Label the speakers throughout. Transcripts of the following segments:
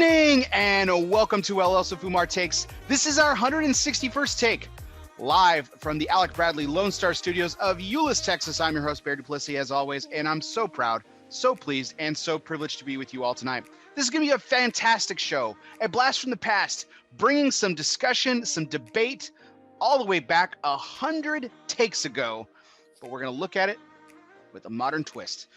Speaker 1: evening and welcome to ELOSOFUMARTAKES. This is our 161st take, live from the Alec Bradley Lone Star Studios of Euless, Texas. I'm your host, Bear Duplessis, as always, and I'm so proud, so pleased, and so privileged to be with you all tonight. This is going to be a fantastic show, a blast from the past, bringing some discussion, some debate, all the way back 100 takes ago, but we're going to look at it with a modern twist,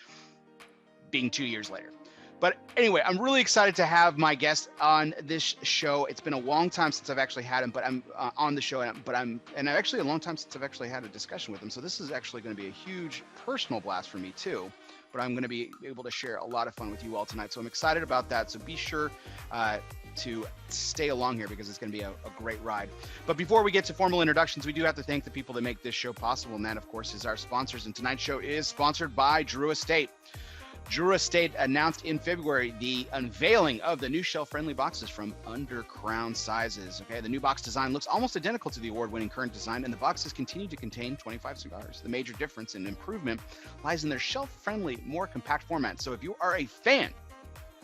Speaker 1: being 2 years later. But anyway, I'm really excited to have my guest on this show. It's been a long time since I've actually had him, but I'm on the show, and actually a long time since I've actually had a discussion with him. So this is actually going to be a huge personal blast for me too. But I'm going to be able to share a lot of fun with you all tonight. So I'm excited about that. So be sure to stay along here because it's going to be a great ride. But before we get to formal introductions, we do have to thank the people that make this show possible. And that, of course, is our sponsors. And tonight's show is sponsored by Drew Estate. Drew Estate announced in February the unveiling of the new shelf-friendly boxes from Undercrown Sizes. Okay, the new box design looks almost identical to the award-winning current design, and the boxes continue to contain 25 cigars. The major difference and improvement lies in their shelf-friendly, more compact format. So if you are a fan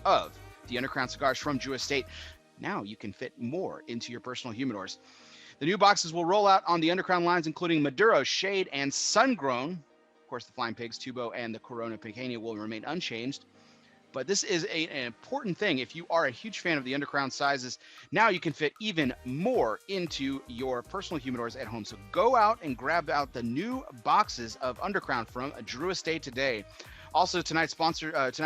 Speaker 1: of the Undercrown Cigars from Drew Estate, now you can fit more into your personal humidors. The new boxes will roll out on the Undercrown lines, including Maduro, Shade, and Sun-Grown. Of course, the Flying Pigs, Tubo, and the Corona Pequeña will remain unchanged. But this is an important thing. If you are a huge fan of the Undercrown Sizes, now you can fit even more into your personal humidors at home. So go out and grab out the new boxes of Undercrown from Drew Estate today. Also, tonight's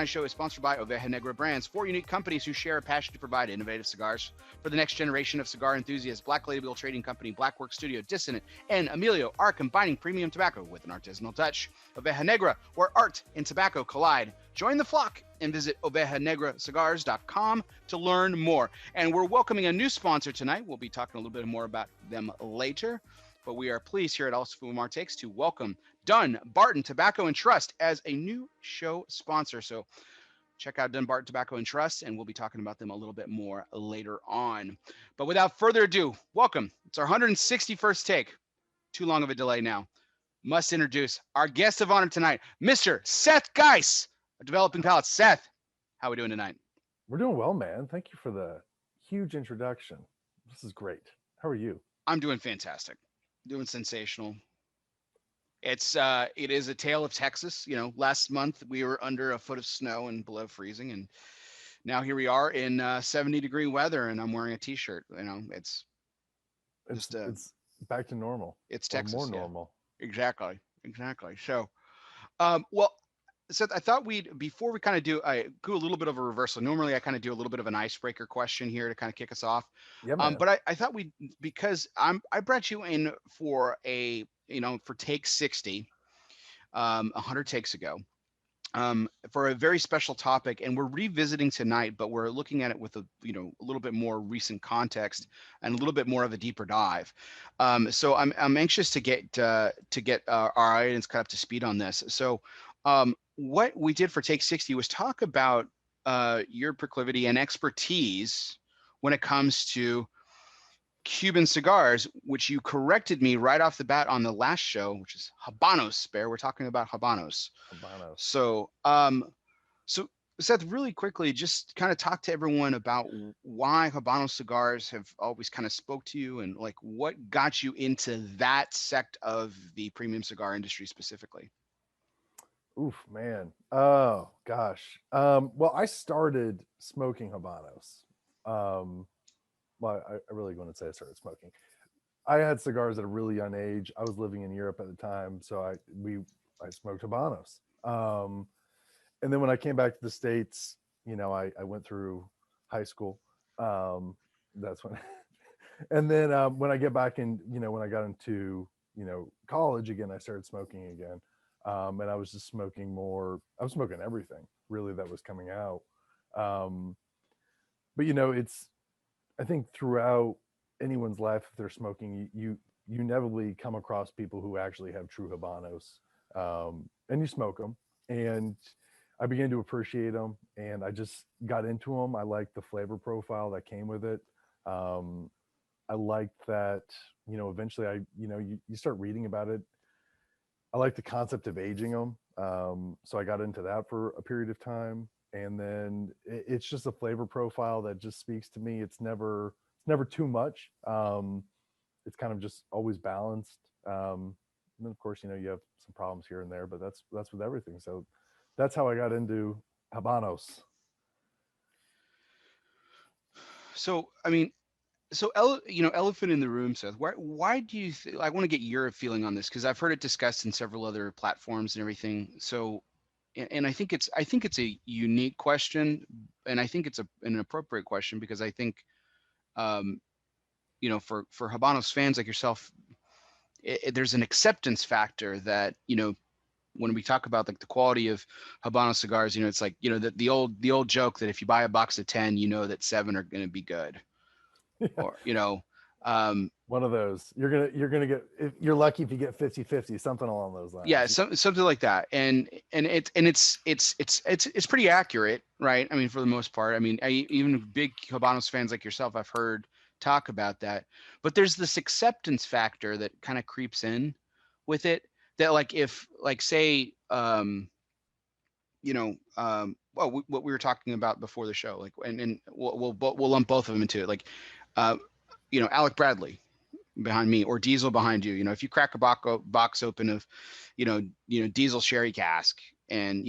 Speaker 1: show is sponsored by Oveja Negra Brands, 4 unique companies who share a passion to provide innovative cigars for the next generation of cigar enthusiasts. Black Label Trading Company, Blackwork Studio, Dissonant, and Emilio are combining premium tobacco with an artisanal touch. Oveja Negra, where art and tobacco collide. Join the flock and visit ovejanegracigars.com to learn more. And we're welcoming a new sponsor tonight. We'll be talking a little bit more about them later. But we are pleased here at ELOSOFUMARTAKES to welcome Dunbarton Tobacco and Trust as a new show sponsor. So check out Dunbarton Tobacco and Trust, and we'll be talking about them a little bit more later on. But without further ado, welcome. It's our 161st take. Too long of a delay now. Must introduce our guest of honor tonight, Mr. Seth Geise of Developing Palates. Seth, how are we doing tonight?
Speaker 2: We're doing well, man. Thank you for the huge introduction. This is great. How are you?
Speaker 1: I'm doing fantastic. Doing sensational. It is a tale of Texas. You know, last month we were under a foot of snow and below freezing, and now here we are in 70-degree weather, and I'm wearing a t-shirt. You know, it's
Speaker 2: back to normal.
Speaker 1: It's Texas,
Speaker 2: more normal.
Speaker 1: Yeah. Exactly. So, well, Seth, I thought before we kind of do a little bit of a reversal. Normally, I kind of do a little bit of an icebreaker question here to kind of kick us off.
Speaker 2: Yeah, man.
Speaker 1: But I thought because I brought you in for for take 60, 100 takes ago, for a very special topic, and we're revisiting tonight, but we're looking at it with a little bit more recent context and a little bit more of a deeper dive. So I'm anxious to get our audience caught up to speed on this. So. What we did for Take 60 was talk about your proclivity and expertise when it comes to Cuban cigars, which you corrected me right off the bat on the last show, which is Habanos, Bear. We're talking about Habanos. So, so Seth, really quickly, just kind of talk to everyone about why Habano cigars have always kind of spoke to you, and like what got you into that sect of the premium cigar industry specifically.
Speaker 2: Oof, man. Oh, gosh. Well, I started smoking Habanos. Well, I really want to say I started smoking. I had cigars at a really young age. I was living in Europe at the time, so I smoked Habanos. And then when I came back to the States, I went through high school. That's when, and then when I get back in, when I got into, college again, I started smoking again. And I was just smoking more. I was smoking everything really that was coming out. But I think throughout anyone's life, if they're smoking, you inevitably come across people who actually have true Habanos, and you smoke them. And I began to appreciate them, and I just got into them. I liked the flavor profile that came with it. I liked that, eventually you start reading about it. I like the concept of aging them. So I got into that for a period of time. and then it's just a flavor profile that just speaks to me. It's never too much. It's kind of just always balanced. And then of course, you know, you have some problems here and there, but that's with everything. So that's how I got into Habanos.
Speaker 1: So, I mean, elephant in the room, Seth. Why do you I want to get your feeling on this, because I've heard it discussed in several other platforms and everything. So, and I think it's a unique question, and I think it's an appropriate question, because I think, for Habanos fans like yourself, there's an acceptance factor that, when we talk about like the quality of Habano cigars, it's like, the old joke that if you buy a box of 10, you know that 7 are going to be good. Or,
Speaker 2: One of those. You're gonna get, if you're lucky if you get 50-50, something along those lines.
Speaker 1: yeah, something like that. And it's pretty accurate, right? I mean, for the most part. I mean, even big Habanos fans like yourself, I've heard talk about that. But there's this acceptance factor that kind of creeps in with it, that like, if like, say, well, what we were talking about before the show, like, and we'll lump both of them into it, like, Alec Bradley behind me, or Diesel behind you. If you crack a box open of, Diesel sherry cask, and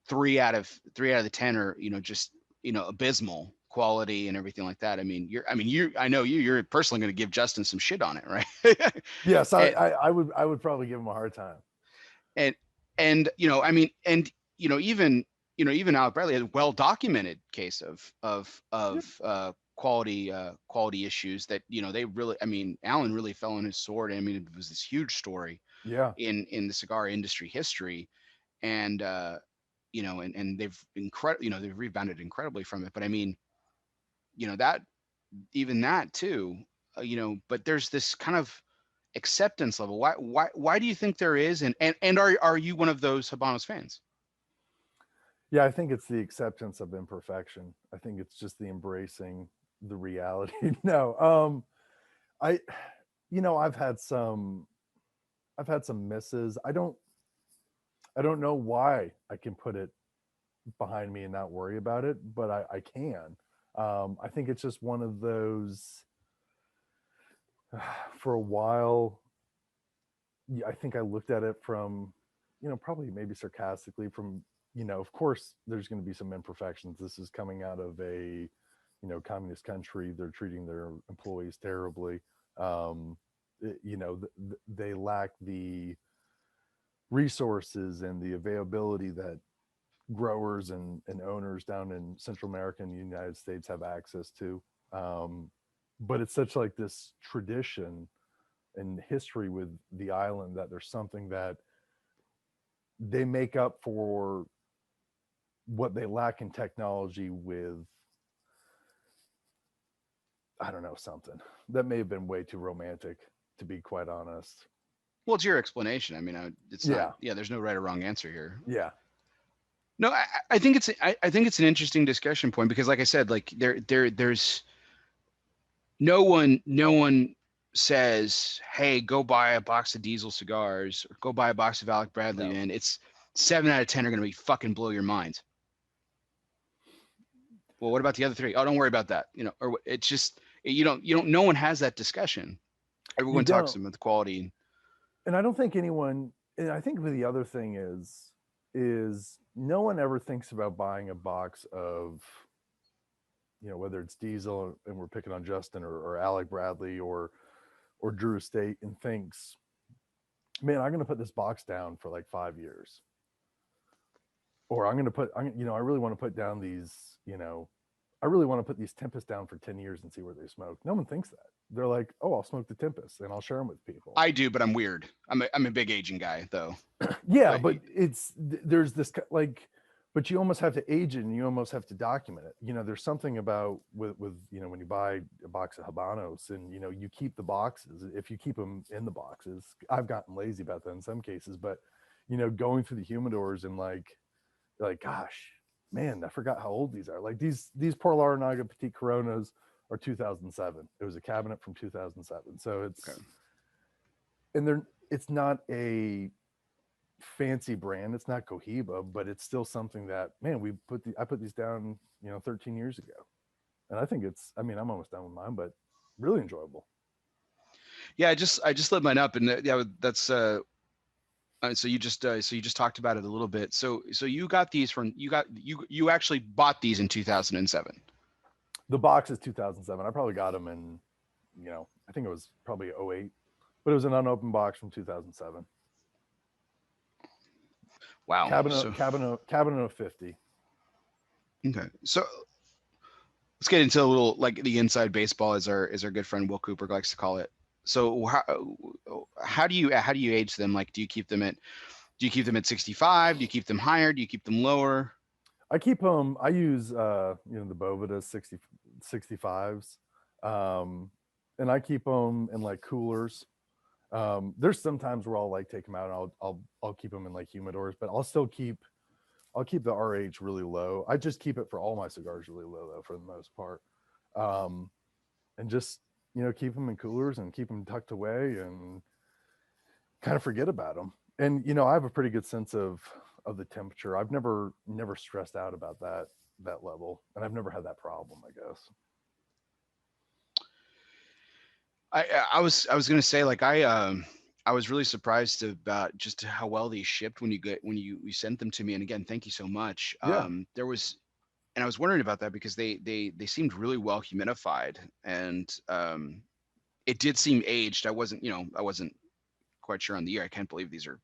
Speaker 1: 3 out of the 10 are, just, abysmal quality and everything like that. I mean, I know you're personally going to give Justin some shit on it, right?
Speaker 2: Yes, I would probably give him a hard time.
Speaker 1: And I mean, and even Alec Bradley has a well-documented case of quality issues that, they really, I mean, Alan really fell on his sword. I mean, it was this huge story in the cigar industry history, and and they've rebounded incredibly from it. But I mean, that, even that too, but there's this kind of acceptance level. Why do you think there is? And are you one of those Habanos fans?
Speaker 2: Yeah, I think it's the acceptance of imperfection. I think it's just the embracing the reality. No, I've had some misses. I don't know why I can put it behind me and not worry about it, but I can. I think it's just one of those. For a while, I think I looked at it from, probably maybe sarcastically, from, of course there's going to be some imperfections. This is coming out of a, communist country. They're treating their employees terribly. They lack the resources and the availability that growers and owners down in Central America and the United States have access to. But it's such like this tradition and history with the island that there's something that they make up for what they lack in technology with, I don't know, something that may have been way too romantic, to be quite honest.
Speaker 1: Well, it's your explanation. I mean, it's not. Yeah, there's no right or wrong answer here.
Speaker 2: Yeah.
Speaker 1: No, I think it's an interesting discussion point, because, like I said, like there's no one says, hey, go buy a box of Diesel cigars, or go buy a box of Alec Bradley, and it's 7 out of 10 are going to be fucking blow your mind. Well, what about the other 3? Oh, don't worry about that. Or it's just, no one has that discussion. Everyone talks about the quality.
Speaker 2: And I don't think anyone, and I think the other thing is no one ever thinks about buying a box of, whether it's Diesel, and we're picking on Justin, or Alec Bradley, or Drew Estate, and thinks, man, I'm going to put this box down for like 5 years. Or I really want to put down these, I really want to put these Tempest down for 10 years and see where they smoke. No one thinks that. They're like, oh, I'll smoke the Tempest and I'll share them with people.
Speaker 1: I do, but I'm weird. I'm a big aging guy, though.
Speaker 2: Yeah, but there's this, like, but you almost have to age it, and you almost have to document it. There's something about with when you buy a box of Habanos, and you keep the boxes. If you keep them in the boxes, I've gotten lazy about that in some cases, but going through the humidors and like, gosh, man, I forgot how old these are. Like these Por Larrañaga Petit Coronas are 2007. It was a cabinet from 2007. So it's, okay. And it's not a fancy brand. It's not Cohiba, but it's still something that, man, I put these down, 13 years ago. And I think I'm almost done with mine, but really enjoyable.
Speaker 1: Yeah, I just lit mine up, and that's so you just talked about it a little bit. So you got these you actually bought these in 2007.
Speaker 2: The box is 2007. I probably got them in, I think it was probably 08, but it was an unopened box from 2007.
Speaker 1: Wow.
Speaker 2: Habano 50.
Speaker 1: Okay. So let's get into a little like the inside baseball, as our good friend Will Cooper likes to call it. So how do you age them? Like, do you keep them at 65? Do you keep them higher? Do you keep them lower?
Speaker 2: I keep them. I use the Boveda 65s, and I keep them in like coolers. There's sometimes where I'll like take them out and I'll keep them in like humidors, but I'll keep the RH really low. I just keep it for all my cigars really low though, for the most part, and just keep them in coolers and keep them tucked away and kind of forget about them. And I have a pretty good sense of the temperature. I've never stressed out about that level, and I've never had that problem, I guess.
Speaker 1: I was going to say, like, I was really surprised about just how well they shipped when you sent them to me. And again, thank you so much.
Speaker 2: Yeah.
Speaker 1: And I was wondering about that because they seemed really well humidified, and it did seem aged. I wasn't quite sure on the year. I can't believe these are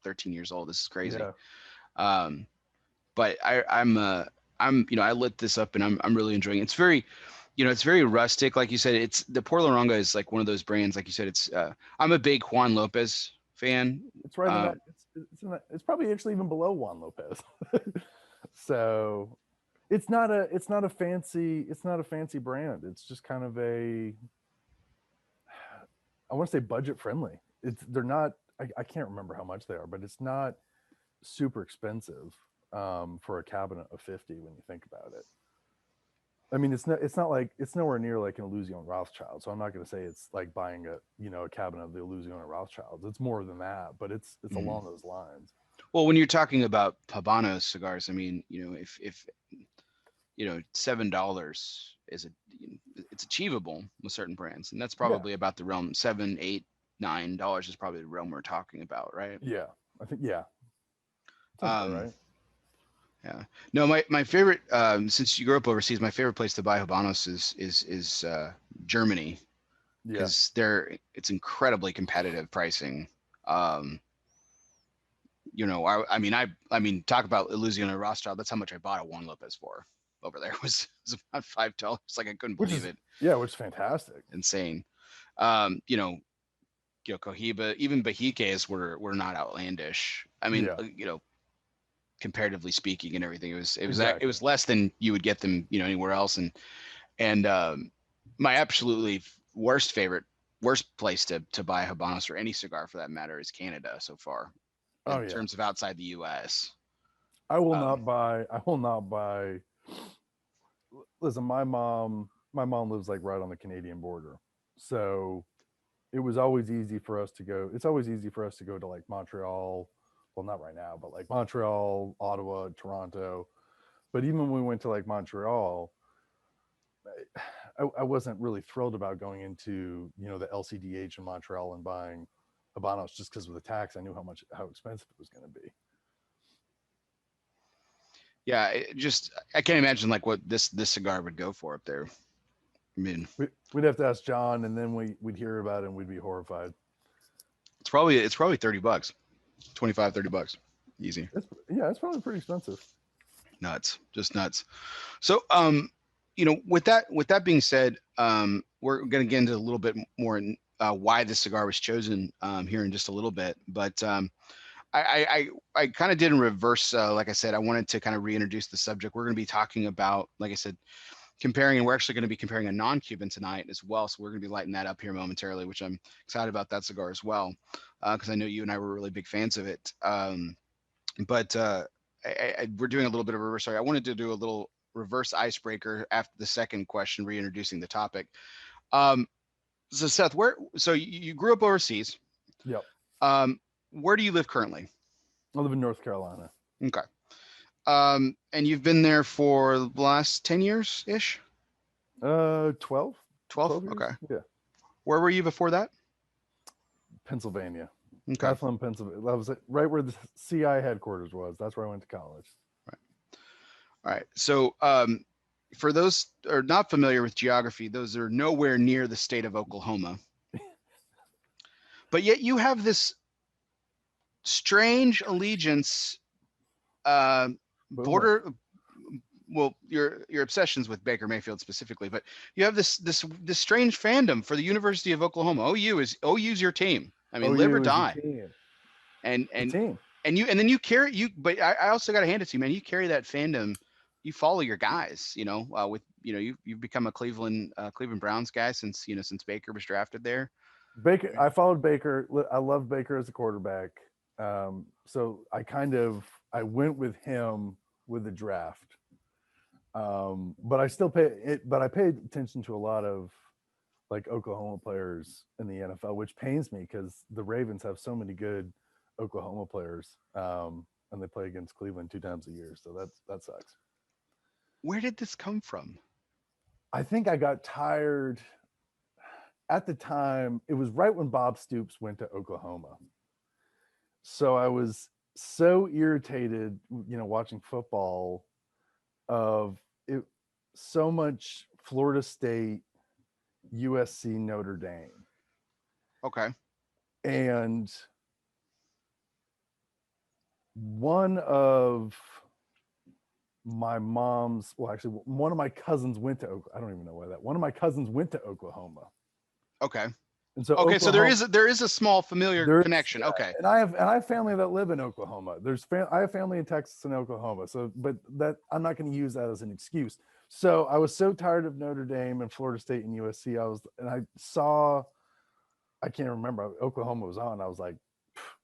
Speaker 1: 13 years old. This is crazy.
Speaker 2: Yeah.
Speaker 1: But I'm I lit this up and I'm really enjoying it. It's very, it's very rustic. Like you said, it's the Por La Ronga is like one of those brands. Like you said, it's I'm a big Juan Lopez fan.
Speaker 2: It's right in that. It's probably actually even below Juan Lopez. So it's not a fancy brand. It's just kind of I want to say budget friendly. They're not. I can't remember how much they are, but it's not super expensive for a cabinet of 50 when you think about it. I mean, it's not like, it's nowhere near like an Illusion Rothschild. So I'm not going to say it's like buying a cabinet of the Illusion Rothschilds. It's more than that, but it's along those lines.
Speaker 1: Well, when you're talking about Habanos cigars, I mean, if $7 is it's achievable with certain brands, and that's probably about the realm. $7, $8, $9 is probably the realm we're talking about, right?
Speaker 2: Yeah, I think right.
Speaker 1: Yeah. No, my favorite, since you grew up overseas, my favorite place to buy Habanos is Germany, because it's incredibly competitive pricing. I mean, talk about Illusione Rothschild. That's how much I bought a Juan Lopez for over there. It was about $5. Like, I couldn't believe it.
Speaker 2: Yeah, which is fantastic.
Speaker 1: Insane. Cohiba, even Bahiques were not outlandish. I mean, comparatively speaking and everything, it was less than you would get them, anywhere else. And my absolutely worst place to buy Habanos, or any cigar for that matter, is Canada so far. In terms of outside the US.
Speaker 2: I will not buy. Listen, my mom lives like right on the Canadian border. So it was always easy for us to go. It's always easy for us to go to like Montreal. Well, not right now, but like Montreal, Ottawa, Toronto. But even when we went to like Montreal, I wasn't really thrilled about going into, the LCDH in Montreal and buying Habanos, just because of the tax. I knew how expensive it was going to be.
Speaker 1: Yeah, I can't imagine like what this cigar would go for up there. I mean,
Speaker 2: we'd have to ask John, and then we'd hear about it and we'd be horrified.
Speaker 1: It's probably $30, $25-$30, easy.
Speaker 2: It's probably pretty expensive.
Speaker 1: Nuts, just nuts. So, with that being said, we're going to get into a little bit more why this cigar was chosen here in just a little bit, but I kind of did in reverse. Like I said, I wanted to kind of reintroduce the subject. We're going to be talking about, like I said, comparing, and we're actually going to be comparing a non-Cuban tonight as well. So we're going to be lighting that up here momentarily, which I'm excited about that cigar as well, because I know you and I were really big fans of it. But we're doing a little bit of a reverse. Sorry, I wanted to do a little reverse icebreaker after the second question, reintroducing the topic. So Seth, so you grew up overseas.
Speaker 2: Yep.
Speaker 1: where do you live currently?
Speaker 2: I live in North Carolina.
Speaker 1: Okay. And you've been there for the last 10 years ish?
Speaker 2: 12?
Speaker 1: 12?
Speaker 2: Years?
Speaker 1: Okay.
Speaker 2: Yeah.
Speaker 1: Where were you before that?
Speaker 2: Pennsylvania.
Speaker 1: Okay.
Speaker 2: Bethlehem, Pennsylvania. That was right where the CI headquarters was. That's where I went to college.
Speaker 1: All right. So, for those who are not familiar with geography, those are nowhere near the state of Oklahoma. But yet you have this strange allegiance, border. Well, your obsessions with Baker Mayfield specifically, but you have this strange fandom for the University of Oklahoma. OU's your team. I mean, live or die. And then you carry you. But I also got to hand it to you, man. You carry that fandom. You follow your guys. You've become a Cleveland Browns guy since Baker was drafted there.
Speaker 2: Baker, I followed Baker. I love Baker as a quarterback. So I went with him with the draft. But I paid attention to a lot of like Oklahoma players in the NFL, which pains me because the Ravens have so many good Oklahoma players. And they play against Cleveland 2 times a year. So that sucks.
Speaker 1: Where did this come from?
Speaker 2: I think I got tired at the time. It was right when Bob Stoops went to Oklahoma. So I was so irritated, watching football of it, so much Florida State, USC, Notre Dame.
Speaker 1: Okay.
Speaker 2: And one of my my cousins went to Oklahoma. I don't even know why that. One of my cousins went to Oklahoma.
Speaker 1: Okay.
Speaker 2: And so
Speaker 1: so there is a small familiar connection. Okay.
Speaker 2: And I have family that live in Oklahoma. I have family in Texas and Oklahoma. So, but that I'm not going to use that as an excuse. So I was so tired of Notre Dame and Florida State and USC. I can't remember, Oklahoma was on. I was like,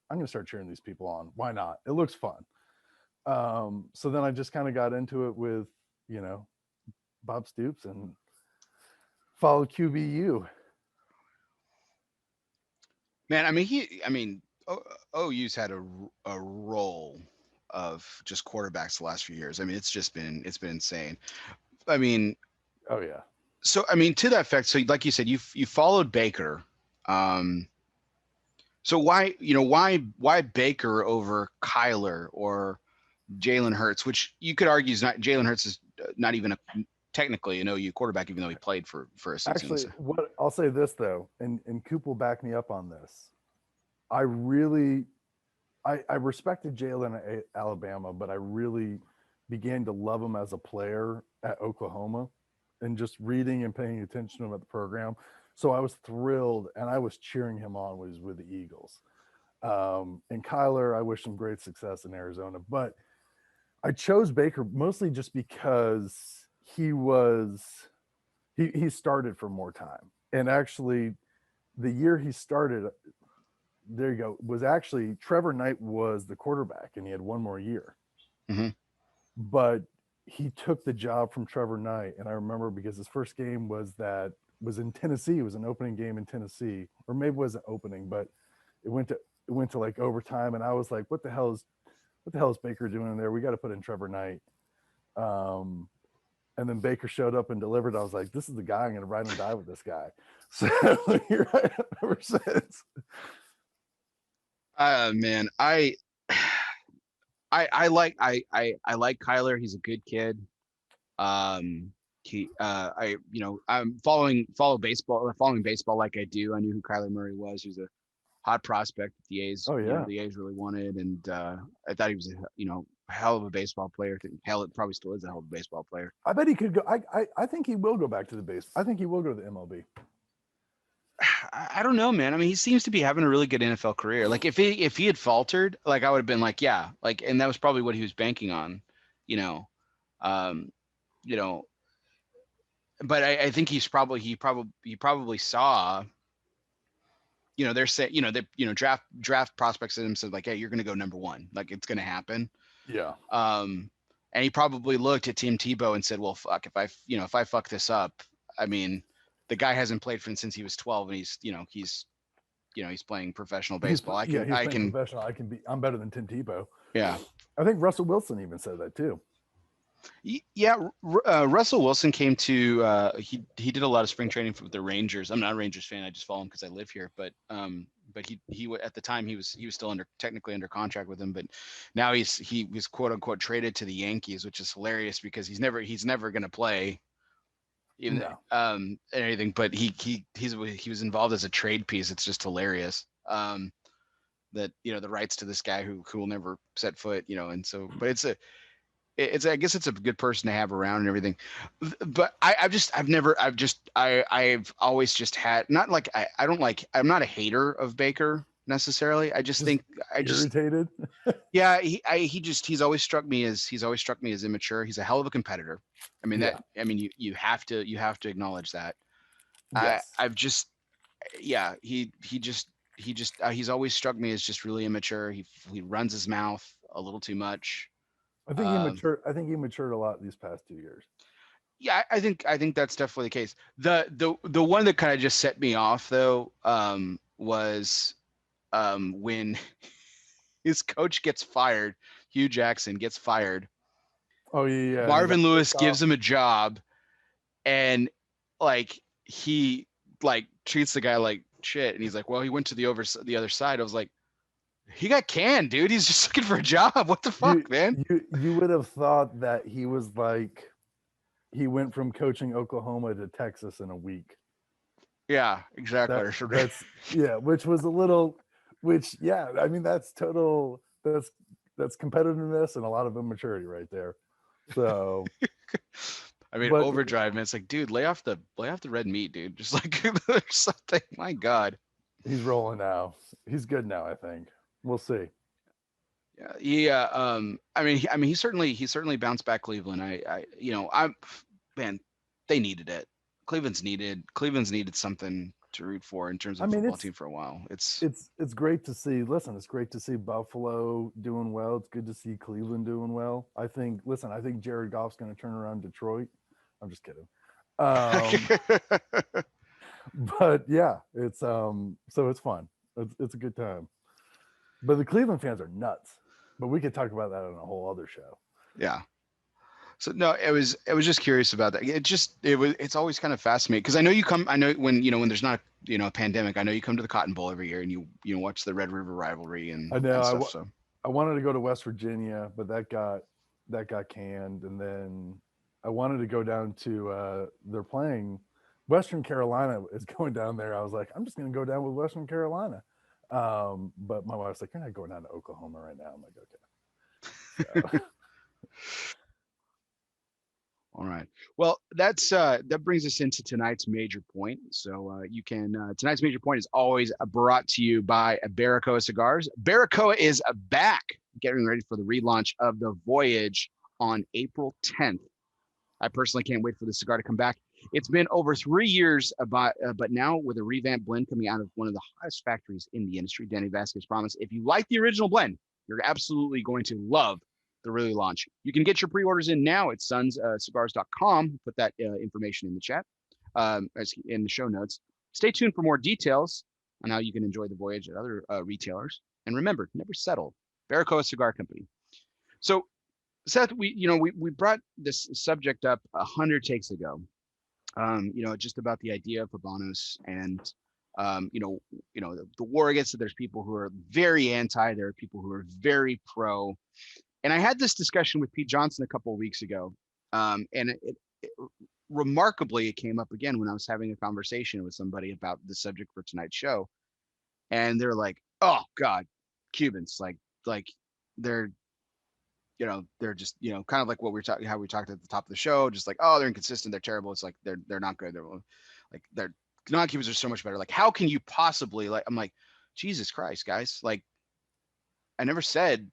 Speaker 2: I'm going to start cheering these people on. Why not? It looks fun. So then I just kind of got into it with, Bob Stoops and followed QBU.
Speaker 1: Man, OU's had a roll of just quarterbacks the last few years. I mean, it's been insane. I mean,
Speaker 2: oh yeah.
Speaker 1: So to that effect, so like you said, you followed Baker. So why Baker over Kyler or Jalen Hurts, which you could argue is not. Jalen Hurts is not even technically an OU quarterback, even though he played for a season.
Speaker 2: Actually, what I'll say this though, and Coop will back me up on this. I respected Jalen at Alabama, but I really began to love him as a player at Oklahoma, and just reading and paying attention to him at the program. So I was thrilled, and I was cheering him on when he was with the Eagles. And Kyler, I wish him great success in Arizona, but I chose Baker mostly just because he started for more time. And actually, the year he started, there you go, was actually Trevor Knight was the quarterback, and he had one more year.
Speaker 1: Mm-hmm.
Speaker 2: But he took the job from Trevor Knight, and I remember because his first game was in Tennessee. It was an opening game in Tennessee, or maybe it wasn't opening, but it went to like overtime, and I was like, what the hell is Baker doing in there? We got to put in Trevor Knight. And then Baker showed up and delivered. I was like, this is the guy. I'm going to ride and die with this guy. So here I am ever since.
Speaker 1: Man, I like Kyler. He's a good kid. I'm following baseball like I do. I knew who Kyler Murray was. He was a hot prospect that the A's.
Speaker 2: Oh yeah.
Speaker 1: The A's really wanted, and I thought he was a hell of a baseball player. Hell, it probably still is a hell of a baseball player.
Speaker 2: I bet he could go. I think he will go back to the base. I think he will go to the MLB.
Speaker 1: I don't know, man. I mean, he seems to be having a really good NFL career. Like if he had faltered, like I would have been like, yeah, like, and that was probably what he was banking on, But I think he probably saw, they're saying, draft prospects in him said like, hey, you're gonna go number one, like it's gonna happen.
Speaker 2: Yeah.
Speaker 1: And he probably looked at Tim Tebow and said, well, fuck, if I fuck this up, I mean, the guy hasn't played since he was 12, and he's he's playing professional baseball.
Speaker 2: He's playing professional. I'm better than Tim Tebow.
Speaker 1: Yeah.
Speaker 2: I think Russell Wilson even said that too.
Speaker 1: Yeah, Russell Wilson came to he did a lot of spring training for the Rangers. I'm not a Rangers fan. I just follow him because I live here. But he at the time he was still technically under contract with him. But now he was quote unquote traded to the Yankees, which is hilarious because he's never going to play even anything. But he was involved as a trade piece. It's just hilarious. That the rights to this guy who will never set foot. And so but I guess it's a good person to have around and everything, but I've always just had not like I'm not a hater of Baker necessarily. I just think
Speaker 2: irritated.
Speaker 1: Yeah, he's always struck me as immature. He's a hell of a competitor. I mean you have to acknowledge that.
Speaker 2: Yes.
Speaker 1: He's always struck me as just really immature. He runs his mouth a little too much.
Speaker 2: I think he matured a lot these past 2 years.
Speaker 1: Yeah, I think that's definitely the case. The one that kind of just set me off though was when his coach gets fired. Hugh Jackson gets fired.
Speaker 2: Oh yeah.
Speaker 1: Marvin Lewis gives him a job, and like he treats the guy like shit, and he's like, well, he went to the other side. I was like, he got canned, dude. He's just looking for a job. What the fuck, man?
Speaker 2: You would have thought that he was like, he went from coaching Oklahoma to Texas in a week.
Speaker 1: Yeah, exactly.
Speaker 2: I mean, that's competitiveness and a lot of immaturity right there. So
Speaker 1: I mean, overdrive, man. It's like, dude, lay off the red meat, dude. Just like there's something. My God.
Speaker 2: He's rolling now. He's good now, I think. We'll see.
Speaker 1: Yeah. I mean, he certainly bounced back Cleveland. They needed it. Cleveland's needed something to root for in terms of football team for a while. It's
Speaker 2: great to see. Listen, it's great to see Buffalo doing well. It's good to see Cleveland doing well. I think Jared Goff's going to turn around Detroit. I'm just kidding. But yeah, it's so it's fun. It's a good time. But the Cleveland fans are nuts. But we could talk about that on a whole other show.
Speaker 1: Yeah. So no, it was just curious about that. It's always kind of fascinating because I know when there's not a pandemic, I know you come to the Cotton Bowl every year and you watch the Red River rivalry and
Speaker 2: I know
Speaker 1: and stuff,
Speaker 2: I wanted to go to West Virginia, but that got canned, and then I wanted to go down to they're playing Western Carolina is going down there. I was like, I'm just going to go down with Western Carolina. But my wife's like, you're not going down to Oklahoma right now. I'm like, okay. So.
Speaker 1: All right. Well, that brings us into tonight's major point. So tonight's major point is always brought to you by Baracoa Cigars. Baracoa is back, getting ready for the relaunch of the Voyage on April 10th. I personally can't wait for the cigar to come back. It's been over 3 years, but now with a revamped blend coming out of one of the hottest factories in the industry, Danny Vasquez promised, if you like the original blend, you're absolutely going to love the really launch. You can get your pre-orders in now at sunscigars.com. Put that information in the chat, in the show notes. Stay tuned for more details on how you can enjoy the Voyage at other retailers. And remember, never settle. Baracoa Cigar Company. So, Seth, we brought this subject up 100 takes ago. Just about the idea of Habanos and the war against it. There's people who are very anti. There are people who are very pro. And I had this discussion with Pete Johnson a couple of weeks ago, and remarkably, it came up again when I was having a conversation with somebody about the subject for tonight's show, and they're like, "Oh God, Cubans, like they're just kind of like what how we talked at the top of the show, just like, oh, they're inconsistent, they're terrible. It's like they're not good. They're non-Cubans are so much better. Like, how can you possibly I'm like, Jesus Christ, guys, like, I never said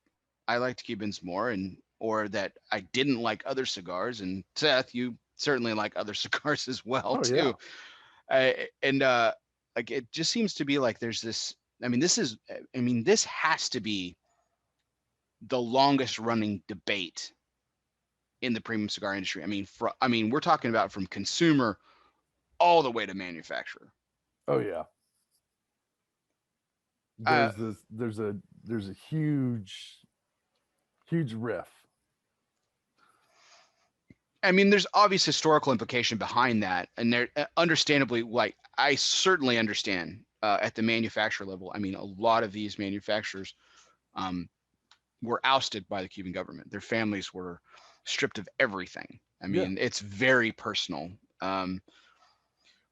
Speaker 1: I liked Cubans more or that I didn't like other cigars. And Seth, you certainly like other cigars as well too. Yeah. It just seems to be like there's this. This has to be the longest running debate in the premium cigar industry. We're talking about from consumer all the way to manufacturer.
Speaker 2: Oh yeah.
Speaker 1: Uh,
Speaker 2: there's a huge riff.
Speaker 1: I mean, there's obvious historical implication behind that, and there, understandably, like I certainly understand at the manufacturer level. I mean, a lot of these manufacturers um, were ousted by the Cuban government. Their families were stripped of everything. I
Speaker 2: Yeah.
Speaker 1: mean, it's very personal. Um,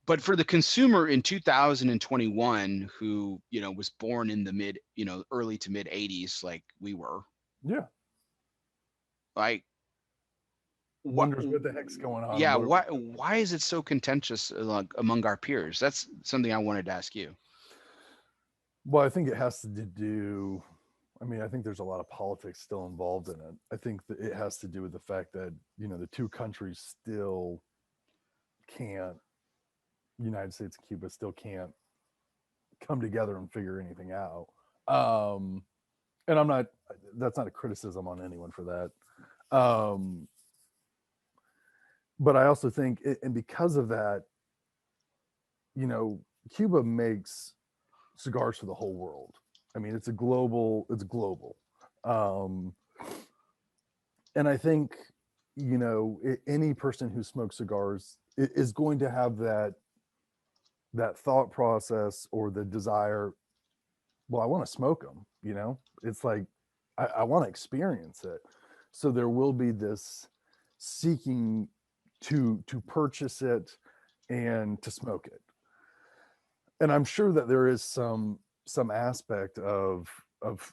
Speaker 1: but for the consumer in 2021, who was born in the early to mid 80s, like we were,
Speaker 2: Yeah.
Speaker 1: like what?
Speaker 2: Wonders what the heck's going on and
Speaker 1: Yeah,
Speaker 2: what
Speaker 1: why is it so contentious among our peers? That's something I wanted to ask you.
Speaker 2: well, I think it has to do, I mean, I think there's a lot of politics still involved in it. I think that it has to do with the fact that, the two countries still can't, United States and Cuba still can't come together and figure anything out. Um, and that's not a criticism on anyone for that. But I also think, and because of that, Cuba makes cigars for the whole world. I mean, it's global. Um, and I think, any person who smokes cigars is going to have that thought process or the desire. Well, I want to smoke them. It's like I want to experience it. So there will be this seeking to purchase it and to smoke it. And I'm sure that there is some aspect of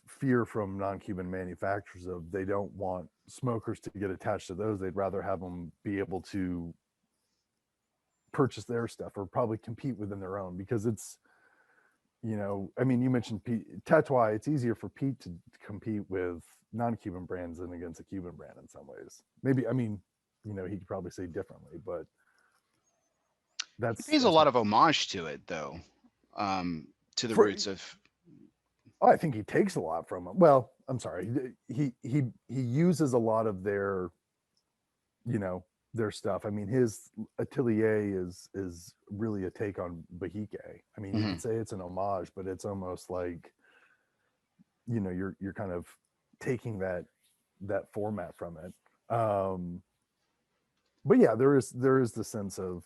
Speaker 2: fear from non-Cuban manufacturers of they don't want smokers to get attached to those. They'd rather have them be able to purchase their stuff or probably compete within their own, because it's, I mean, you mentioned Pete, Tatuai. It's easier for Pete to compete with non-Cuban brands than against a Cuban brand in some ways. Maybe, I mean, he could probably say differently, but
Speaker 1: He
Speaker 2: that's
Speaker 1: pays a
Speaker 2: that's
Speaker 1: lot of homage to it, though, to the
Speaker 2: for
Speaker 1: roots of.
Speaker 2: I think he takes a lot from them. Well, I'm sorry. He uses a lot of you know, their stuff. I mean, his atelier is really a take on Bahique. I mean, you
Speaker 1: Mhm.
Speaker 2: could say it's an homage, but it's almost like, you're kind of taking that format from it. But yeah, there is the sense of,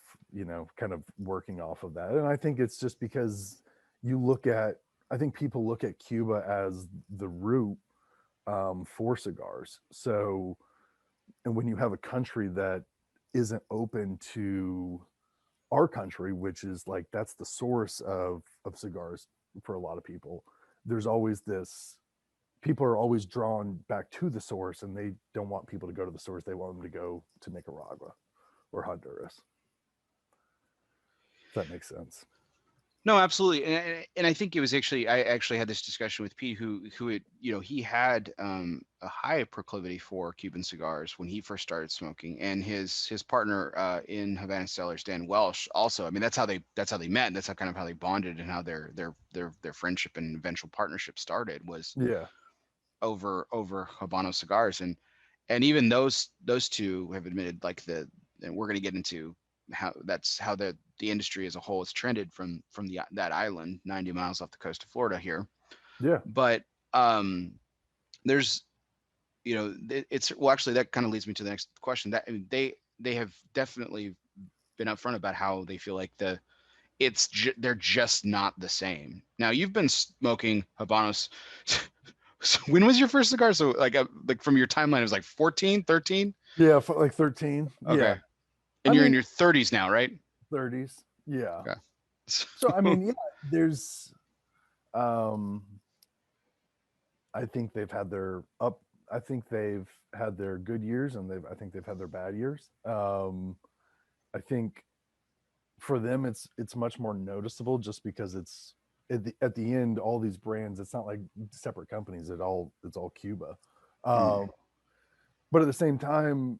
Speaker 2: kind of working off of that. And I think it's just because you look at I think people look at Cuba as the root for cigars. So, and when you have a country that isn't open to our country, which is like that's the source of cigars for a lot of people, there's always this. People are always drawn back to the source, and they don't want people to go to the source. They want them to go to Nicaragua or Honduras. If that makes sense.
Speaker 1: No, absolutely, and I think it was I actually had this discussion with Pete, who had, he had a high proclivity for Cuban cigars when he first started smoking, and his partner in Havana Cellars, Dan Welsh, also. I mean, that's how they met, and that's how they bonded, and how their friendship and eventual partnership started was
Speaker 2: Yeah.
Speaker 1: over Habano cigars, and even those two have admitted, like, and we're going to get into how the industry as a whole has trended from that island 90 miles off the coast of Florida here.
Speaker 2: Yeah.
Speaker 1: But there's it's, well, actually, that kind of leads me to the next question. That, I mean, they have definitely been upfront about how they feel like they're just not the same. Now, you've been smoking Habanos. So when was your first cigar? So like from your timeline, it was like 14, 13?
Speaker 2: Yeah. For like 13. Yeah.
Speaker 1: Okay. And
Speaker 2: I
Speaker 1: you're in
Speaker 2: mean,
Speaker 1: your 30s now, right?
Speaker 2: 30s. Yeah.
Speaker 1: Okay.
Speaker 2: So I mean, yeah, there's um I think they've had their up I think they've had their good years, and I think they've had their bad years. I think for them it's much more noticeable just because it's at the end, all these brands, it's not like separate companies, it's all Cuba.
Speaker 1: Mm.
Speaker 2: Um but at the same time,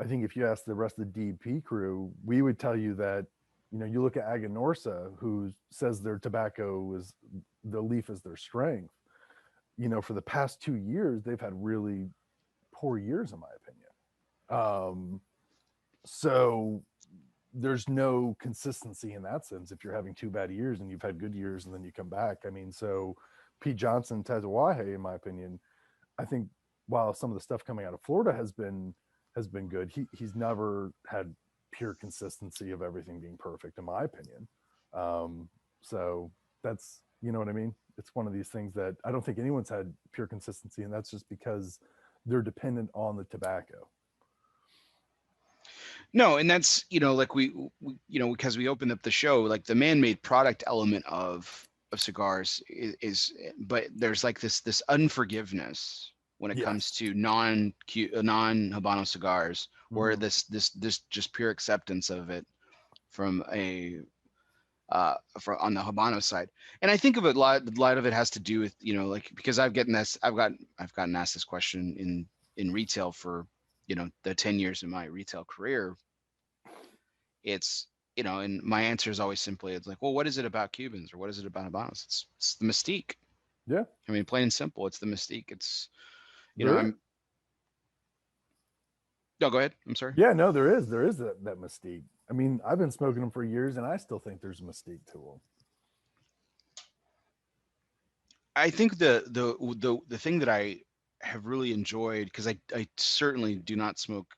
Speaker 2: I think if you ask the rest of the DP crew, we would tell you that, you look at Aganorsa, who says their tobacco is the leaf is their strength. For the past 2 years, they've had really poor years, in my opinion. So, there's no consistency in that sense. If you're having 2 bad years and you've had good years and then you come back, I mean, so Pete Johnson, Tatawahe, in my opinion, I think while some of the stuff coming out of Florida has been good, he's never had pure consistency of everything being perfect, in my opinion. So that's, you know what I mean? It's one of these things that I don't think anyone's had pure consistency, and that's just because they're dependent on the tobacco.
Speaker 1: No, and that's, like we because we opened up the show, like the man-made product element of cigars but there's like this unforgiveness when it comes
Speaker 2: Yes.
Speaker 1: to non Habano cigars, or
Speaker 2: Mhm.
Speaker 1: this just pure acceptance of it from a on the Habano side. And I think of it, a lot of it has to do with, like, because I've gotten asked this question in retail for, the 10 years of my retail career. It's, and my answer is always simply, it's like, well, what is it about Cubans, or what is it about Habanos? It's the mystique.
Speaker 2: Yeah,
Speaker 1: I mean, plain and simple, it's the mystique. It's,
Speaker 2: there is.
Speaker 1: I'm, no, go ahead. I'm sorry.
Speaker 2: Yeah, no, there is that mystique. I mean, I've been smoking them for years, and I still think there's a mystique to them.
Speaker 1: I think the thing that I have really enjoyed, because I certainly do not smoke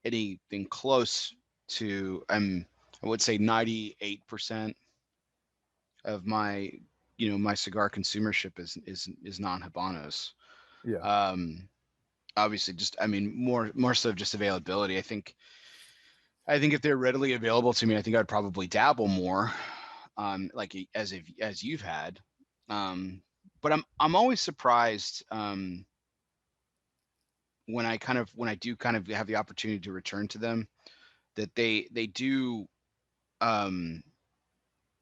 Speaker 1: anything close to, I would say 98% of my, my cigar consumership is non-Habanos.
Speaker 2: Yeah,
Speaker 1: Um, Obviously, just, I mean, more so just availability. I think if they're readily available to me, I think I'd probably dabble more, like as you've had. But I'm always surprised, when I do kind of have the opportunity to return to them, that they do, um,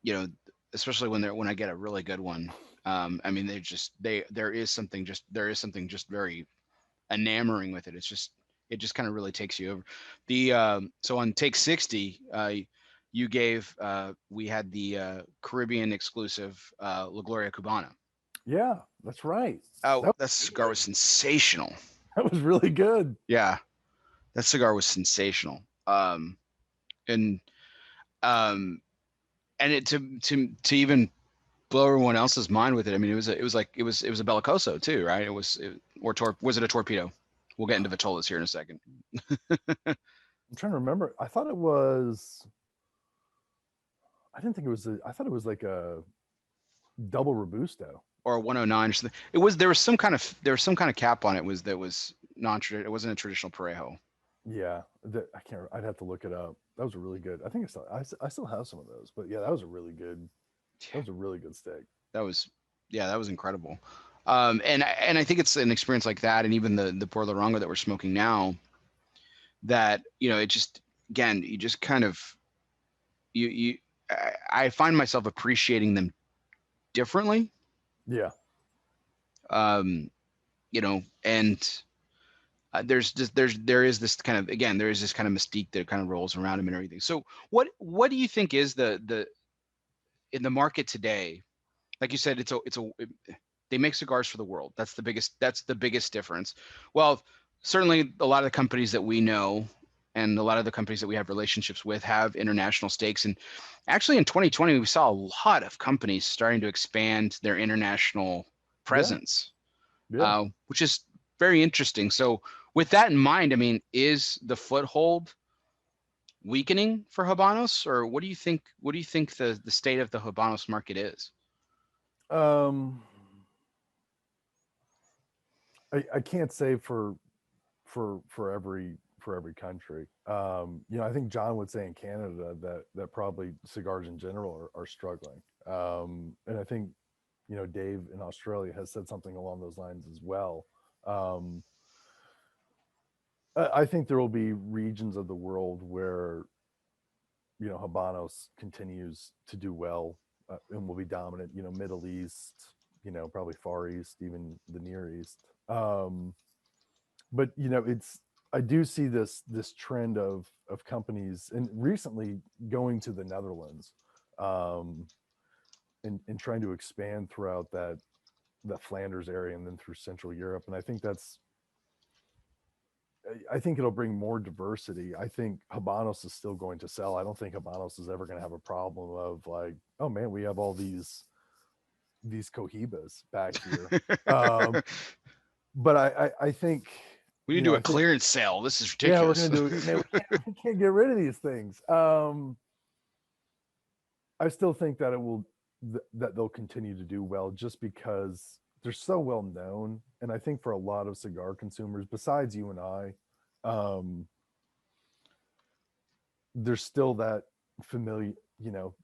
Speaker 1: you know, especially when I get a really good one. I mean, there is something just very enamoring with it. It just kind of really takes you over. So on take 60, we had the Caribbean exclusive La Gloria Cubana.
Speaker 2: yeah, that's right.
Speaker 1: Oh,
Speaker 2: That
Speaker 1: that cigar was sensational.
Speaker 2: that was really good.
Speaker 1: Yeah, that cigar was sensational. And um, and it to even blow everyone else's mind with it. I mean, it was a Bellicoso too, right? Was it a torpedo? We'll get into Vitolas here in a second.
Speaker 2: I'm trying to remember. I thought it was. I didn't think it was. I thought it was like a double robusto.
Speaker 1: Or a 109 or something. There was some kind of cap on it, that was non-traditional. It wasn't a traditional Parejo.
Speaker 2: Yeah, I can't. I'd have to look it up. That was a really good. I think I still have some of those, but yeah, that was a really good. That was a really good steak.
Speaker 1: That was, yeah, that was incredible. And I think it's an experience like that, and even the Por Laronga that we're smoking now, that, it just, again, you just kind of, you I find myself appreciating them differently.
Speaker 2: Yeah,
Speaker 1: And there is this kind of, again, there is this kind of mystique that kind of rolls around him and everything. So what do you think is the in the market today? Like you said, they make cigars for the world. That's the biggest difference. Well, certainly a lot of the companies that we know, and a lot of the companies that we have relationships with, have international stakes. And actually in 2020, we saw a lot of companies starting to expand their international
Speaker 2: yeah,
Speaker 1: presence,
Speaker 2: yeah.
Speaker 1: which is very interesting. So with that in mind, I mean, is the foothold weakening for Habanos, or what do you think? What do you think the state of the Habanos market is?
Speaker 2: Um, I can't say for every country. I think John would say in Canada that probably cigars in general are struggling. And I think Dave in Australia has said something along those lines as well. Um, I think there will be regions of the world where Habanos continues to do well, and will be dominant. Middle East, probably Far East, even the Near East. But it's I do see this trend of companies, and recently going to the Netherlands, um, and trying to expand throughout that Flanders area and then through Central Europe. And I think that's I think it'll bring more diversity. I think Habanos is still going to sell. I don't think Habanos is ever going to have a problem of like, oh man, we have all these cohibas back here. Um, but I think,
Speaker 1: We need to do a clearance sale. This is
Speaker 2: yeah, we're
Speaker 1: ridiculous.
Speaker 2: gonna do, man, we can't get rid of these things. I still think that it will that they'll continue to do well just because they're so well known, and I think for a lot of cigar consumers, besides you and I, um, there's still that familiar,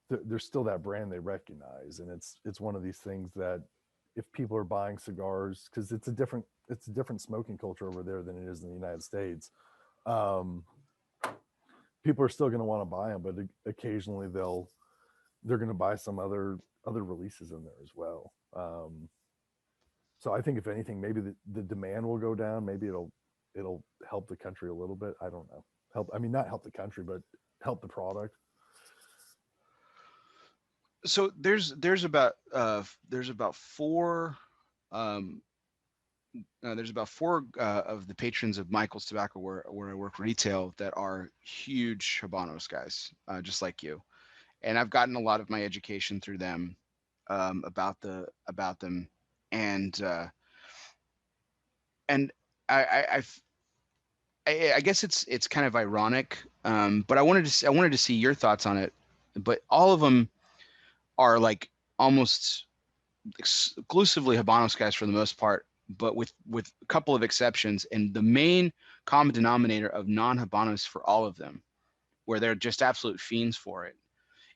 Speaker 2: there's still that brand they recognize, and it's one of these things that if people are buying cigars, because it's a different smoking culture over there than it is in the United States. Um, People are still going to want to buy them, but occasionally they're going to buy some other releases in there as well. So I think if anything, maybe the demand will go down. Maybe it'll help the country a little bit. I don't know. I mean, not help the country, but help the product.
Speaker 1: So there's about four um, there's about four of the patrons of Michael's Tobacco where I work retail that are huge Habanos guys, just like you. And I've gotten a lot of my education through them about them, and and I, I guess it's kind of ironic, but I wanted to see your thoughts on it. But all of them are like almost exclusively Habanos guys for the most part, but with a couple of exceptions. And the main common denominator of non-Habanos for all of them, where they're just absolute fiends for it,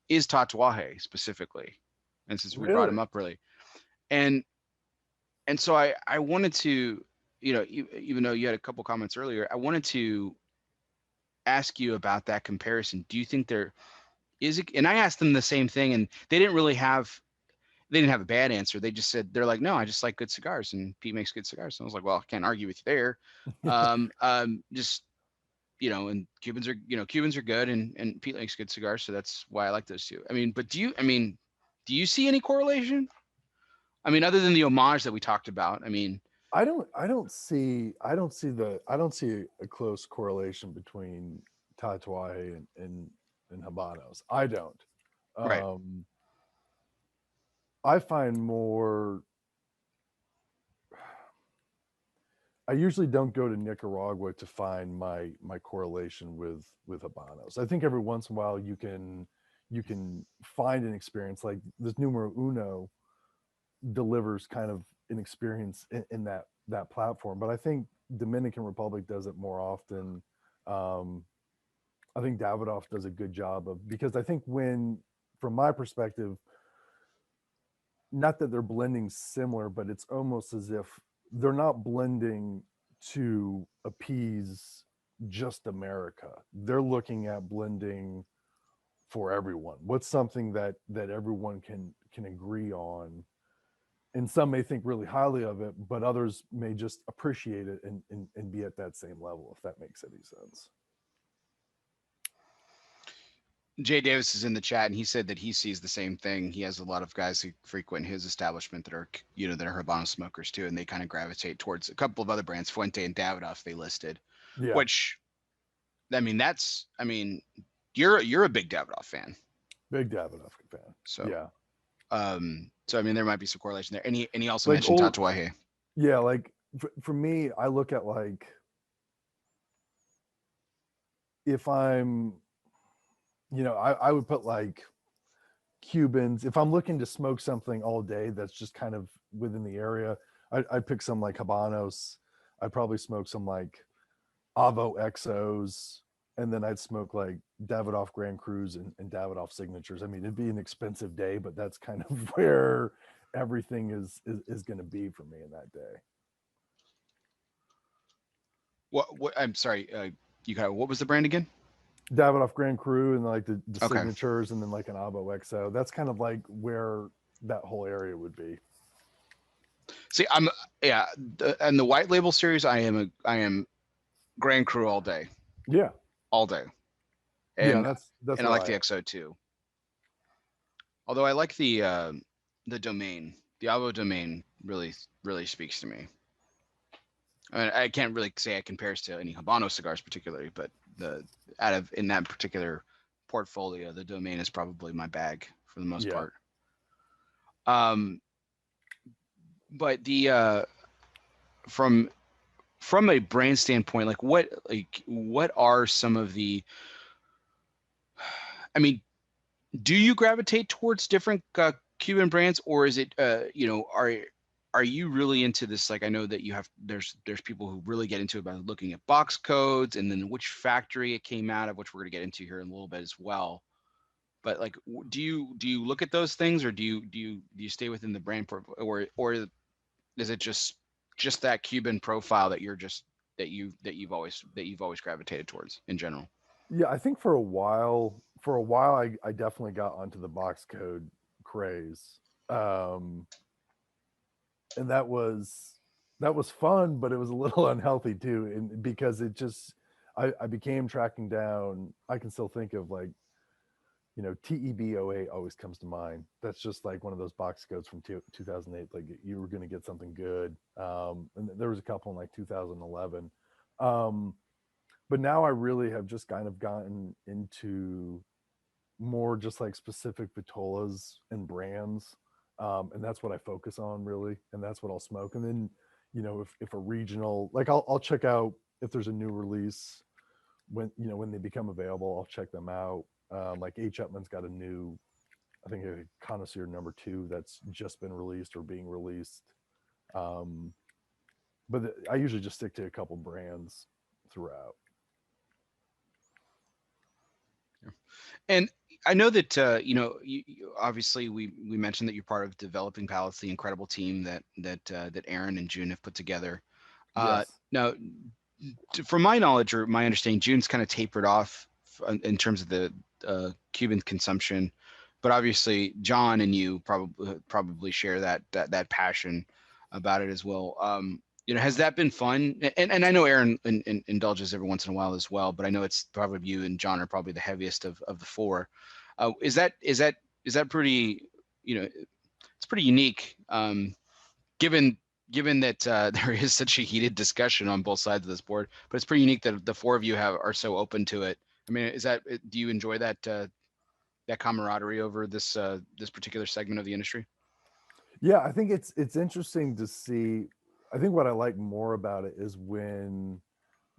Speaker 1: is Tatuaje specifically. And since we brought
Speaker 2: Really?
Speaker 1: him up early, and so I wanted to, even though you had a couple comments earlier, I wanted to ask you about that comparison. Do you think there is it? And I asked them the same thing, and they didn't have a bad answer. They just said they're like, no, I just like good cigars, and Pete makes good cigars. And I was like, well, I can't argue with you there. Just and Cubans are good, and Pete makes good cigars, so that's why I like those two. I mean, but do you see any correlation? I mean, other than the homage that we talked about. I mean,
Speaker 2: I don't see a close correlation between Tatuaje and Habanos. I don't.
Speaker 1: right.
Speaker 2: Um, I find more. I usually don't go to Nicaragua to find my correlation with Habanos. I think every once in a while you can find an experience like this numero uno delivers kind of an experience in that platform. But I think Dominican Republic does it more often. Um, I think Davidoff does a good job of, because I think from my perspective, not that they're blending similar, but it's almost as if they're not blending to appease just America. They're looking at blending for everyone. What's something that everyone can agree on? And some may think really highly of it, but others may just appreciate it and be at that same level, if that makes any sense.
Speaker 1: Jay Davis is in the chat, and he said that he sees the same thing. He has a lot of guys who frequent his establishment that are, that are Habano smokers too, and they kind of gravitate towards a couple of other brands, Fuente and Davidoff. They listed,
Speaker 2: Yeah,
Speaker 1: which, I mean, you're a big Davidoff fan,
Speaker 2: big Davidoff fan.
Speaker 1: so
Speaker 2: Yeah,
Speaker 1: so I mean, there might be some correlation there. And he also
Speaker 2: like
Speaker 1: mentioned Tatuaje.
Speaker 2: yeah, like for me, I look at like if I'm, I would put like Cubans. If I'm looking to smoke something all day that's just kind of within the area, I'd pick some like Habanos. I'd probably smoke some like Avo XOs, and then I'd smoke like Davidoff Grand Crus and Davidoff Signatures. I mean, it'd be an expensive day, but that's kind of where everything is going to be for me in that day.
Speaker 1: What I'm sorry, what was the brand again?
Speaker 2: Davidoff Grand Cru and like the
Speaker 1: Okay.
Speaker 2: signatures, and then like an Avo XO. That's kind of like where that whole area would be.
Speaker 1: See, and the white label series, I am Grand Cru all day,
Speaker 2: Yeah,
Speaker 1: all day,
Speaker 2: yeah,
Speaker 1: and
Speaker 2: that's
Speaker 1: I
Speaker 2: where
Speaker 1: like
Speaker 2: I
Speaker 1: the
Speaker 2: am.
Speaker 1: XO too. Although I like the domain, the Avo domain really speaks to me. I mean, I can't really say it compares to any Habano cigars particularly, but the out of in that particular portfolio, the Domain is probably my bag for the most
Speaker 2: Yeah.
Speaker 1: part. Um, but the from from a brand standpoint, what are some of the? I mean, do you gravitate towards different Cuban brands, or is it are you really into this? Like, I know that you have there's people who really get into it by looking at box codes and then which factory it came out of, which we're going to get into here in a little bit as well. But like, do you look at those things, or do you stay within the brand or is it just that Cuban profile that you're just that you've always gravitated towards in general?
Speaker 2: Yeah, I think for a while, I definitely got onto the box code craze, um, and that was fun, but it was a little unhealthy too, and because it just I became tracking down. I can still think of like TEB08 always comes to mind. That's just like one of those box codes from 2008. Like you were going to get something good, and there was a couple in like 2011. Um, but now I really have just kind of gotten into more just like specific vitolas and brands, and that's what I focus on really, and that's what I'll smoke. And then if a regional, like I'll check out if there's a new release when they become available. I'll check them out. Like H. Upman's got a new, I think, a connoisseur number 2 that's just been released or being released. um, but I usually just stick to a couple brands throughout.
Speaker 1: And I know that obviously we mentioned that you're part of Developing Palates, the incredible team that Aaron and June have put together.
Speaker 2: Yes.
Speaker 1: Now, from my knowledge or my understanding, June's kind of tapered off in terms of the Cuban consumption, but obviously John and you probably share that passion about it as well. Has that been fun? And I know Aaron indulges every once in a while as well, but I know it's probably you and John are probably the heaviest of the four. Is that pretty? It's pretty unique. Given given that there is such a heated discussion on both sides of this board, but it's pretty unique that the four of you are so open to it. I mean, do you enjoy that camaraderie over this particular segment of the industry?
Speaker 2: Yeah, I think it's interesting to see. I think what I like more about it is when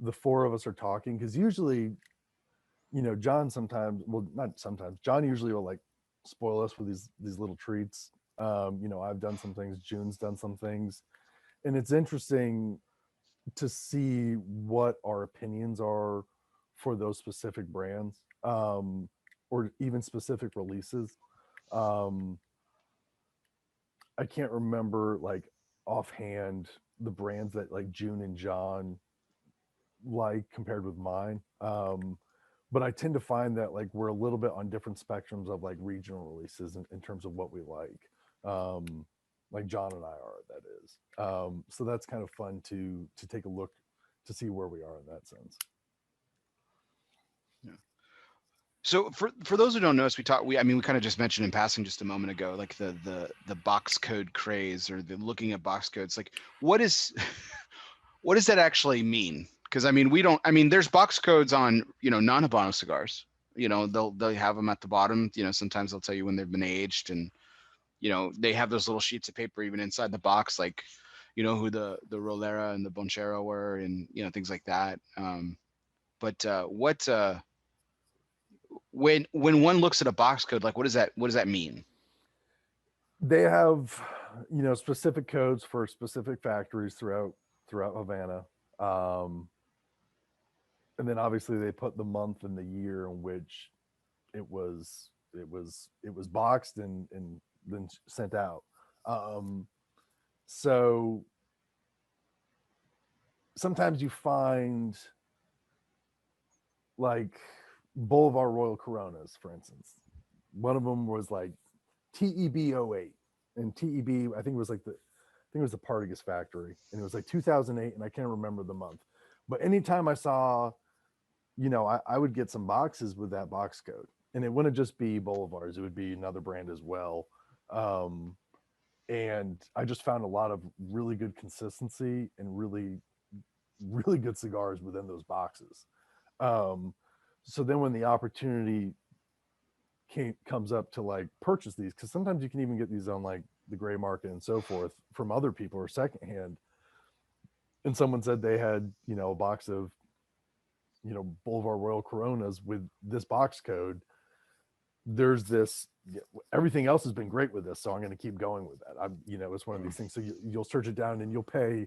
Speaker 2: the four of us are talking, because usually, John sometimes, well, not sometimes, John usually will like spoil us with these little treats. I've done some things, June's done some things, and it's interesting to see what our opinions are for those specific brands, or even specific releases. Um, I can't remember like offhand the brands that like June and John like compared with mine. But I tend to find that like we're a little bit on different spectrums of like regional releases in terms of what we like. Like John and I are, that is. So that's kind of fun to take a look to see where we are in that sense.
Speaker 1: Yeah. So for those who don't know us, we kind of just mentioned in passing just a moment ago, like the box code craze or the looking at box codes. Like, what is what does that actually mean? Because I mean, we don't. I mean, there's box codes on non-Habano cigars. They'll have them at the bottom. Sometimes they'll tell you when they've been aged, and they have those little sheets of paper even inside the box, like who the Rolera and the Bonchero were, and things like that. But what when one looks at a box code, like what does that mean?
Speaker 2: They have, specific codes for specific factories throughout Havana. Um, and then obviously they put the month and the year in which it was boxed and then sent out. Um, so sometimes you find like Boulevard Royal Coronas, for instance. One of them was like TEB08, and TEB, I think it was like it was the Partagas factory, and it was like 2008, and I can't remember the month. But anytime I saw, I would get some boxes with that box code, and it wouldn't just be Boulevards; it would be another brand as well. And I just found a lot of really good consistency and really really good cigars within those boxes. So then when the opportunity comes up to like purchase these, because sometimes you can even get these on like the gray market and so forth from other people or secondhand. And someone said they had, a box of, Boulevard Royal Coronas with this box code. There's this, everything else has been great with this, so I'm going to keep going with that. It's one of these things. So you'll search it down and you'll pay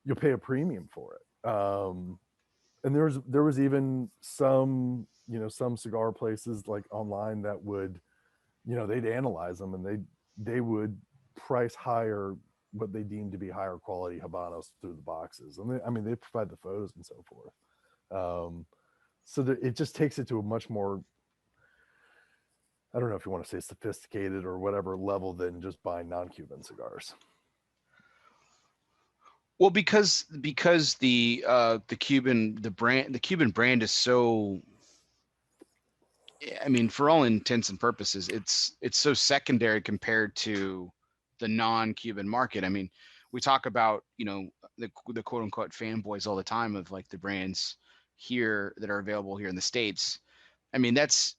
Speaker 2: a premium for it. And there was even some, some cigar places like online that would, they'd analyze them and they would price higher what they deem to be higher quality Habanos through the boxes. And they provide the photos and so forth. So that it just takes it to a much more, I don't know if you want to say sophisticated or whatever level than just buying non-Cuban cigars.
Speaker 1: Well, because the Cuban brand is so, I mean, for all intents and purposes, it's so secondary compared to the non-Cuban market. I mean, we talk about, the quote unquote fanboys all the time of like the brands here that are available here in the States. I mean, that's,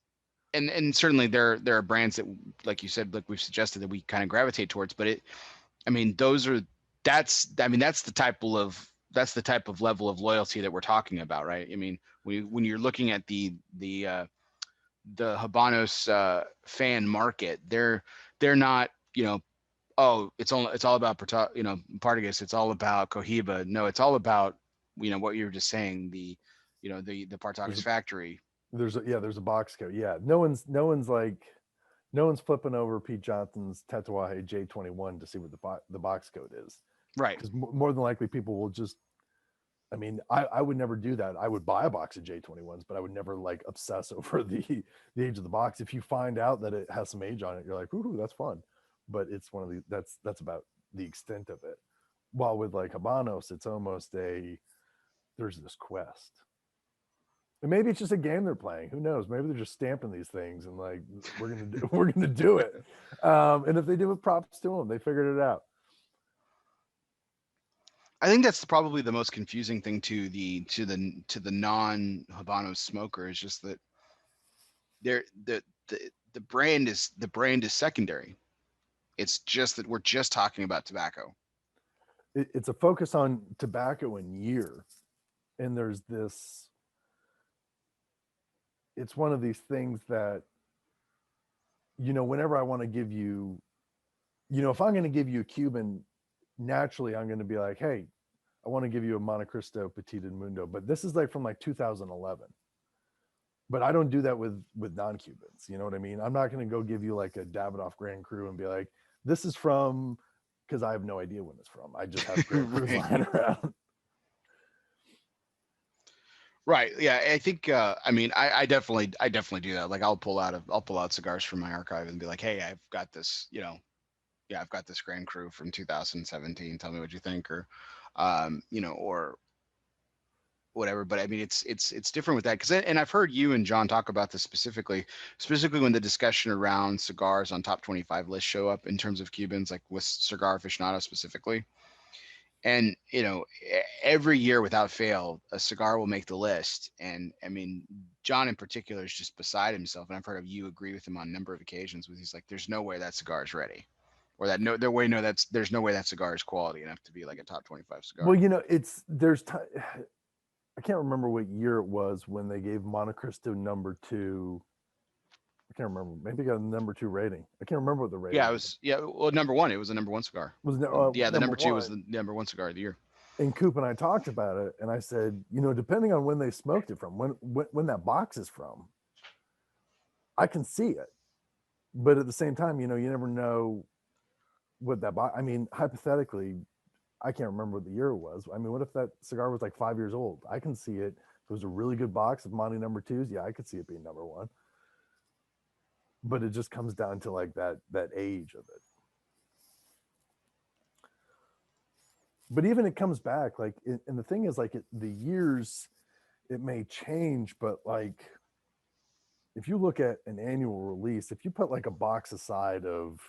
Speaker 1: and certainly there are brands that, like you said, like we've suggested, that we kind of gravitate towards, but I mean, that's the type of level of loyalty that we're talking about, right? I mean, when you're looking at the Habanos fan market, they're not, oh, it's all about Partagas, it's all about Cohiba. No, it's all about, what you were just saying, the Partagas factory.
Speaker 2: There's a box code. Yeah, no one's flipping over Pete Johnson's Tatuaje J21 to see what the box code is,
Speaker 1: Right?
Speaker 2: because more than likely people will just, I would never do that. I would buy a box of J21s, but I would never like obsess over the age of the box. If you find out that it has some age on it, you're like, ooh, that's fun. But it's one of the, that's about the extent of it. While with like Habanos, it's almost there's this quest. And maybe it's just a game they're playing. Who knows? Maybe they're just stamping these things and like, we're gonna do it. And if they do it, props to them. They figured it out.
Speaker 1: I think that's probably the most confusing thing to the non Habano smoker, is just that the brand is secondary. It's just that we're just talking about tobacco.
Speaker 2: It's a focus on tobacco and year, and there's this. It's one of these things that, whenever I want to give you, if I'm going to give you a Cuban, naturally I'm going to be like, hey, I want to give you a Montecristo Petit Mundo, but this is like from like 2011. But I don't do that with non-Cubans. You know what I mean? I'm not going to go give you like a Davidoff Grand Cru and be like, this is from, because I have no idea when it's from. I just have Grand Crus lying around.
Speaker 1: Right. Yeah. I think. I definitely do that. Like, I'll pull out cigars from my archive and be like, hey, I've got this. I've got this Grand Cru from 2017. Tell me what you think, or, or whatever. But I mean, it's different with that, because, and I've heard you and John talk about this specifically when the discussion around cigars on top 25 lists show up in terms of Cubans, like with Cigar Aficionado specifically. And every year without fail, a cigar will make the list. And I mean, John in particular is just beside himself. And I've heard of you agree with him on a number of occasions, where he's like, there's no way that cigar is ready, or there's no way that cigar is quality enough to be like a top 25 cigar.
Speaker 2: Well, I can't remember what year it was when they gave Montecristo #2. I can't remember. Maybe it got a #2 rating. I can't remember what the rating.
Speaker 1: Yeah, it was. Yeah, well, #1. It was the #1 cigar. The #2 was the #1 cigar of the year.
Speaker 2: And Coop and I talked about it, and I said, depending on when they smoked it from, when that box is from, I can see it. But at the same time, you never know what that box. I mean, hypothetically, I can't remember what the year it was. I mean, what if that cigar was like 5 years old? I can see it. If it was a really good box of Monte #2s, yeah, I could see it being #1. But it just comes down to like that age of it. But even it comes back, like, and the thing is, like, the years, it may change, but like, if you look at an annual release, if you put like a box aside of,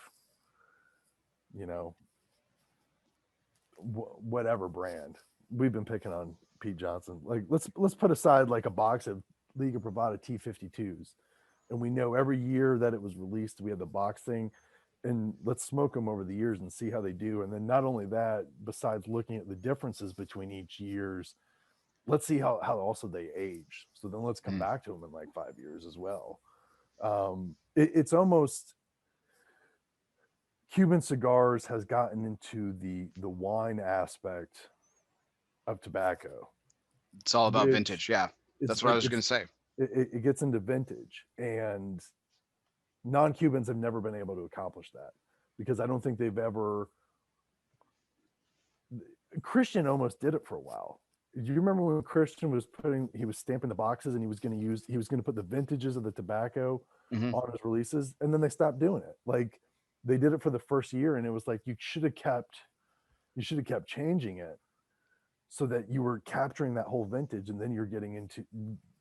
Speaker 2: whatever brand, we've been picking on Pete Johnson. Like let's put aside like a box of Liga Privada T52s, and we know every year that it was released, we had the box thing, and let's smoke them over the years and see how they do. And then not only that, besides looking at the differences between each year's, let's see how also they age. So then let's come back to them in like 5 years as well. It's almost Cuban cigars has gotten into the wine aspect of tobacco.
Speaker 1: It's all about vintage. Yeah, that's what I was going to say.
Speaker 2: It gets into vintage, and non-Cubans have never been able to accomplish that because I don't think they've ever. Christian almost did it for a while. Do you remember when Christian was stamping the boxes and he was going to put the vintages of the tobacco on his releases, and then they stopped doing it. Like they did it for the first year, and it was like you should have kept changing it so that you were capturing that whole vintage, and then you're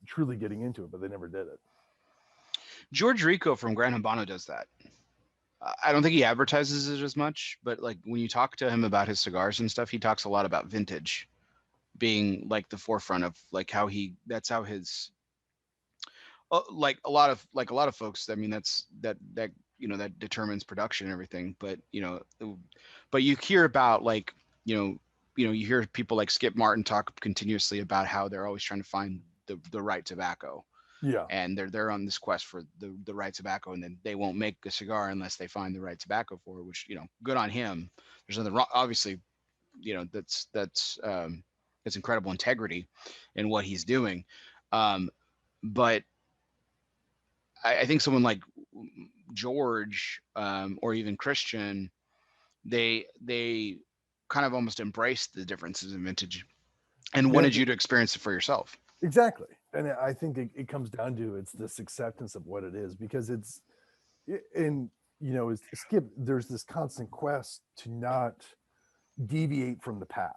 Speaker 2: truly getting into it, but they never did it.
Speaker 1: George Rico from Gran Habano does that. I don't think he advertises it as much, but like when you talk to him about his cigars and stuff, he talks a lot about vintage being like the forefront of like how that's how his like a lot of folks. I mean, that determines production and everything. But but you hear about like you hear people like Skip Martin talk continuously about how they're always trying to find the right tobacco.
Speaker 2: Yeah.
Speaker 1: And they're on this quest for the right tobacco, and then they won't make a cigar unless they find the right tobacco for it, which, good on him. There's nothing wrong. Obviously, that's incredible integrity in what he's doing. But I think someone like George, or even Christian, they kind of almost embraced the differences in vintage and wanted you to experience it for yourself.
Speaker 2: Exactly. And I think it comes down to it's this acceptance of what it is, because Skip, there's this constant quest to not deviate from the path,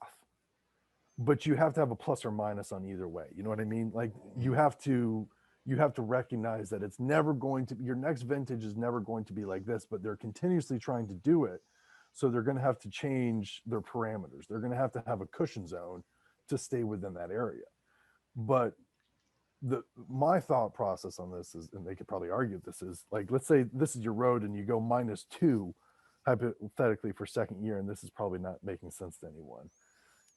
Speaker 2: but you have to have a plus or minus on either way. You know what I mean? Like you have to recognize that it's never going to be, your next vintage is never going to be like this, but they're continuously trying to do it. So they're going to have to change their parameters. They're going to have a cushion zone to stay within that area. But my thought process on this is, and they could probably argue this, is like, let's say this is your road and you go -2 hypothetically for second year, and this is probably not making sense to anyone,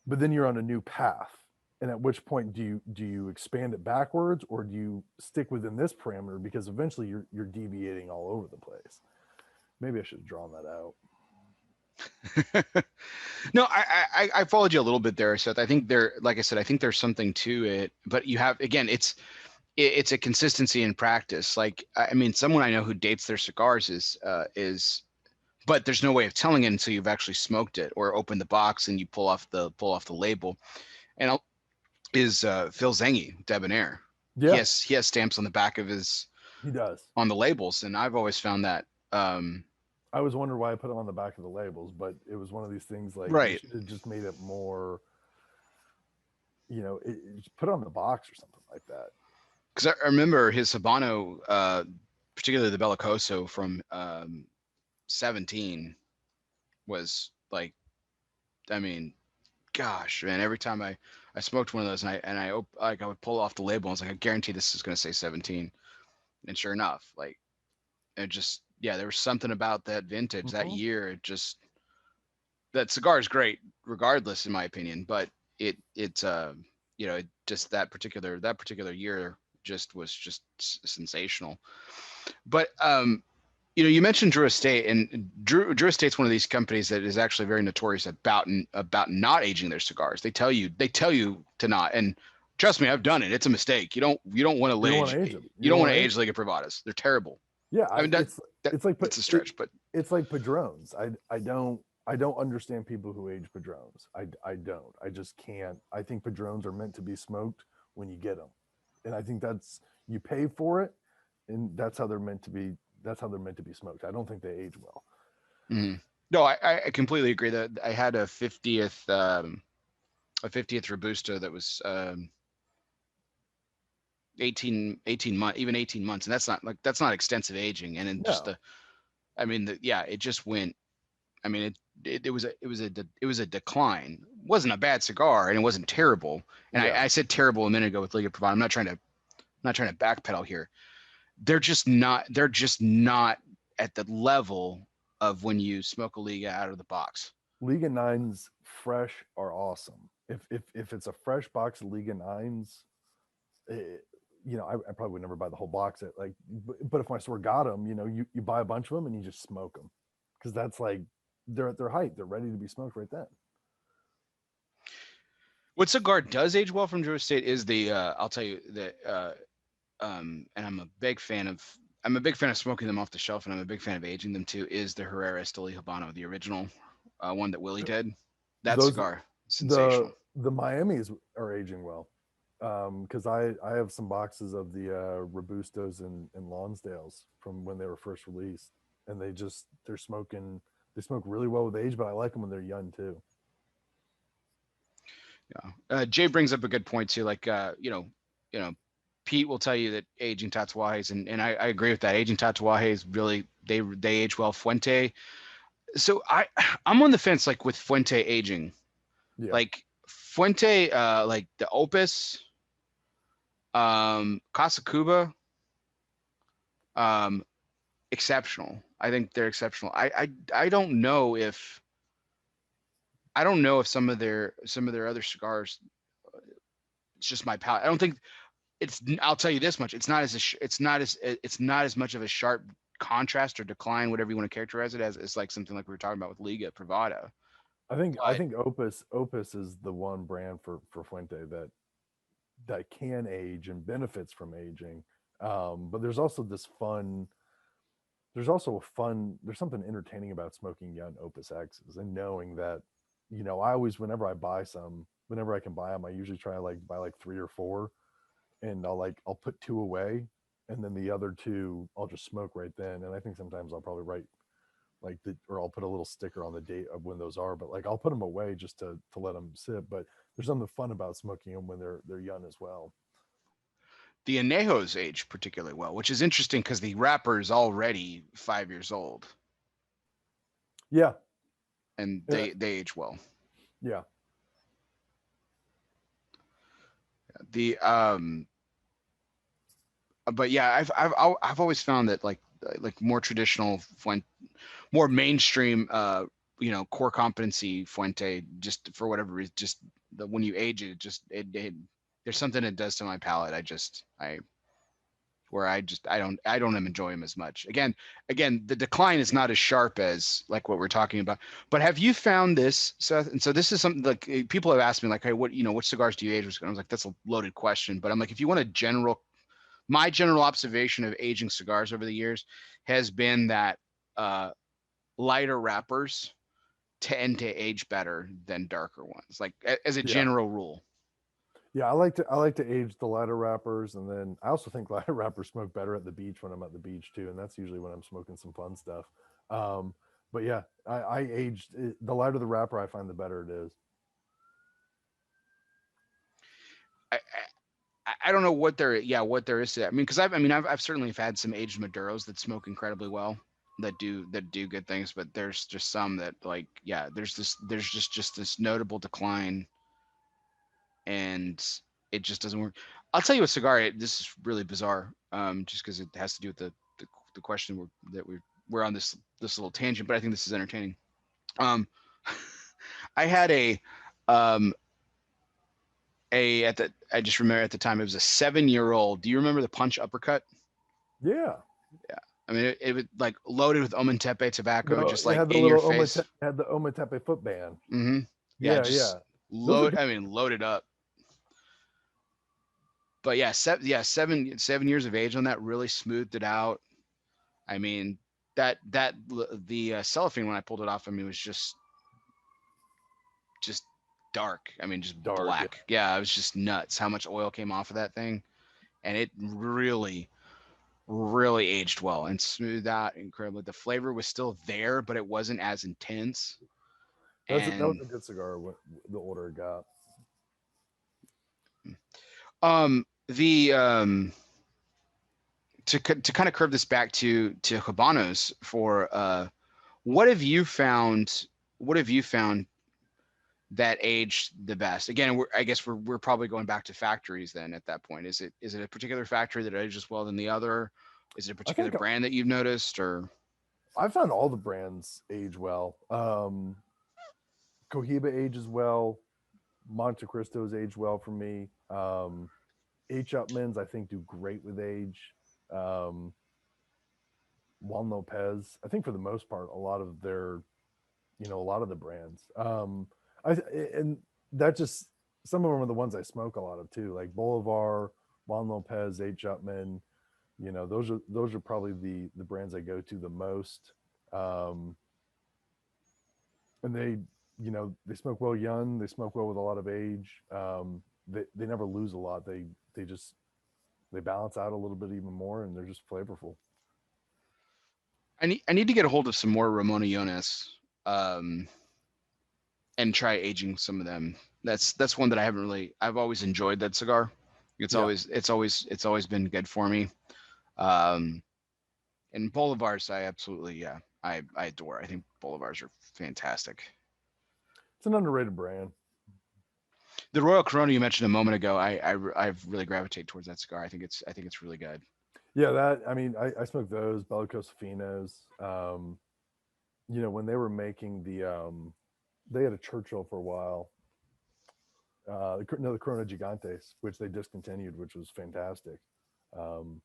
Speaker 2: but then you're on a new path, and at which point do you expand it backwards, or do you stick within this parameter, because eventually you're deviating all over the place. Maybe I should have drawn that out.
Speaker 1: No, I followed you a little bit there, Seth. I think like I said, I think there's something to it, but you have, again, it's a consistency in practice. Like, I mean, someone I know who dates their cigars is, but there's no way of telling it until you've actually smoked it or opened the box and you pull off the label. And is Phil Zengi, Debonair.
Speaker 2: Yeah.
Speaker 1: He has stamps on the back of his.
Speaker 2: He does.
Speaker 1: On the labels, and I've always found that.
Speaker 2: I was wondering why I put it on the back of the labels, but it was one of these things like,
Speaker 1: right,
Speaker 2: it just made it more, put it on the box or something like that.
Speaker 1: Because I remember his Habano, particularly the Bellicoso from 17, was like, I mean, gosh, man, every time I smoked one of those, and I would pull off the label, and I was like, I guarantee this is going to say 17, and sure enough, like, it just, yeah, there was something about that vintage that year. That cigar is great regardless, in my opinion, but it just that particular year just was just sensational. But you mentioned Drew Estate, and Drew Estate's one of these companies that is actually very notorious about not aging their cigars. They tell you to not, and trust me, I've done it. It's a mistake. You don't want to age. You don't want to age Liga Privadas. They're terrible.
Speaker 2: Yeah, I mean, it's like
Speaker 1: it's a stretch, but
Speaker 2: it's like Padrones. I don't understand people who age Padrones. I don't. I just can't. I think Padrones are meant to be smoked when you get them, and I think that's, you pay for it, and that's how they're meant to be. That's how they're meant to be smoked. I don't think they age well.
Speaker 1: Mm-hmm. No, I completely agree. That I had a 50th Robusta that was 18 months, even 18 months, and that's not extensive aging. And then it just went. I mean, it was a decline. It wasn't a bad cigar, and it wasn't terrible. And
Speaker 2: Yeah.
Speaker 1: I said terrible a minute ago with Liga Privada. I'm not trying to backpedal here. They're just not at the level of when you smoke a Liga out of the box.
Speaker 2: Liga 9s fresh are awesome. If it's a fresh box of Liga 9s, you know, I probably would never buy the whole box. But if my store got them, you know, you buy a bunch of them and you just smoke them, because that's like they're at their height. They're ready to be smoked right then.
Speaker 1: What cigar does age well from Georgia State is the I'll tell you that and I'm a big fan of smoking them off the shelf, and I'm a big fan of aging them too, is the Herrera Esteli Habano, the original one that Willie did. That
Speaker 2: Those
Speaker 1: cigar, sensational.
Speaker 2: the Miamis are aging well, because I have some boxes of the Robustos and Lonsdales from when they were first released, and they smoke really well with age, but I like them when they're young too.
Speaker 1: Yeah. Jay brings up a good point too. Like, you know, Pete will tell you that aging Tatuajes, and I agree with that. Aging Tatuajes really, they age well. Fuente. So I'm on the fence, like with Fuente aging, like Fuente, like the Opus, Casa Cuba, exceptional. I think they're exceptional. I don't know if some of their other cigars, it's just my palate. I don't think I'll tell you this much. It's not as much of a sharp contrast or decline, whatever you want to characterize it as. It's like something like we were talking about with Liga Privada.
Speaker 2: I think Opus is the one brand for Fuente that can age and benefits from aging. But there's something entertaining about smoking young Opus X's and knowing that, you know, whenever I can buy them, I usually try to buy 3 or 4, and I'll put 2 away, and then the other 2 I'll just smoke right then. And I think sometimes I'll probably write or I'll put a little sticker on the date of when those are, but I'll put them away just to let them sit. But there's something fun about smoking them when they're young as well.
Speaker 1: The Anejos age particularly well, which is interesting because the wrapper is already 5 years old.
Speaker 2: Yeah.
Speaker 1: And they age well.
Speaker 2: Yeah.
Speaker 1: The but yeah, I've always found that like more traditional more mainstream you know, core competency Fuente, just for whatever reason, just when you age it, there's something it does to my palate. I don't enjoy them as much. Again, the decline is not as sharp as like what we're talking about. But have you found this, Seth? And so this is something like people have asked me, like, hey, what cigars do you age with? And I was like, that's a loaded question. But I'm like, if you want my general observation of aging cigars over the years has been that lighter wrappers tend to age better than darker ones, like as a general rule.
Speaker 2: Yeah, I like to age the lighter wrappers, and then I also think lighter wrappers smoke better at the beach when I'm at the beach too, and that's usually when I'm smoking some fun stuff. But yeah, I aged the lighter the wrapper, I find the better it is.
Speaker 1: I don't know what there is to that. I mean, because I've certainly had some aged Maduros that smoke incredibly well, that do good things, but there's just some that there's just this notable decline, and it just doesn't work. I'll tell you a cigar. This is really bizarre, just because it has to do with the question we're on this little tangent, but I think this is entertaining. I had I just remember at the time it was a 7-year-old. Do you remember the Punch Uppercut?
Speaker 2: Yeah.
Speaker 1: Yeah. I mean, it was like loaded with Ometepe tobacco, just like
Speaker 2: in your
Speaker 1: face.
Speaker 2: Had the Ometepe footband.
Speaker 1: Mm-hmm. Yeah. Loaded up. But yeah, 7 years of age on that really smoothed it out. I mean, the cellophane when I pulled it off, I mean, it was just dark. I mean, just dark, black. Yeah, it was just nuts how much oil came off of that thing, and it really, really aged well and smoothed out incredibly. The flavor was still there, but it wasn't as intense.
Speaker 2: That was a good cigar. The order it got.
Speaker 1: To kind of curve this back to Habanos for what have you found what have you found that age the best? Again, I guess we're probably going back to factories then at that point. Is it a particular factory that ages well than the other? Is it a
Speaker 2: I
Speaker 1: particular
Speaker 2: think
Speaker 1: brand that you've noticed, or?
Speaker 2: I found all the brands age well. Cohiba ages well. Monte Cristo's age well for me. H. Upman's I think do great with age. Um, Juan Lopez, I think for the most part, a lot of their, a lot of the brands. I and that just some of them are the ones I smoke a lot of too, like Bolivar, Juan Lopez, H. Upman. Those are probably the brands I go to the most. Um, and they smoke well young. They smoke well with a lot of age. They never lose a lot. They just they balance out a little bit even more, and they're just flavorful.
Speaker 1: I need to get a hold of some more Ramona Jones, um, and try aging some of them. That's one that I haven't really. I've always enjoyed that cigar.
Speaker 2: Yeah,
Speaker 1: It's always been good for me. Um, and Bolivars, I absolutely, yeah, I adore. I think Bolivars are fantastic.
Speaker 2: it's an underrated brand.
Speaker 1: The Royal Corona you mentioned a moment ago, I've really gravitated towards that cigar. I think it's really good.
Speaker 2: Yeah, I smoke those Bellicose Finos. When they were making they had a Churchill for a while. The Corona Gigantes, which they discontinued, which was fantastic. Um,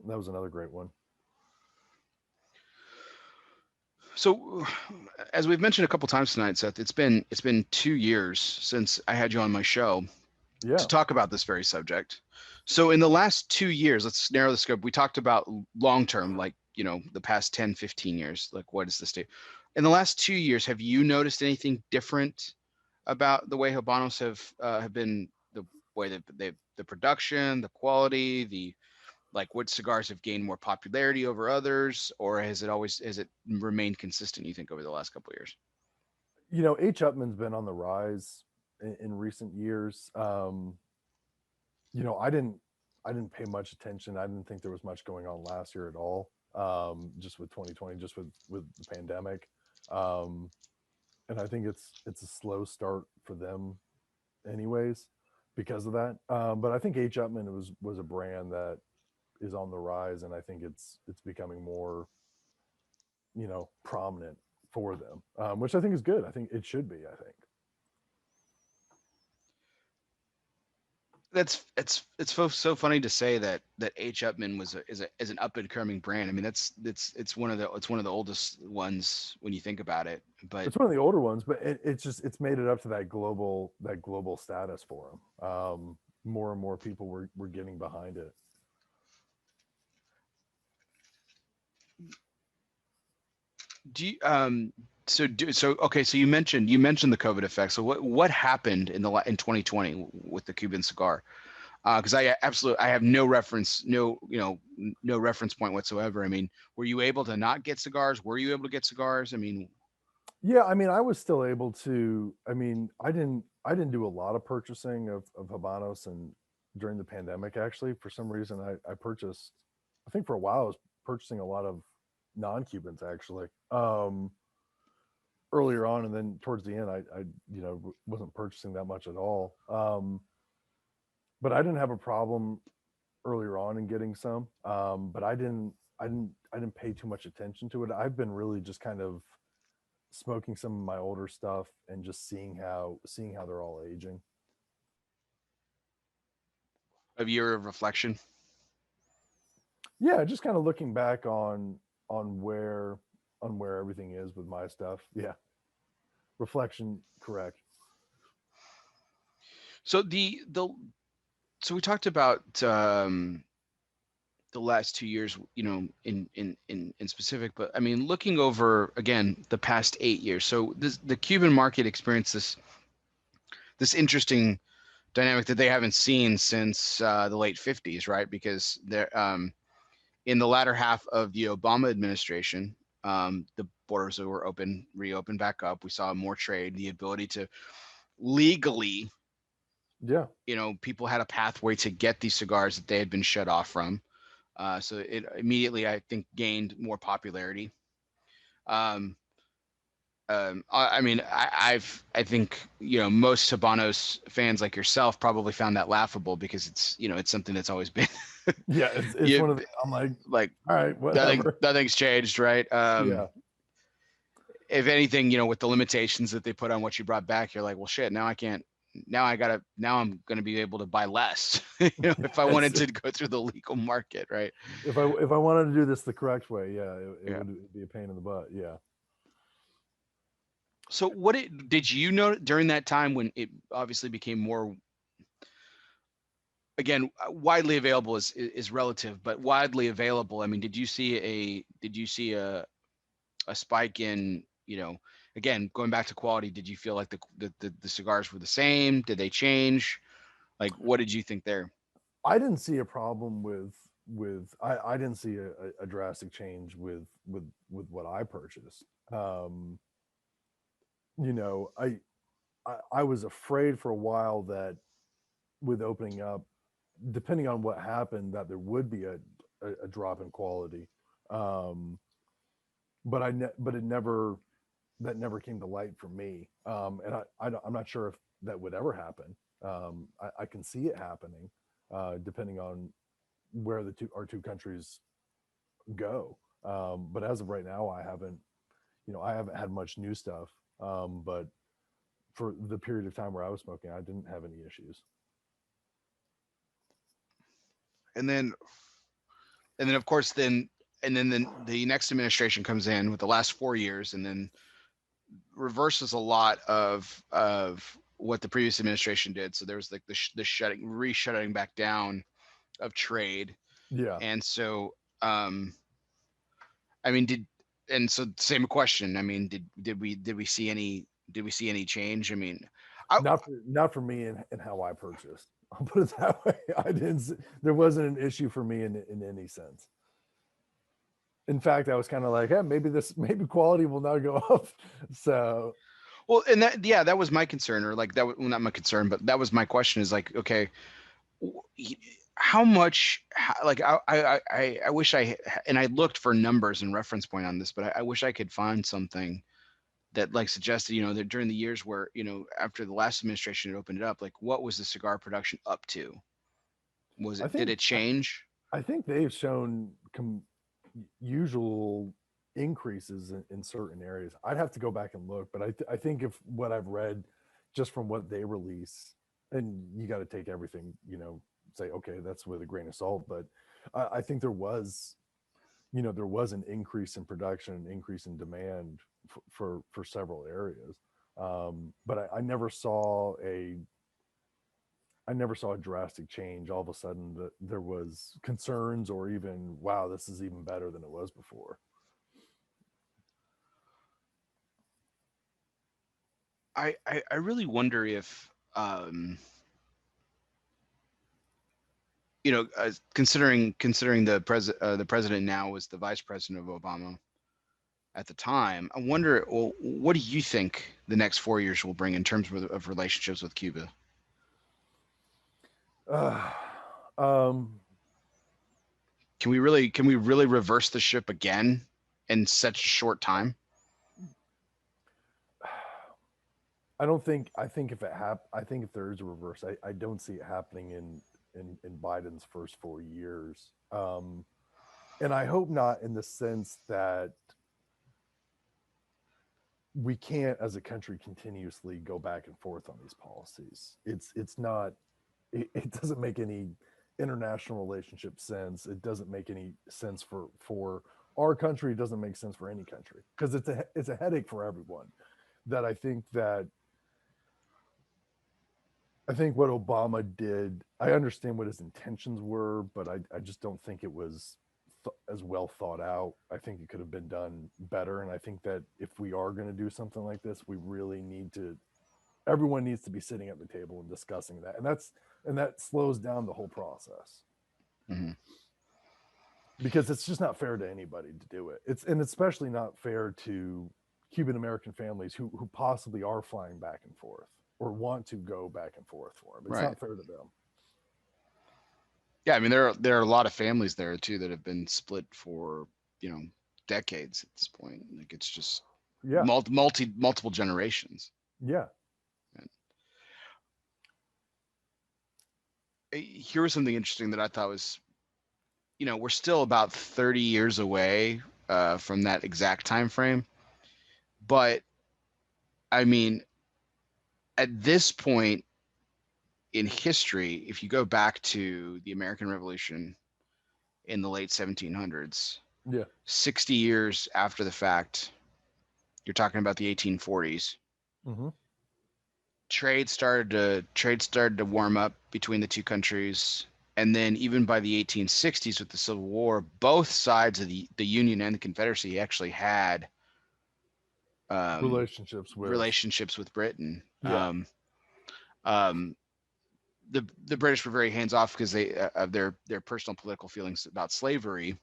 Speaker 2: that was another great one.
Speaker 1: So, as we've mentioned a couple times tonight, Seth, it's been 2 years since I had you on my show
Speaker 2: Yeah,
Speaker 1: to talk about this very subject. So in the last 2 years, let's narrow the scope. We talked about long term, like, the past 10, 15 years, like what is the state? In the last 2 years, have you noticed anything different about the way Habanos have been, the way that the production, the quality, the like what cigars have gained more popularity over others, or has it remained consistent, you think, over the last couple of years?
Speaker 2: H. Upman's been on the rise in recent years. You know, I didn't I didn't pay much attention. I didn't think there was much going on last year at all. Just with 2020, just with the pandemic. Um, and I think it's a slow start for them anyways because of that. But I think H. Upman was a brand that is on the rise, and I think it's becoming more, prominent for them, which I think is good. I think it should be. I think.
Speaker 1: It's so funny to say that H. Upman is an up and coming brand. I mean, it's one of the oldest ones when you think about it. But
Speaker 2: It's one of the older ones, but it's made it up to that global status for them. More and more people were getting behind it.
Speaker 1: do you, so okay, so you mentioned the COVID effect. So what happened in 2020 with the Cuban cigar? Because I have no reference, no reference point whatsoever. I mean, were you able to not get cigars? Were you able to get cigars? I mean,
Speaker 2: Yeah, I mean, I was still able to. I mean, I didn't do a lot of purchasing of Habanos and during the pandemic. Actually, for some reason, I purchased. I think for a while I was purchasing a lot of non-Cubans actually. Earlier on, and then towards the end, I wasn't purchasing that much at all. But I didn't have a problem earlier on in getting some. But I didn't pay too much attention to it. I've been really just kind of smoking some of my older stuff and just seeing how they're all aging.
Speaker 1: a year of reflection.
Speaker 2: Yeah, just kind of looking back on where everything is with my stuff. Yeah, reflection, correct.
Speaker 1: So so we talked about the last 2 years, in specific, but I mean, looking over again the past 8 years. So the Cuban market experienced this interesting dynamic that they haven't seen since the late 50s, right? Because they're in the latter half of the Obama administration, the borders were reopened back up. We saw more trade, the ability to legally,
Speaker 2: Yeah,
Speaker 1: people had a pathway to get these cigars that they had been shut off from. So it immediately, I think, gained more popularity. Um, I mean, I think, most Habanos fans like yourself probably found that laughable because it's something that's always been,
Speaker 2: Yeah, it's
Speaker 1: you
Speaker 2: one of the, I'm like,
Speaker 1: like
Speaker 2: all right,
Speaker 1: nothing,
Speaker 2: whatever.
Speaker 1: nothing's changed, right?
Speaker 2: Yeah.
Speaker 1: If anything, with the limitations that they put on what you brought back, you're like, well, shit, now I can't, now I'm going to be able to buy less, if I
Speaker 2: It's,
Speaker 1: wanted to go through the legal market, right?
Speaker 2: if I wanted to do this the correct way, yeah, it
Speaker 1: Yeah.
Speaker 2: would be a pain in the butt. Yeah.
Speaker 1: So did you know during that time when it obviously became more, again, widely available is relative, but widely available. I mean, did you see a spike in, again, going back to quality, did you feel like the cigars were the same? Did they change? Like, what did you think there?
Speaker 2: I didn't see a problem I didn't see a drastic change with what I purchased. Um, you know, I was afraid for a while that with opening up, depending on what happened, that there would be a drop in quality. Um, but but it never that never came to light for me. And I'm not sure if that would ever happen. I can see it happening, depending on where our two countries go. But as of right now, I haven't had much new stuff. But for the period of time where I was smoking, I didn't have any issues.
Speaker 1: And then, of course, the next administration comes in with the last 4 years, and then reverses a lot of what the previous administration did. So there was like the shutting back down of trade.
Speaker 2: Yeah.
Speaker 1: And so, I mean, same question. I mean, did we see any change? I mean, I
Speaker 2: Not for me and how I purchased. I'll put it that way. There wasn't an issue for me in any sense. In fact, I was kind of like, hey, maybe quality will now go up. So
Speaker 1: well, and that was my concern, or like that was, well, not my concern, but that was my question, is like, okay, how much, like, I wish and I looked for numbers and reference point on this, but I wish I could find something that like suggested, that during the years where, after the last administration had opened it up, like, what was the cigar production up to? Did it change?
Speaker 2: I think they've shown usual increases in certain areas. I'd have to go back and look, but I think if what I've read just from what they release, and you got to take everything, say, okay, that's with a grain of salt. But I think there was an increase in production, an increase in demand for several areas. But I never saw a drastic change. All of a sudden, that there was concerns, or even, wow, this is even better than it was before.
Speaker 1: I really wonder if, considering the president now was the vice president of Obama at the time, I wonder, well, what do you think the next 4 years will bring in terms of relationships with Cuba?
Speaker 2: Uh, um,
Speaker 1: Can we really reverse the ship again in such a short time?
Speaker 2: I don't think. I think if there is a reverse, I don't see it happening in Biden's first 4 years. And I hope not, in the sense that we can't, as a country, continuously go back and forth on these policies. It's not. It doesn't make any international relationship sense. It doesn't make any sense for our country. It doesn't make sense for any country, because it's a headache for everyone. That I think what Obama did, I understand what his intentions were, but I just don't think it was as well thought out. I think it could have been done better. And I think that if we are going to do something like this, we really everyone needs to be sitting at the table and discussing that. And that slows down the whole process.
Speaker 1: Mm-hmm.
Speaker 2: Because it's just not fair to anybody to do it. And especially not fair to Cuban American families who possibly are flying back and forth, or want to go back and forth for them. It's
Speaker 1: Right.
Speaker 2: not fair to them.
Speaker 1: Yeah, I mean, there are a lot of families there too that have been split for, decades at this point. Like, it's just,
Speaker 2: Yeah.
Speaker 1: multiple generations.
Speaker 2: Yeah.
Speaker 1: Here was something interesting that I thought was, we're still about 30 years away from that exact time frame. But I mean, at this point in history, if you go back to the American Revolution in the late 1700s,
Speaker 2: Yeah.
Speaker 1: 60 years after the fact, you're talking about the 1840s.
Speaker 2: Mm-hmm.
Speaker 1: Trade started to warm up between the two countries, and then even by the 1860s with the Civil War, both sides of the Union and the Confederacy actually had
Speaker 2: Relationships
Speaker 1: with Britain.
Speaker 2: yeah.
Speaker 1: Um, the British were very hands off because they of their personal political feelings about slavery,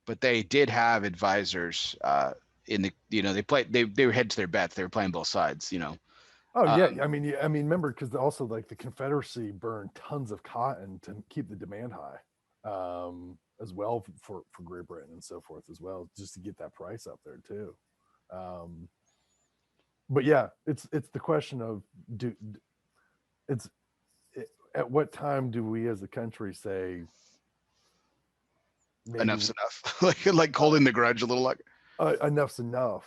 Speaker 1: but they did have advisors in the they were head to their bets. They were playing both sides.
Speaker 2: Oh yeah,
Speaker 1: Um,
Speaker 2: I mean, remember because also like the Confederacy burned tons of cotton to keep the demand high, as well for Great Britain and so forth as well, just to get that price up there too. Um, but yeah, it's the question of do it's at what time do we as a country say maybe
Speaker 1: enough's enough. like holding the grudge a little. Like
Speaker 2: enough's enough?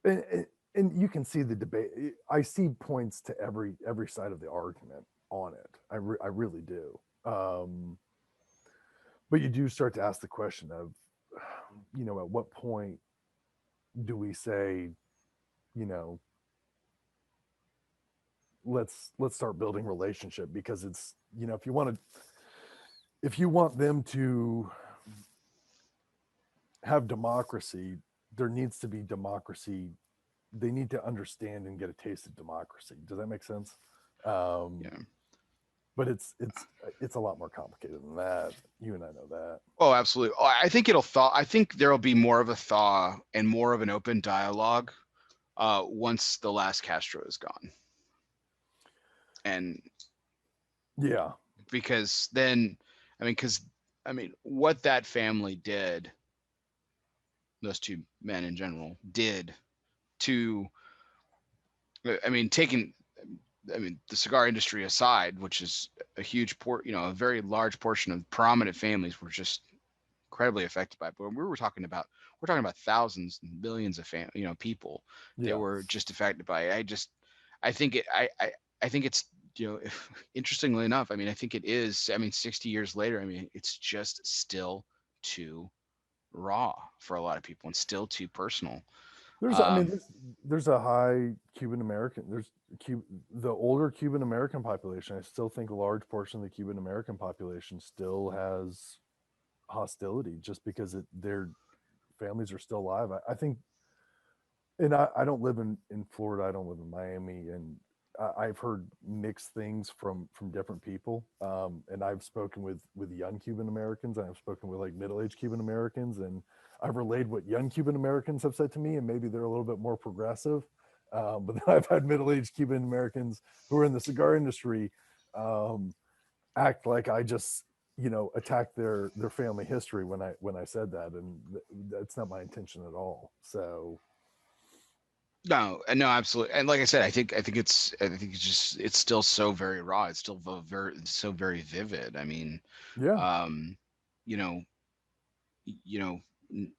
Speaker 2: And, and you can see the debate. I see points to every side of the argument on it. I really do. But you do start to ask the question of, at what point do we say, you know, let's start building relationship, because it's, if you want them to have democracy, there needs to be democracy. They need to understand and get a taste of democracy. Does that make sense?
Speaker 1: yeah.
Speaker 2: But it's a lot more complicated than that. You and I know that.
Speaker 1: Oh, absolutely. Oh, I think it'll thaw. I think there'll be more of a thaw and more of an open dialogue once the last Castro is gone. And
Speaker 2: Yeah.
Speaker 1: because then, what that family did, those two men in general did to, taking, the cigar industry aside, which is a huge a very large portion of prominent families were just incredibly affected by it. But we're talking about thousands and millions of people
Speaker 2: Yeah.
Speaker 1: that were just affected by it. I think it's, interestingly enough, I think it is, 60 years later, it's just still too raw for a lot of people and still too personal.
Speaker 2: There's a high Cuban American. The older Cuban American population. I still think a large portion of the Cuban American population still has hostility, just because their families are still alive. I think, and I don't live in Florida. I don't live in Miami, and I've heard mixed things from different people. And I've spoken with young Cuban Americans, and I've spoken with like middle-aged Cuban Americans, and I've relayed what young Cuban Americans have said to me, and maybe they're a little bit more progressive. But then I've had middle-aged Cuban Americans who are in the cigar industry act like I just attacked their family history when I said that, and that's not my intention at all. So
Speaker 1: No, absolutely. And like I said, I think it's just, it's still so very raw. It's still so very vivid.
Speaker 2: yeah.
Speaker 1: You know,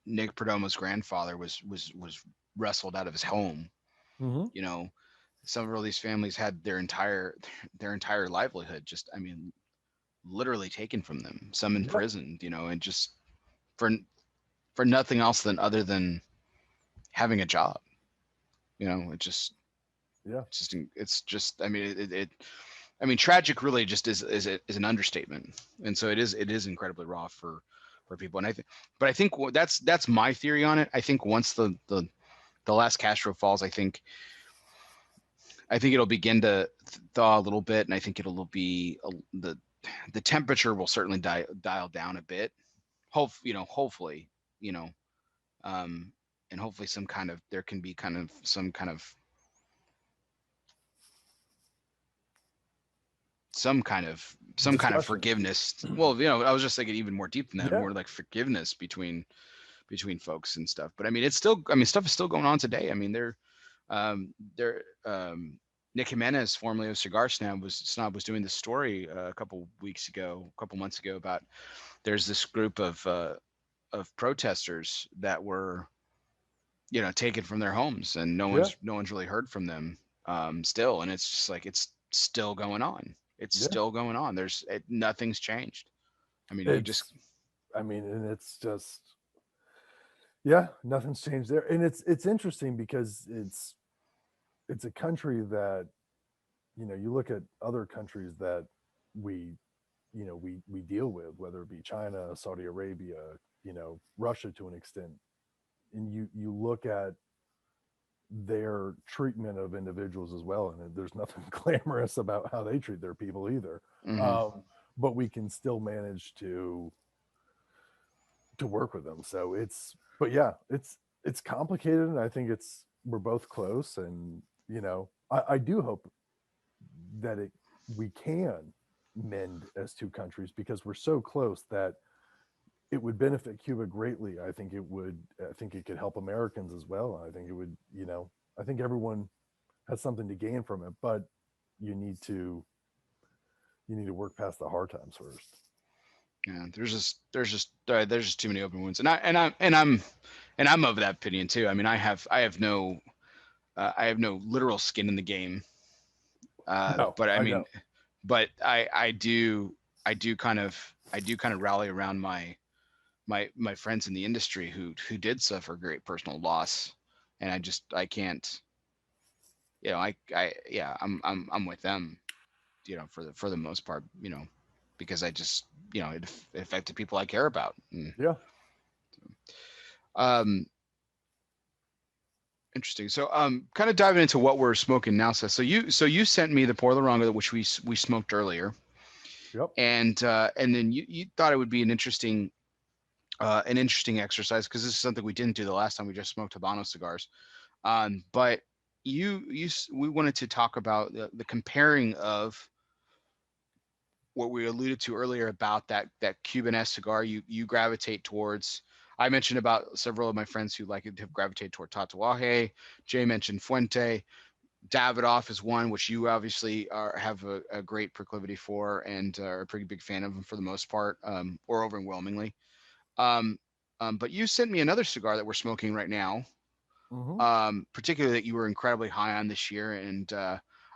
Speaker 1: Nick Perdomo's grandfather was wrestled out of his home.
Speaker 2: Mm-hmm.
Speaker 1: Several of these families had their entire livelihood just, literally taken from them. Some imprisoned, and just for nothing else other than having a job. It just,
Speaker 2: Yeah.
Speaker 1: it's just, tragic really just is an understatement. And so it is incredibly raw for people. And I think that's my theory on it. I think once the last Castro falls, I think it'll begin to thaw a little bit, and I think it'll be the temperature will certainly dial down a bit. Hopefully, and hopefully there can be some kind of
Speaker 2: Discussion.
Speaker 1: forgiveness. Well, I was just thinking even more deep than that,
Speaker 2: Yeah.
Speaker 1: more like forgiveness between between folks and stuff. But I mean, it's still, I mean, stuff is still going on today. I mean, they're Nick Jimenez, formerly of Cigar Snob, was doing this story a couple months ago about there's this group of protesters that were, you know, taken from their homes, and
Speaker 2: Yeah,
Speaker 1: no one's really heard from them still, and it's just like it's still going on. It's
Speaker 2: yeah.
Speaker 1: still going on. Nothing's changed. I mean, you just
Speaker 2: It's, I mean, and it's just, yeah, nothing's changed there. And it's interesting because it's a country that, you know, you look at other countries that we, you know, we deal with, whether it be China, Saudi Arabia, you know, Russia to an extent, and you look at their treatment of individuals as well, and there's nothing glamorous about how they treat their people either.
Speaker 1: mhm.
Speaker 2: But we can still manage to work with them. So it's, but yeah, it's complicated, and I think it's, we're both close, and you know, I do hope that we can mend as two countries, because we're so close that it would benefit Cuba greatly. I think it would. I think it could help Americans as well. I think it would. You know, I think everyone has something to gain from it, but you need to work past the hard times first.
Speaker 1: Yeah, there's just too many open wounds, and I'm of that opinion too. I mean, I have no literal skin in the game,
Speaker 2: No,
Speaker 1: but I
Speaker 2: I
Speaker 1: mean,
Speaker 2: know.
Speaker 1: but I do kind of rally around my friends in the industry who did suffer great personal loss, and I can't, you know, I yeah, I'm with them, you know, for the most part, you know, because I just, you know, it affected people I care about. And,
Speaker 2: Yeah.
Speaker 1: um, interesting. So, kind of diving into what we're smoking now. So you sent me the Por Laronga, which we smoked earlier,
Speaker 2: Yep.
Speaker 1: and then you thought it would be an interesting exercise, because this is something we didn't do the last time we just smoked Habano cigars. But we wanted to talk about the comparing of what we alluded to earlier about that Cuban-esque cigar you gravitate towards. I mentioned about several of my friends who like it have gravitated toward Tatuaje. Jay mentioned Fuente. Davidoff is one which you obviously have a great proclivity for, and are a pretty big fan of them for the most part, or overwhelmingly. Um, but you sent me another cigar that we're smoking right now,
Speaker 2: Mm-hmm.
Speaker 1: particularly that you were incredibly high on this year, and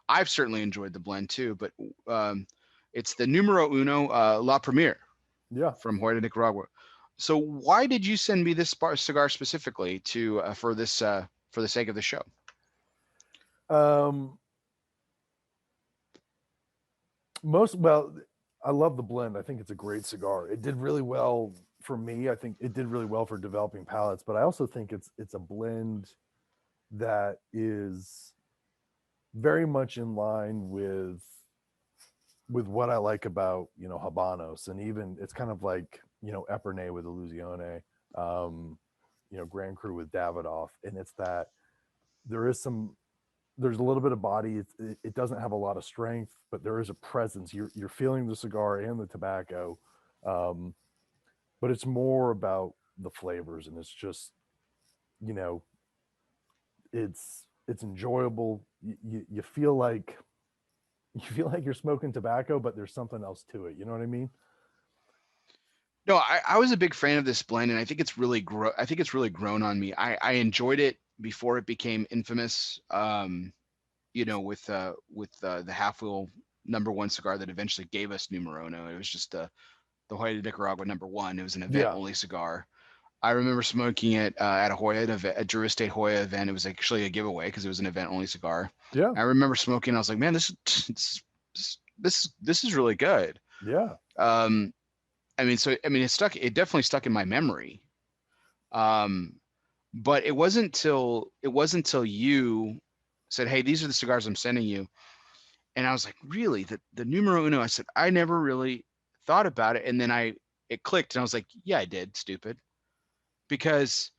Speaker 1: I've certainly enjoyed the blend too. But um, it's the Numero Uno La Premier
Speaker 2: Yeah.
Speaker 1: from Hoya, Nicaragua. So why did you send me this cigar specifically to for the sake of the show?
Speaker 2: Um, well, I love the blend. I think it's a great cigar. It did really well for me. I think it did really well for Developing Palates, but I also think it's a blend that is very much in line with what I like about, you know, Habanos, and even it's kind of like, you know, Epernay with Illusione, um, you know, Grand Cru with Davidoff, and it's that there is some, there's a little bit of body. It doesn't have a lot of strength, but there is a presence. You're feeling the cigar and the tobacco, um, but it's more about the flavors, and it's just, you know, it's enjoyable. You feel like you're smoking tobacco, but there's something else to it. You know what I mean?
Speaker 1: No, I was a big fan of this blend, and I think it's I think it's really grown on me. I enjoyed it before it became infamous. You know, with the half wheel #1 cigar that eventually gave us Numero Uno. It was just the Hoya de Nicaragua #1. It was an event
Speaker 2: Yeah,
Speaker 1: only cigar. I remember smoking it at a Hoya, a Drew Estate Hoya event. It was actually a giveaway because it was an event only cigar.
Speaker 2: yeah,
Speaker 1: I remember smoking. I was like, man, this is really good.
Speaker 2: yeah,
Speaker 1: Um, I mean, so I mean, it definitely stuck in my memory. Um, but it wasn't till you said, hey, these are the cigars I'm sending you, and I was like, really, the Numero Uno. I said, I never really thought about it, and then it clicked, and I was like, yeah, I did, stupid, because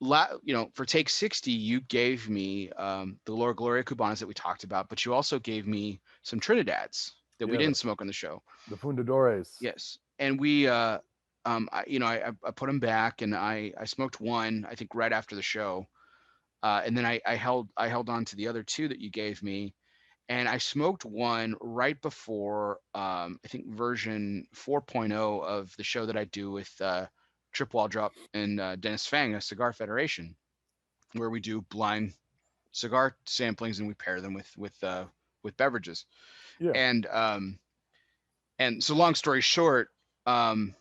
Speaker 1: you know, for take 60, you gave me the Laura Gloria Cubanas that we talked about, but you also gave me some Trinidads that we
Speaker 2: yeah.
Speaker 1: didn't smoke on the show.
Speaker 2: The Fundadores.
Speaker 1: Yes, and we I put them back, and I smoked one, I think, right after the show. And then I held on to the other two that you gave me, and I smoked one right before, I think, version 4.0 of the show that I do with Trip Wall Drop and Dennis Fang, a Cigar Federation, where we do blind cigar samplings and we pair them with beverages.
Speaker 2: Yeah.
Speaker 1: And so, long story short, um,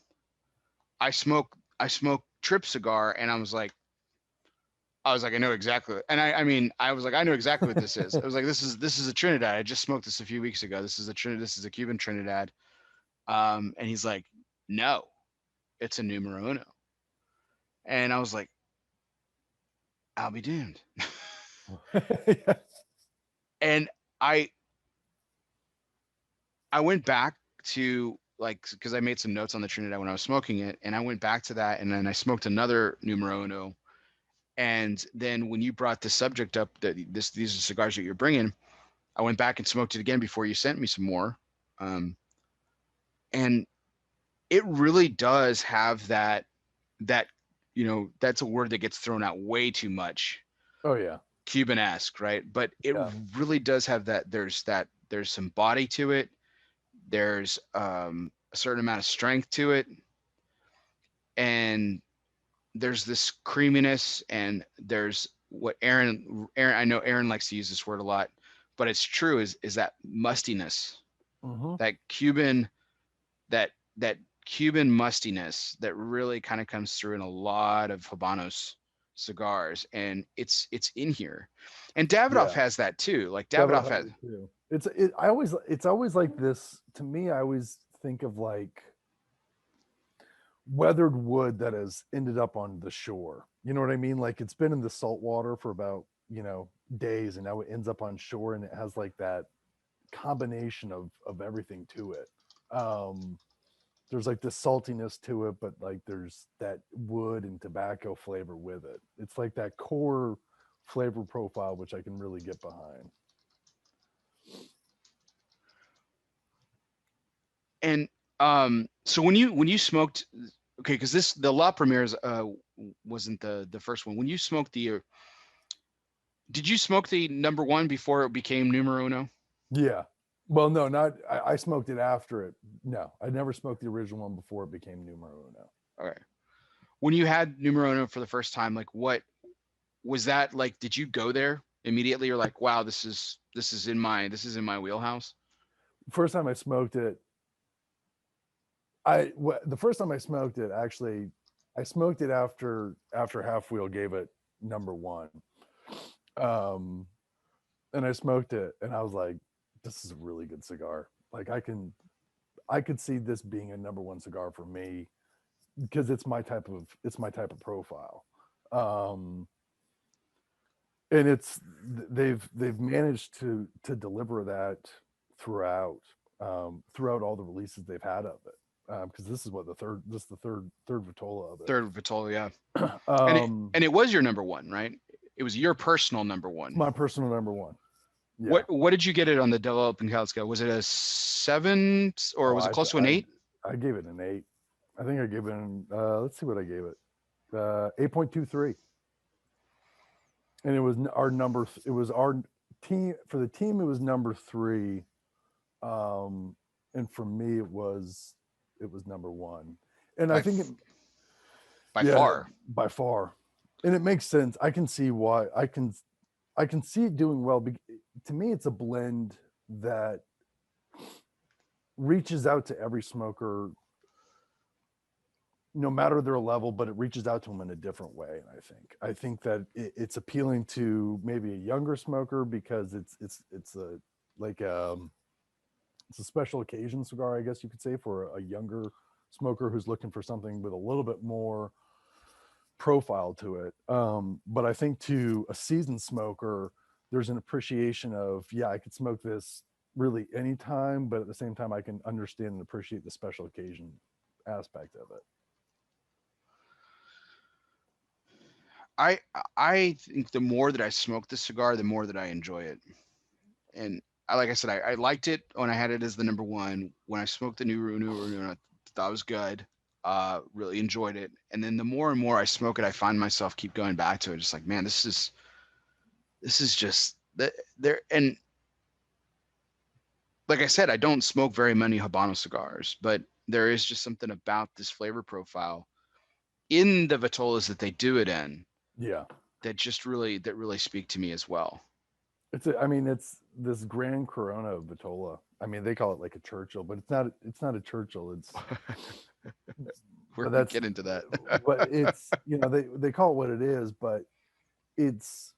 Speaker 1: I smoked Trip cigar, and I was like, I know exactly. And I mean, I was like, I know exactly what this is. I was like, this is a Trinidad. I just smoked this a few weeks ago. This is a Cuban Trinidad. And he's like, no, it's a numero uno. And I was like, I'll be damned.
Speaker 2: Yeah.
Speaker 1: And I I went back to, like, because I made some notes on the Trinidad when I was smoking it, and I went back to that, and then I smoked another numero uno. And then when you brought the subject up that these are cigars that you're bringing, I went back and smoked it again before you sent me some more. Um, and it really does have that that's a word that gets thrown out way too much,
Speaker 2: Oh yeah.
Speaker 1: Cuban-esque, right? But it
Speaker 2: Yeah.
Speaker 1: really does have there's some body to it. There's a certain amount of strength to it, and there's this creaminess, and there's what Aaron, I know Aaron likes to use this word a lot, but it's true, is that mustiness,
Speaker 2: Mm-hmm.
Speaker 1: that that Cuban mustiness that really kind of comes through in a lot of Habanos cigars, and it's in here. And Davidoff
Speaker 2: Yeah.
Speaker 1: has that too. Like
Speaker 2: Davidoff
Speaker 1: Davidoff
Speaker 2: has
Speaker 1: has,
Speaker 2: it too. It's always like this to me. I always think of like weathered wood that has ended up on the shore. You know what I mean? Like it's been in the salt water for about, days, and now it ends up on shore, and it has like that combination of everything to it. Um there's like this saltiness to it, but like there's that wood and tobacco flavor with it. It's like that core flavor profile which I can really get behind.
Speaker 1: and so when you smoked, okay, because this the La Premier's wasn't the first one. When you smoked did you smoke the number one before it became numero uno?
Speaker 2: Yeah. Well, no, not I smoked it after it. No, I never smoked the original one before it became numero uno.
Speaker 1: Okay. When you had numero uno for the first time, like, what was that like? Did you go there immediately? You're like, wow, this is in my wheelhouse.
Speaker 2: First time I smoked it, the first time I smoked it, actually, I smoked it after Half Wheel gave it number one. Um, and I smoked it, and I was like, this is a really good cigar. Like I could see this being a number one cigar for me because it's my type of profile. Um, and they've managed to deliver that throughout throughout all the releases they've had of it, because this is the third Vitola of
Speaker 1: Third Vitola, yeah.
Speaker 2: it.
Speaker 1: And it was your number one, right? It was your personal number
Speaker 2: It's
Speaker 1: one.
Speaker 2: my personal number one. Yeah.
Speaker 1: What did you get it on the Developing Palates scale? Was it a 7, or
Speaker 2: Oh,
Speaker 1: was it close to an 8?
Speaker 2: I gave it an 8. I think I gave it an let's see what I gave it. 8.23. And it was our number. It was our team for the team. It was number 3, and for me, it was number 1. And I
Speaker 1: By
Speaker 2: think
Speaker 1: by
Speaker 2: yeah,
Speaker 1: far.
Speaker 2: by far, and it makes sense. I can see why. I can see it doing well. To me, it's a blend that reaches out to every smoker, no matter their level, but it reaches out to them in a different way. And I think that it's appealing to maybe a younger smoker because it's a like it's a special occasion cigar, I guess you could say, for a younger smoker who's looking for something with a little bit more profile to it. But I think to a seasoned smoker, there's an appreciation of, yeah, I could smoke this really anytime, but at the same time, I can understand and appreciate the special occasion aspect of it.
Speaker 1: I I think the more that I smoke the cigar, the more that I enjoy it. And like I said, I liked it when I had it as the number one. When I smoked the new I thought it was good. Really enjoyed it. And then the more and more I smoke it, I find myself keep going back to it. Just like, man, this is just that there. And like I said, I don't smoke very many Habano cigars, but there is just something about this flavor profile in the vitolas that they do it in
Speaker 2: Yeah.
Speaker 1: that really speak to me as well.
Speaker 2: I mean, it's this Grand Corona of Vitola. I mean, they call it like a Churchill, but it's not a Churchill.
Speaker 1: We're
Speaker 2: But
Speaker 1: gonna
Speaker 2: that's,
Speaker 1: get into that.
Speaker 2: but it's, they call it what it is, but it's,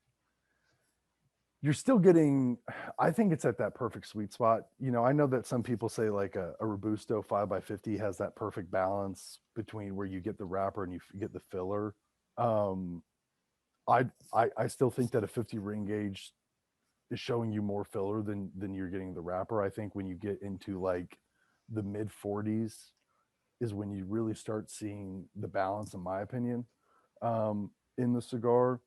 Speaker 2: you're still getting, I think it's at that perfect sweet spot. I know that some people say like a Robusto 5x50 has that perfect balance between where you get the wrapper and you get the filler. Um, I still think that a 50 ring gauge is showing you more filler than you're getting the wrapper. I think when you get into like the mid 40s is when you really start seeing the balance, in my opinion, in the cigar.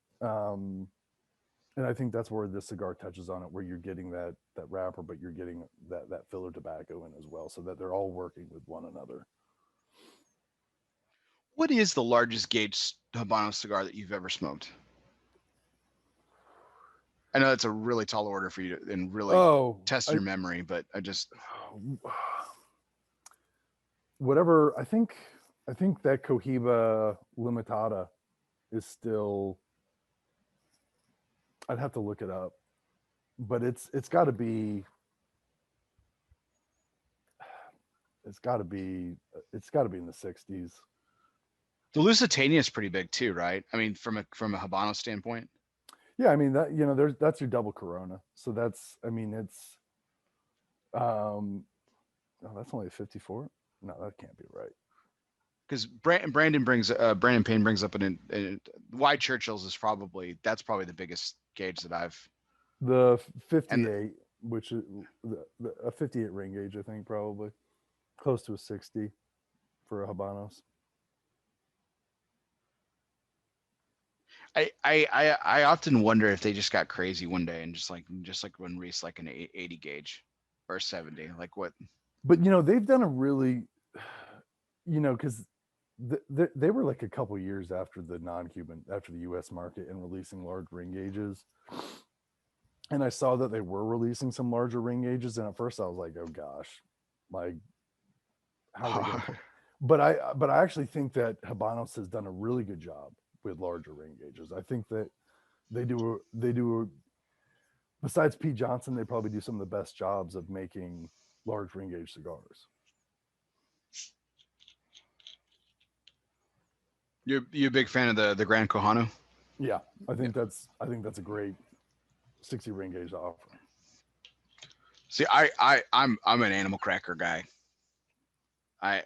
Speaker 2: And I think that's where this cigar touches on it, where you're getting that wrapper, but you're getting that filler tobacco in as well, so that they're all working with one another.
Speaker 1: What is the largest gauge Habano cigar that you've ever smoked? I know that's a really tall order for you to, and really test your memory, but I just
Speaker 2: whatever. I think that Cohiba Limitada is still. I'd have to look it up, but it's got to be. It's got to be in the 60s.
Speaker 1: the Lusitania is pretty big too, right? I mean, from a Habano standpoint.
Speaker 2: Yeah, I mean that that's your double Corona, so that's, I mean, it's oh, that's only a 54. No, that can't be right.
Speaker 1: Because Brandon Payne brings up an wide Churchill's is probably the biggest gauge that I've.
Speaker 2: The 58, which is a 58 ring gauge, I think, probably close to a 60 for a Habanos.
Speaker 1: I often wonder if they just got crazy one day and just like when Reese like an 80 gauge or 70, like what?
Speaker 2: But they've done a really, because they were like a couple years after the after the U.S. market and releasing large ring gauges. And I saw that they were releasing some larger ring gauges, and at first I was like, "Oh gosh, like how are they going to?" But I actually think that Habanos has done a really good job with larger ring gauges. I think that they do. Besides Pete Johnson, they probably do some of the best jobs of making large ring gauge cigars.
Speaker 1: You a big fan of the Grand Kohano?
Speaker 2: Yeah, I think that's a great 60 ring gauge to offer.
Speaker 1: See, I'm an animal cracker guy. I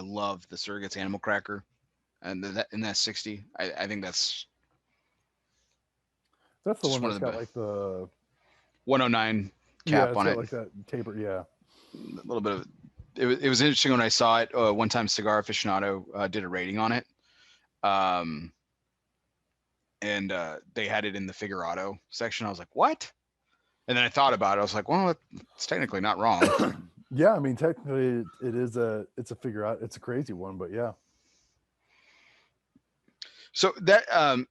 Speaker 1: love the Surrogate's animal cracker, and that 60. I think that's
Speaker 2: the
Speaker 1: just
Speaker 2: one that's got like the
Speaker 1: 109 cap on it.
Speaker 2: Like that taper, yeah.
Speaker 1: A little bit of it was interesting when I saw it. One time, Cigar Aficionado did a rating on it, and they had it in the Figurado section. I was like, what? And then I thought about it. I was like, well, it's technically not wrong.
Speaker 2: Yeah, I mean, technically, it's a Figurado. It's a crazy one, but yeah.
Speaker 1: So that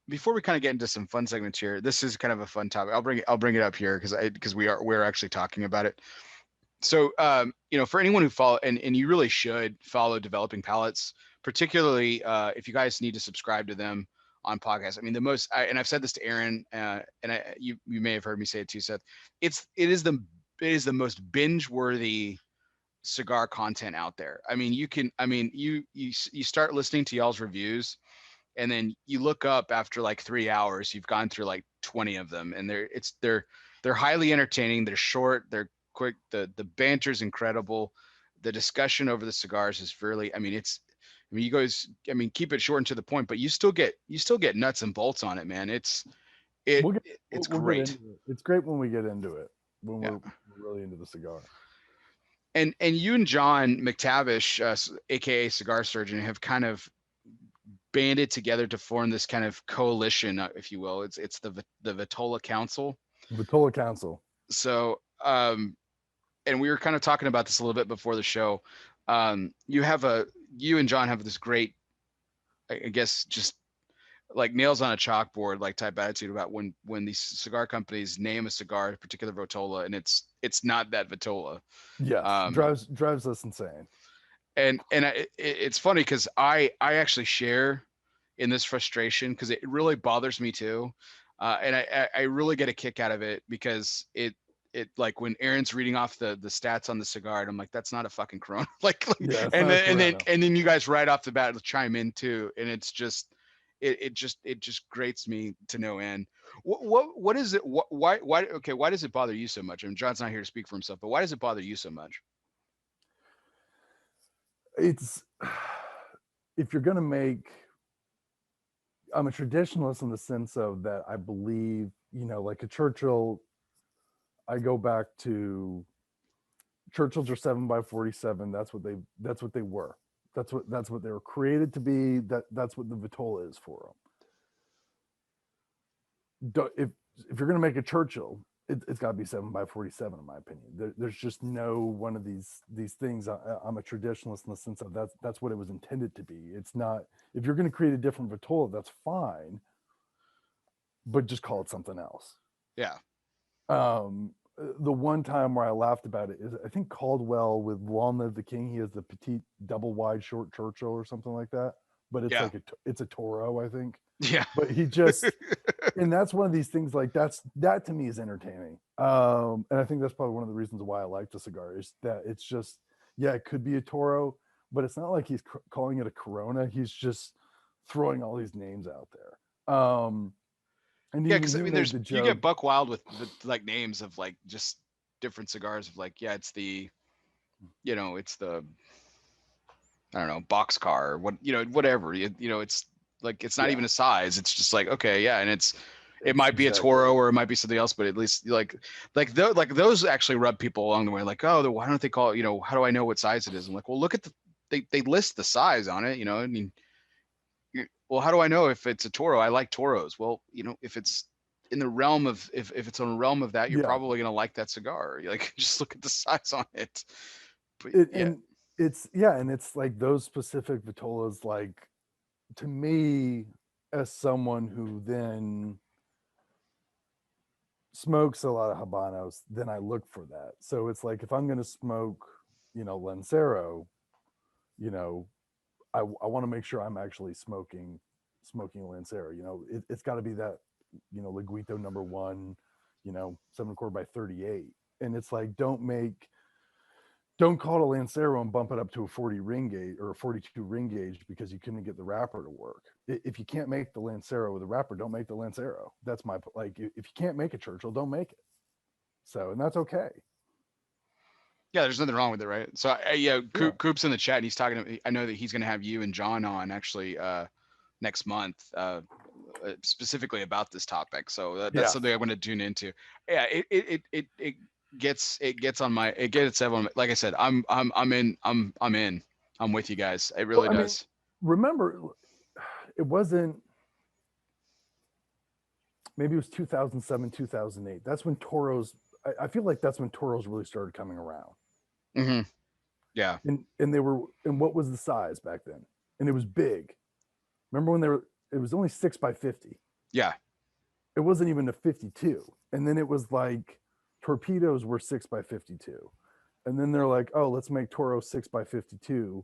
Speaker 1: before we kind of get into some fun segments here, this is kind of a fun topic. I'll bring it up here because we're actually talking about it. So for anyone who follow and you really should follow Developing Palates, particularly if you guys need to subscribe to them on podcasts. I mean, and I've said this to Aaron, and you may have heard me say it too, Seth. It is the most binge worthy cigar content out there. I mean, you start listening to y'all's reviews, and then you look up after like 3 hours, you've gone through like 20 of them, and they're highly entertaining. They're short, they're quick. The banter's incredible. The discussion over the cigars is really, you guys, keep it short and to the point, but you still get nuts and bolts on it, man. It's great.
Speaker 2: It's great when we get into it, when we're really into the cigar.
Speaker 1: And you and John McTavish, aka Cigar Surgeon, have kind of banded together to form this kind of coalition, if you will. It's the Vitola Council.
Speaker 2: Vitola Council.
Speaker 1: So, and we were kind of talking about this a little bit before the show. You have you and John have this great, I guess, just like nails on a chalkboard like type attitude about when these cigar companies name a cigar a particular Vitola and it's not that Vitola.
Speaker 2: Yes,
Speaker 1: Um,
Speaker 2: drives us insane.
Speaker 1: It's funny because I actually share in this frustration because it really bothers me too, and I really get a kick out of it because it like when Aaron's reading off the stats on the cigar and I'm like, that's not a fucking Corona.
Speaker 2: Yeah, it's
Speaker 1: and
Speaker 2: not a
Speaker 1: then
Speaker 2: Corona.
Speaker 1: and then you guys right off the bat chime in too, and it's just it just grates me to no end. What is it? Why okay? Why does it bother you so much? I mean, John's not here to speak for himself, but why does it bother you so much?
Speaker 2: It's if you're gonna make, I'm a traditionalist in the sense of that I believe, like a Churchill, I go back to Churchills are 7x47. That's what they were. That's what they were created to be. That's what the Vitola is for them. If you're gonna make a Churchill, it's got to be 7x47 in my opinion. There's just no one of these things. I'm a traditionalist in the sense of that's what it was intended to be. It's not, if you're going to create a different Vitola, that's fine, but just call it something else.
Speaker 1: Yeah.
Speaker 2: The one time where I laughed about it is I think Caldwell with Long Live the King. He has the petite double wide short Churchill or something like that, but it's
Speaker 1: Yeah.
Speaker 2: it's a Toro, I think.
Speaker 1: Yeah.
Speaker 2: But he just and that's one of these things like that to me is entertaining. And I think that's probably one of the reasons why I like the cigar is that it's just, yeah, it could be a Toro, but it's not like he's calling it a Corona. He's just throwing all these names out there. And
Speaker 1: Yeah,
Speaker 2: even
Speaker 1: because I
Speaker 2: he
Speaker 1: mean,
Speaker 2: made
Speaker 1: there's
Speaker 2: the
Speaker 1: you
Speaker 2: joke.
Speaker 1: get buck wild with like names of like just different cigars of like, yeah, it's the, it's the, I don't know, boxcar or what, whatever. It's like it's not
Speaker 2: Yeah,
Speaker 1: even a size. It's just like, okay, yeah, and it might be a
Speaker 2: exactly.
Speaker 1: Toro or it might be something else, but at least like those actually rub people along the way. Like, oh, why don't they call it? How do I know what size it is? I'm like, well, look at they list the size on it. I mean, well, how do I know if it's a Toro? I like Toros. Well, if it's in the realm of if it's in the realm of that, you're
Speaker 2: Yeah.
Speaker 1: probably gonna like that cigar. Like, just look at the size on it. But yeah,
Speaker 2: And it's like those specific Vitolas, like to me, as someone who then smokes a lot of Habanos, then I look for that. So it's like if I'm going to smoke, Lancero, you know, I want to make sure I'm actually smoking Lancero. It's got to be that, Liguito number one, 7 1/4 by 38. And it's like don't call it a Lancero and bump it up to a 40 ring gauge or a 42 ring gauge because you couldn't get the wrapper to work. If you can't make the Lancero with a wrapper, don't make the Lancero. That's my, like, if you can't make a Churchill, don't make it. So, and that's okay.
Speaker 1: yeah, there's nothing wrong with it, right? So yeah,
Speaker 2: Yeah.
Speaker 1: Coop's in the chat and he's talking to, I know that he's gonna have you and John on actually next month specifically about this topic. So that's something I'm going to tune into. Yeah, it gets on my, it gets everyone. Like I said, I'm in, I'm with you guys. It really
Speaker 2: Well, I mean,
Speaker 1: does.
Speaker 2: remember, it wasn't, maybe it was 2007, 2008. That's when Toros, I feel like that's when Toros really started coming around.
Speaker 1: Mm-hmm. Yeah.
Speaker 2: And they were, and what was the size back then? And it was big. Remember when it was only 6x50.
Speaker 1: Yeah.
Speaker 2: It wasn't even a 52. And then it was like torpedoes were 6x52. And then they're like, oh, let's make Toro 6x52.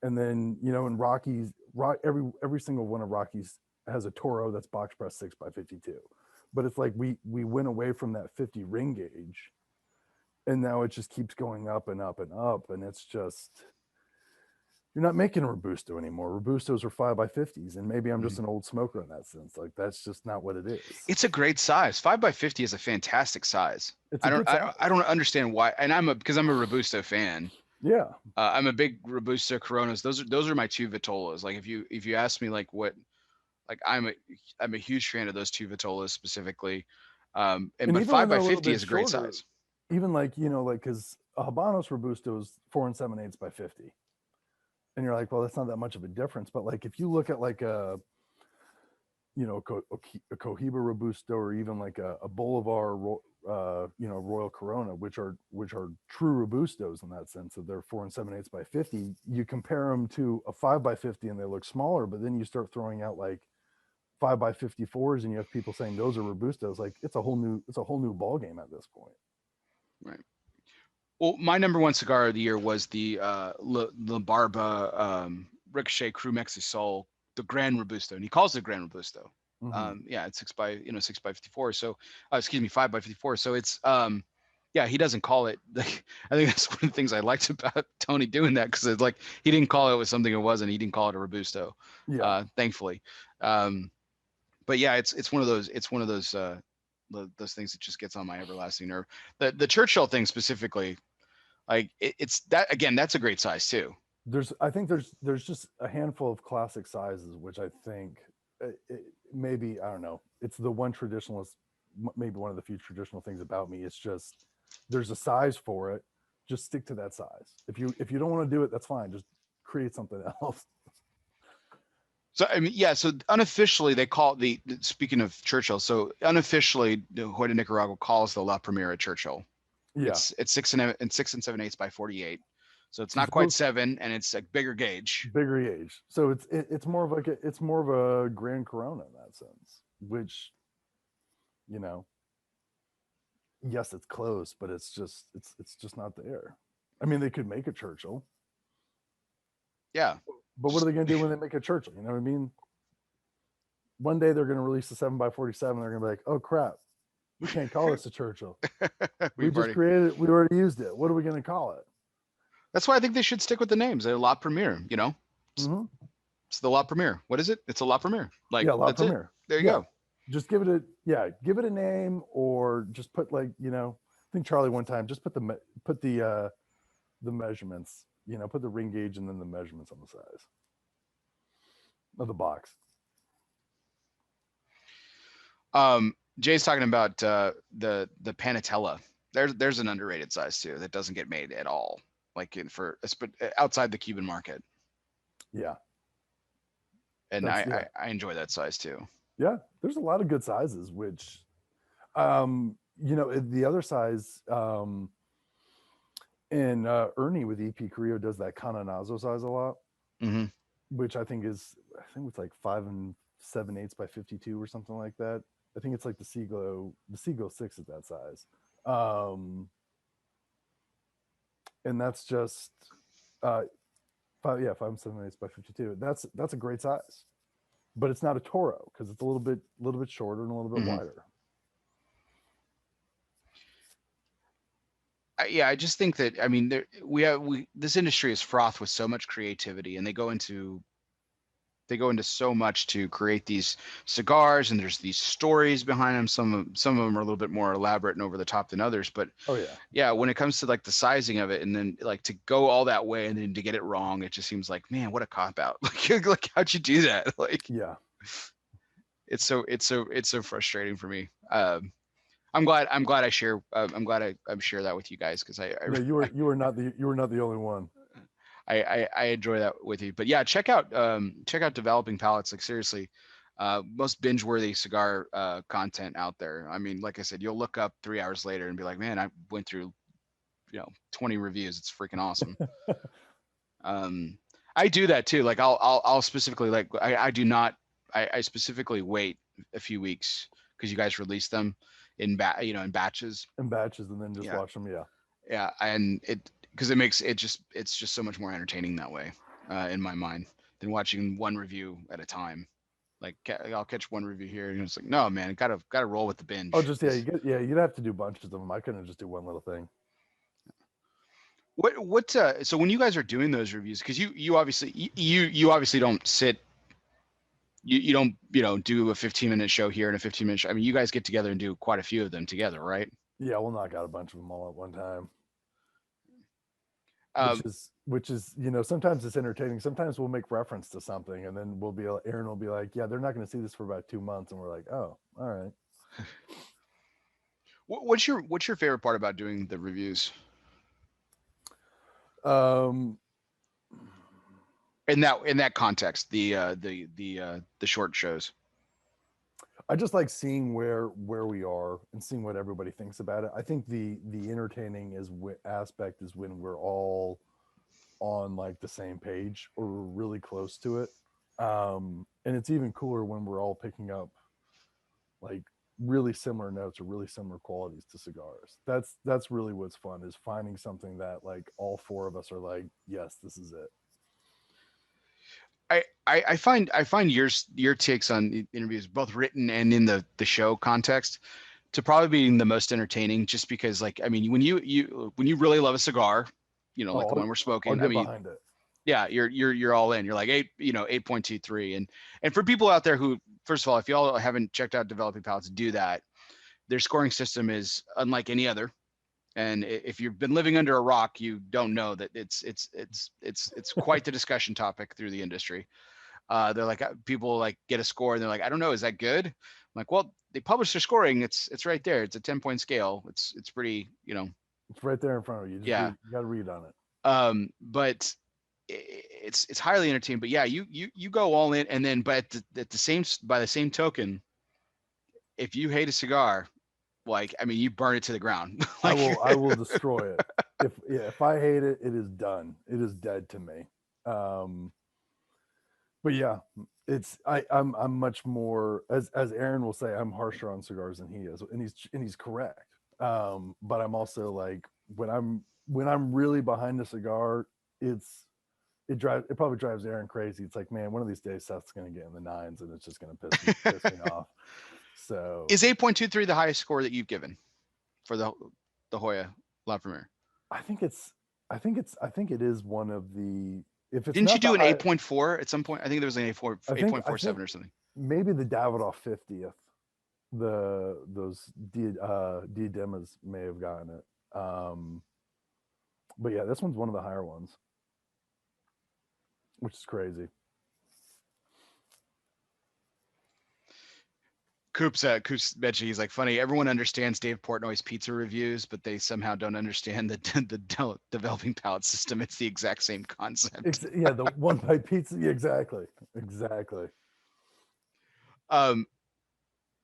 Speaker 2: And then, in Rockies, every single one of Rockies has a Toro that's box press 6x52. But it's like we went away from that 50 ring gauge, and now it just keeps going up and up and up. And it's just, you're not making a Robusto anymore. Robustos are 5x50s, and maybe I'm just an old smoker in that sense. Like that's just not what it is.
Speaker 1: It's a great size. 5x50 is a fantastic size.
Speaker 2: It's a good size.
Speaker 1: I don't understand why. And because I'm a Robusto fan.
Speaker 2: Yeah.
Speaker 1: I'm a big Robusto Coronas. Those are my two Vitolas. Like if you ask me like what, like I'm a huge fan of those two Vitolas specifically. But 5x50 is a great size.
Speaker 2: Even like, because a Habanos Robusto is 4 7/8 by 50. And you're like, well, that's not that much of a difference. But like, if you look at like a Cohiba Robusto or even like a Bolivar Royal Corona, which are true Robustos in that sense that they're 4 7/8 by 50. You compare them to a 5 by 50 and they look smaller, but then you start throwing out like 5 by 54s and you have people saying those are Robustos. Like it's a whole new ball game at this point.
Speaker 1: Right. Well, my number one cigar of the year was the La Barba Ricochet Cru Mexisol, the Grand Robusto, and he calls it Grand Robusto.
Speaker 2: Mm-hmm.
Speaker 1: It's 6 by 54. So, excuse me, 5 by 54. So it's he doesn't call it. Like, I think that's one of the things I liked about Tony doing that, because it's like he didn't call it with something it wasn't. He didn't call it a Robusto.
Speaker 2: Yeah.
Speaker 1: Thankfully. But yeah, it's one of those those things that just gets on my everlasting nerve. The Churchill thing specifically, like it's that again, that's a great size too.
Speaker 2: I think there's just a handful of classic sizes, which I think maybe, I don't know, it's the one traditionalist, maybe one of the few traditional things about me. It's just there's a size for it. Just stick to that size. If you don't want to do it, that's fine. Just create something else.
Speaker 1: So I mean, yeah. So unofficially, they call it speaking of Churchill. So unofficially, Hoyt Nicaragua calls the La Primera Churchill.
Speaker 2: Yeah,
Speaker 1: It's 6 and 7/8 by 48. So it's not quite 7, and it's a bigger gauge.
Speaker 2: So it's more of a Grand Corona in that sense, which, yes, it's close, but it's just not there. I mean, they could make a Churchill.
Speaker 1: Yeah.
Speaker 2: But what are they going to do when they make a Churchill? You know what I mean? One day they're going to release a 7 by 47. They're going to be like, oh crap, we can't call this a Churchill. We created it. We already used it. What are we going to call it?
Speaker 1: That's why I think they should stick with the names. They're La Premiere,
Speaker 2: Mm-hmm.
Speaker 1: It's the La Premiere. What is it? It's a La Premiere. Like,
Speaker 2: La
Speaker 1: that's
Speaker 2: Premiere.
Speaker 1: It. There you go.
Speaker 2: Just give it a name, or just put I think Charlie one time just put the measurements, put the ring gauge and then the measurements on the size of the box.
Speaker 1: Jay's talking about the Panatella. There's an underrated size too that doesn't get made at all, like for outside the Cuban market.
Speaker 2: Yeah.
Speaker 1: And I enjoy that size too.
Speaker 2: Yeah, there's a lot of good sizes, which, the other size, and Ernie with EP Carrillo does that Cananazo size a lot,
Speaker 1: mm-hmm.
Speaker 2: which I think it's like 5 7/8 by 52 or something like that. I think it's like the Seaglow 6 is that size. And that's just 5 7/8 by 52. That's a great size. But it's not a Toro because it's a little bit shorter and a little bit
Speaker 1: mm-hmm.
Speaker 2: wider.
Speaker 1: I just think that, I mean, this industry is fraught with so much creativity, and they go into so much to create these cigars, and there's these stories behind them. Some of them are a little bit more elaborate and over the top than others, but when it comes to like the sizing of it, and then like to go all that way and then to get it wrong, it just seems like, man, what a cop out. Like how'd you do that? Like, yeah, it's so frustrating for me. I'm glad I share that with you guys, because
Speaker 2: you were not the only one.
Speaker 1: I enjoy that with you. But yeah, check out Developing Palates. Like, seriously, most binge-worthy cigar content out there. I mean, like I said, you'll look up 3 hours later and be like, man, I went through 20 reviews. It's freaking awesome. I do that too. Like I'll specifically, like, I specifically wait a few weeks because you guys release them in batches.
Speaker 2: And then just watch them.
Speaker 1: Yeah, and because it's just so much more entertaining that way, in my mind, than watching one review at a time. Like, I'll catch one review here, and it's like, no, man, gotta roll with the binge.
Speaker 2: Oh, just you'd have to do bunches of them. I couldn't just do one little thing.
Speaker 1: So when you guys are doing those reviews, because you obviously don't sit, you don't do a 15-minute show here and a 15-minute show. I mean, you guys get together and do quite a few of them together, right?
Speaker 2: Yeah, we'll knock out a bunch of them all at one time. Which is sometimes it's entertaining. Sometimes we'll make reference to something, and then Aaron will be like, yeah, they're not going to see this for about 2 months, and we're like, oh, all right.
Speaker 1: What's your favorite part about doing the reviews? In that context, the short shows.
Speaker 2: I just like seeing where we are and seeing what everybody thinks about it. I think the entertaining aspect is when we're all on like the same page or we're really close to it. And it's even cooler when we're all picking up like really similar notes or really similar qualities to cigars. That's really what's fun, is finding something that like all four of us are like, yes, this is it.
Speaker 1: I find your takes on interviews, both written and in the show context, to probably being the most entertaining, just because, like, I mean, when you really love a cigar, like
Speaker 2: Oh,
Speaker 1: the one we're
Speaker 2: I'll
Speaker 1: smoking, I
Speaker 2: get
Speaker 1: mean,
Speaker 2: behind it.
Speaker 1: yeah, you're all in. You're like 8.23. And for people out there who, first of all, if y'all haven't checked out Developing Palates, do that. Their scoring system is unlike any other. And if you've been living under a rock, you don't know that it's quite the discussion topic through the industry. They're like, people like get a score and they're like, I don't know, is that good? I'm like, well, they publish their scoring. It's right there. It's a 10-point scale. It's pretty,
Speaker 2: It's right there in front of you. Just
Speaker 1: yeah.
Speaker 2: read, you got to read on it.
Speaker 1: But it's highly entertaining. But yeah, you go all in, and then but at the same by the same token, if you hate a cigar, like, I mean, you burn it to the ground. Like,
Speaker 2: I will destroy it. If I hate it, it is done. It is dead to me. Um, but yeah, I'm much more, as Aaron will say, I'm harsher on cigars than he is, and he's correct. But I'm also like, when I'm really behind a cigar, it probably drives Aaron crazy. It's like, man, one of these days Seth's gonna get in the nines and it's just gonna piss me off. So
Speaker 1: is 8.23 the highest score that you've given for the Hoya La Premier?
Speaker 2: I think it is one of the, if it's
Speaker 1: Didn't you
Speaker 2: not the
Speaker 1: do an
Speaker 2: high,
Speaker 1: 8.4 at some point? I think there was an 8.47 or something.
Speaker 2: maybe the Davidoff 50th, those diademas may have gotten it. But yeah, this one's one of the higher ones, which is crazy.
Speaker 1: Coops mentioned, he's like, funny. Everyone understands Dave Portnoy's pizza reviews, but they somehow don't understand the developing palate system. It's the exact same concept.
Speaker 2: Yeah, the one bite pizza. Yeah, exactly.
Speaker 1: Um,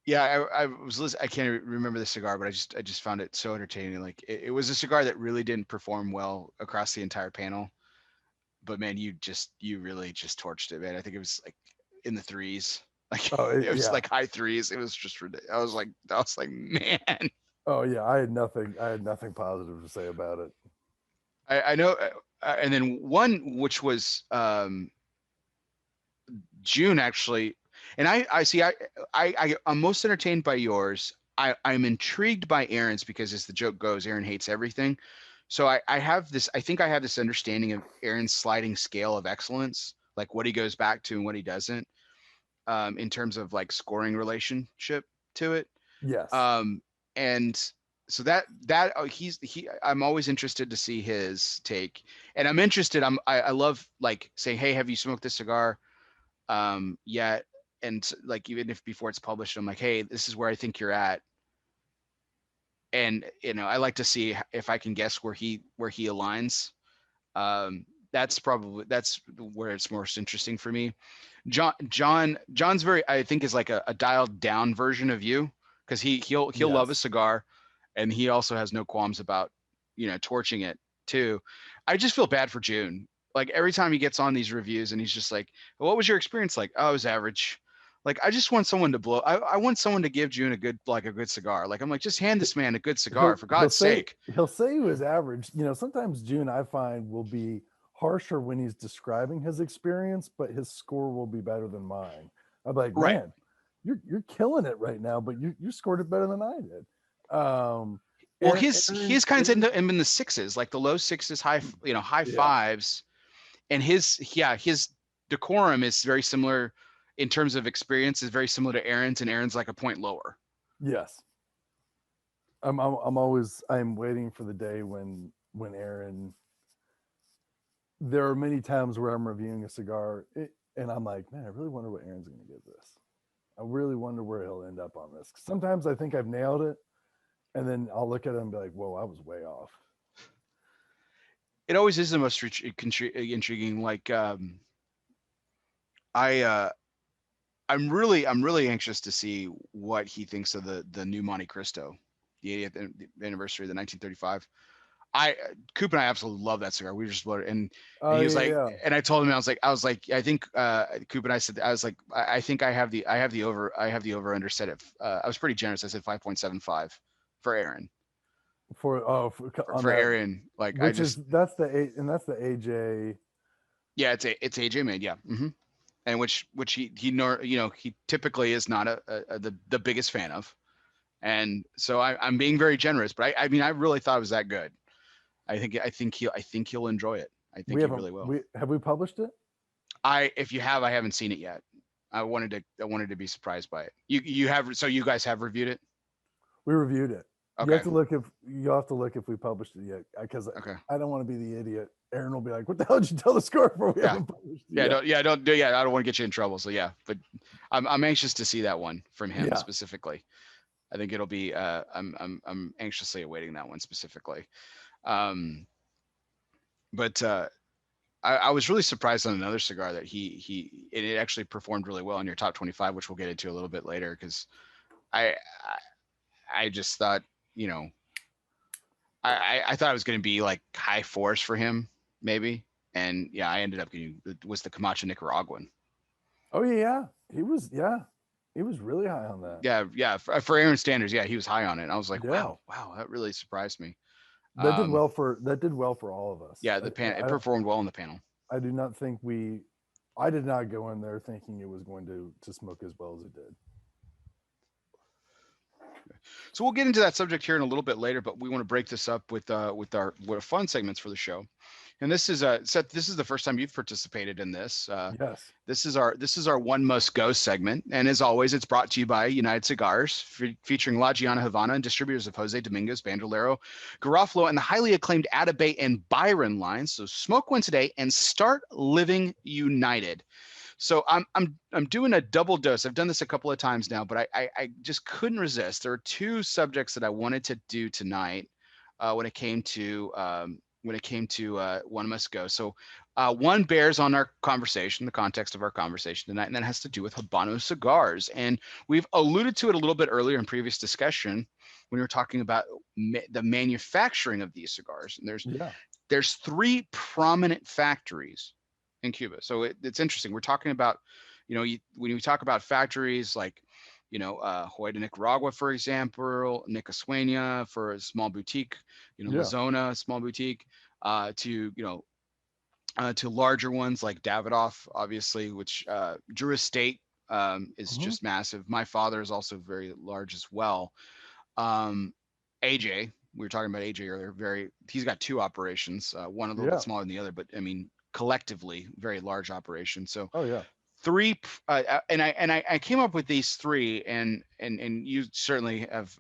Speaker 1: yeah, I was listening. I can't remember the cigar, but I just found it so entertaining. Like, it was a cigar that really didn't perform well across the entire panel, but man, you really just torched it, man. I think it was like in the threes. Like,
Speaker 2: Oh
Speaker 1: it was
Speaker 2: yeah.
Speaker 1: like high threes. It was just ridiculous. I was like, man.
Speaker 2: Oh yeah. I had nothing positive to say about it.
Speaker 1: I know. And then one which was June, actually, and I see. I'm most entertained by yours. I'm intrigued by Aaron's, because, as the joke goes, Aaron hates everything. So I have this. I think I have this understanding of Aaron's sliding scale of excellence, like what he goes back to and what he doesn't, in terms of like scoring relationship to it.
Speaker 2: Yes.
Speaker 1: And so I'm always interested to see his take, and I'm interested. I love, like, saying, hey, have you smoked this cigar yet? And like, even if before it's published, I'm like, hey, this is where I think you're at. And I like to see if I can guess where he aligns. That's where it's most interesting for me. John's very, I think, is like a dialed down version of you, because he'll love a
Speaker 2: Yes.
Speaker 1: cigar, and he also has no qualms about torching it too. I just feel bad for June. Like, every time he gets on these reviews and he's just like, what was your experience like? Oh, it was average. Like, I just want someone to blow. I want someone to give June a good cigar. Like, I'm like, just hand this man a good cigar, for God's sake.
Speaker 2: He'll say he was average. Sometimes June, I find, will be harsher when he's describing his experience, but his score will be better than mine. I'm like,
Speaker 1: Right.
Speaker 2: man, you're killing it right now, but you scored it better than I did.
Speaker 1: Well, his kinds end up in the sixes, like the low sixes, high fives, and his decorum is very similar in terms of experience, is very similar to Aaron's, and Aaron's like a point lower.
Speaker 2: Yes. I'm waiting for the day when Aaron. There are many times where I'm reviewing a cigar and I'm like, man, I really wonder what Aaron's going to give this. I really wonder where he'll end up on this. Sometimes I think I've nailed it, and then I'll look at it and be like, whoa, I was way off.
Speaker 1: It always is the most intriguing. Like, I I'm really anxious to see what he thinks of the new Monte Cristo, the 80th anniversary of the 1935. Coop and I absolutely love that cigar. We were just blown, and
Speaker 2: Oh
Speaker 1: he was
Speaker 2: yeah,
Speaker 1: like,
Speaker 2: yeah.
Speaker 1: and I told him, I was like, I think Coop and I said, I was like, I think I have the over under set at. I was pretty generous. I said 5.75 for Aaron.
Speaker 2: On
Speaker 1: For
Speaker 2: that,
Speaker 1: Aaron, like I
Speaker 2: which is
Speaker 1: just
Speaker 2: that's the AJ.
Speaker 1: yeah, it's AJ made, yeah. And which he typically is not the biggest fan of, and so I'm being very generous, but I mean I really thought it was that good. I think he'll enjoy it. I think
Speaker 2: We
Speaker 1: he
Speaker 2: haven't
Speaker 1: really will.
Speaker 2: we have we published it?
Speaker 1: If you have, I haven't seen it yet. I wanted to be surprised by it. You have, so you guys have reviewed it?
Speaker 2: We reviewed it.
Speaker 1: Okay.
Speaker 2: You'll have to look if we published it yet, because
Speaker 1: Okay.
Speaker 2: I don't want to be the idiot. Aaron will be like, "What the hell did you tell the score for? We
Speaker 1: Yeah.
Speaker 2: haven't published it
Speaker 1: Yeah.
Speaker 2: yet."
Speaker 1: I don't want to get you in trouble. So yeah, but I'm anxious to see that one from him specifically. I think it'll be. I'm anxiously awaiting that one specifically. But I was really surprised on another cigar that it actually performed really well in your top 25, which we'll get into a little bit later, because I I just thought, I thought it was going to be like high fours for him maybe, and yeah, I ended up getting was the Camacho Nicaraguan.
Speaker 2: Oh yeah, he was really high on that.
Speaker 1: Yeah, for Aaron standards, yeah, he was high on it. I was like,
Speaker 2: Yeah.
Speaker 1: wow, that really surprised me.
Speaker 2: That did well for all of us.
Speaker 1: Yeah, it performed well in the panel.
Speaker 2: I do not think I did not go in there thinking it was going to smoke as well as it did.
Speaker 1: So we'll get into that subject here in a little bit later, but we want to break this up with our fun segments for the show. And this is Seth, this is the first time you've participated in this.
Speaker 2: Yes.
Speaker 1: This is our one must go segment, and as always, it's brought to you by United Cigars, featuring La Giana Havana and distributors of Jose Dominguez, Bandolero, Garofalo, and the highly acclaimed Atabey and Byron lines. So smoke one today and start living united. So I'm doing a double dose. I've done this a couple of times now, but I just couldn't resist. There are two subjects that I wanted to do tonight when it came to one must go. So one bears on our conversation, the context of our conversation tonight, and that has to do with Habano cigars. And we've alluded to it a little bit earlier in previous discussion when we were talking about the manufacturing of these cigars. And there's three prominent factories in Cuba. So it's interesting. We're talking about, when we talk about factories like, Hoy de Nicaragua, for example, Nicasueña for a small boutique, La Zona, small boutique, to larger ones like Davidoff, obviously, which Drew Estate is just massive. My father is also very large as well. AJ, we were talking about AJ earlier. He's got two operations, one a little bit smaller than the other, but I mean, collectively very large operation. So three, and I came up with these three, and you certainly have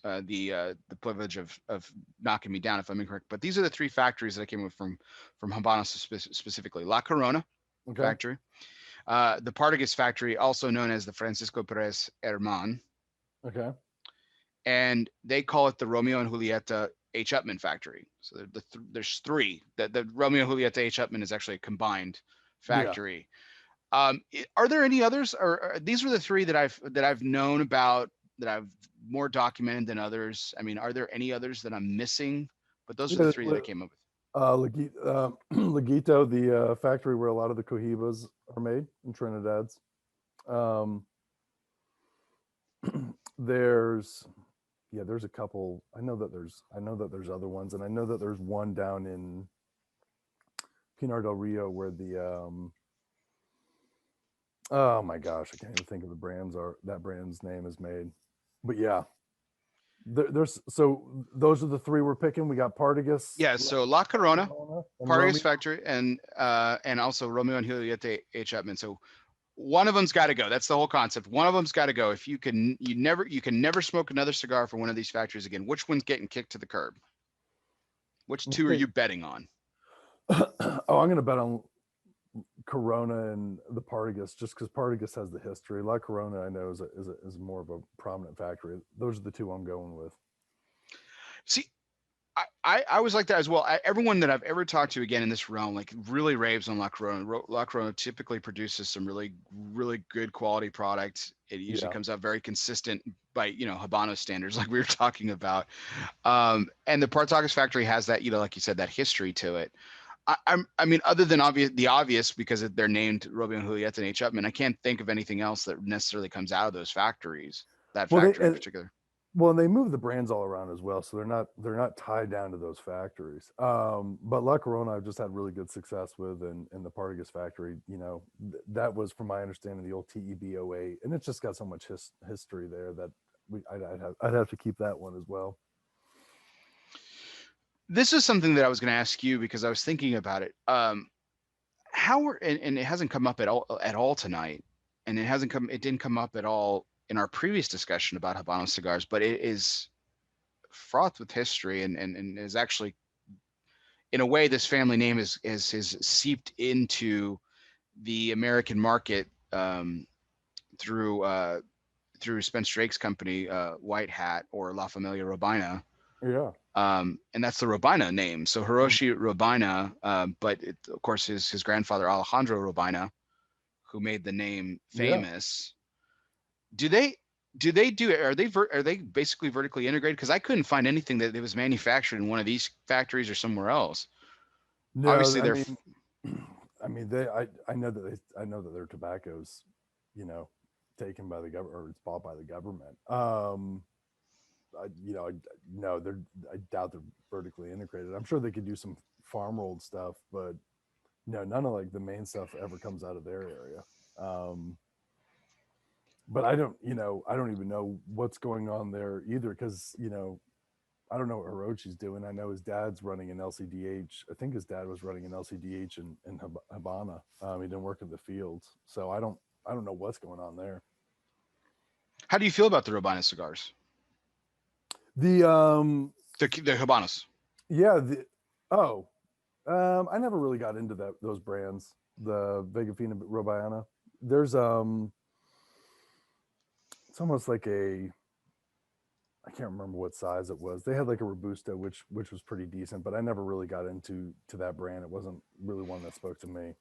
Speaker 1: the privilege of knocking me down if I'm incorrect, but these are the three factories that I came up from Habanos specifically. La Corona factory, the Partagas factory, also known as the Francisco Perez Herman, and they call it the Romeo and Julieta H. Upman factory. So there's three. The Romeo and Julieta H. Upman is actually a combined factory. Are there any others, or these were the three that I've known about, that I've more documented than others? I mean, are there any others that I'm missing? But those are the three that I came up with.
Speaker 2: Laguito, the factory where a lot of the cohibas are made in Trinidad's. There's a couple. I know that there's other ones, and I know that there's one down in Pinar del Rio where the oh my gosh, I can't even think of that brand's name is made. But yeah, so those are the three we're picking. We got Partagas.
Speaker 1: Yeah, so La Corona, Partagas factory, and also Romeo and Julieta H. Upman. So one of them's got to go. That's the whole concept. One of them's got to go. If you can never smoke another cigar from one of these factories again. Which one's getting kicked to the curb? Which two are you betting on?
Speaker 2: I'm going to bet on Corona and the Partagas, just because Partagas has the history. La Corona, I know, is more of a prominent factory. Those are the two I'm going with.
Speaker 1: See, I was like that as well. Everyone that I've ever talked to again in this realm, like really raves on La Corona. La Corona typically produces some really good quality product. It usually
Speaker 2: Yeah.
Speaker 1: comes out very consistent by, Habano standards, like we were talking about. And the Partagas factory has that, like you said, that history to it. I mean, other than the obvious, because they're named Romeo and Julieta and H. Upman, I can't think of anything else that necessarily comes out of those factories, that
Speaker 2: Well,
Speaker 1: factory in particular.
Speaker 2: and they move the brands all around as well, so they're not tied down to those factories. But La Corona, I've just had really good success with, and the Partagas factory. That was, from my understanding, the old TEBOA, and it's just got so much history there that I'd have to keep that one as well.
Speaker 1: This is something that I was going to ask you because I was thinking about it. And it hasn't come up at all tonight, and it didn't come up at all in our previous discussion about Habano cigars, but it is fraught with history and is actually, in a way, this family name is seeped into the American market through Spence Drake's company, White Hat, or La Familia Robina.
Speaker 2: Yeah.
Speaker 1: And that's the Robina name. So Hiroshi Robina, but of course his grandfather Alejandro Robina, who made the name famous. Yeah. Are they basically vertically integrated? Because I couldn't find anything that it was manufactured in one of these factories or somewhere else.
Speaker 2: No,
Speaker 1: Obviously
Speaker 2: I know that their tobacco's, taken by the government, or it's bought by the government. I doubt they're vertically integrated. I'm sure they could do some farm rolled stuff, but no, none of like the main stuff ever comes out of their area. But I don't even know what's going on there either, because I don't know what Hiroshi's doing. I know his dad's running an LCDH. I think his dad was running an LCDH in Habana. He didn't work in the fields, so I don't know what's going on there.
Speaker 1: How do you feel about the Robina cigars?
Speaker 2: The
Speaker 1: Habanos.
Speaker 2: Yeah. I never really got into those brands. The Vega Fina Robina. There's it's almost like I can't remember what size it was. They had like a Robusto, which was pretty decent, but I never really got into that brand. It wasn't really one that spoke to me.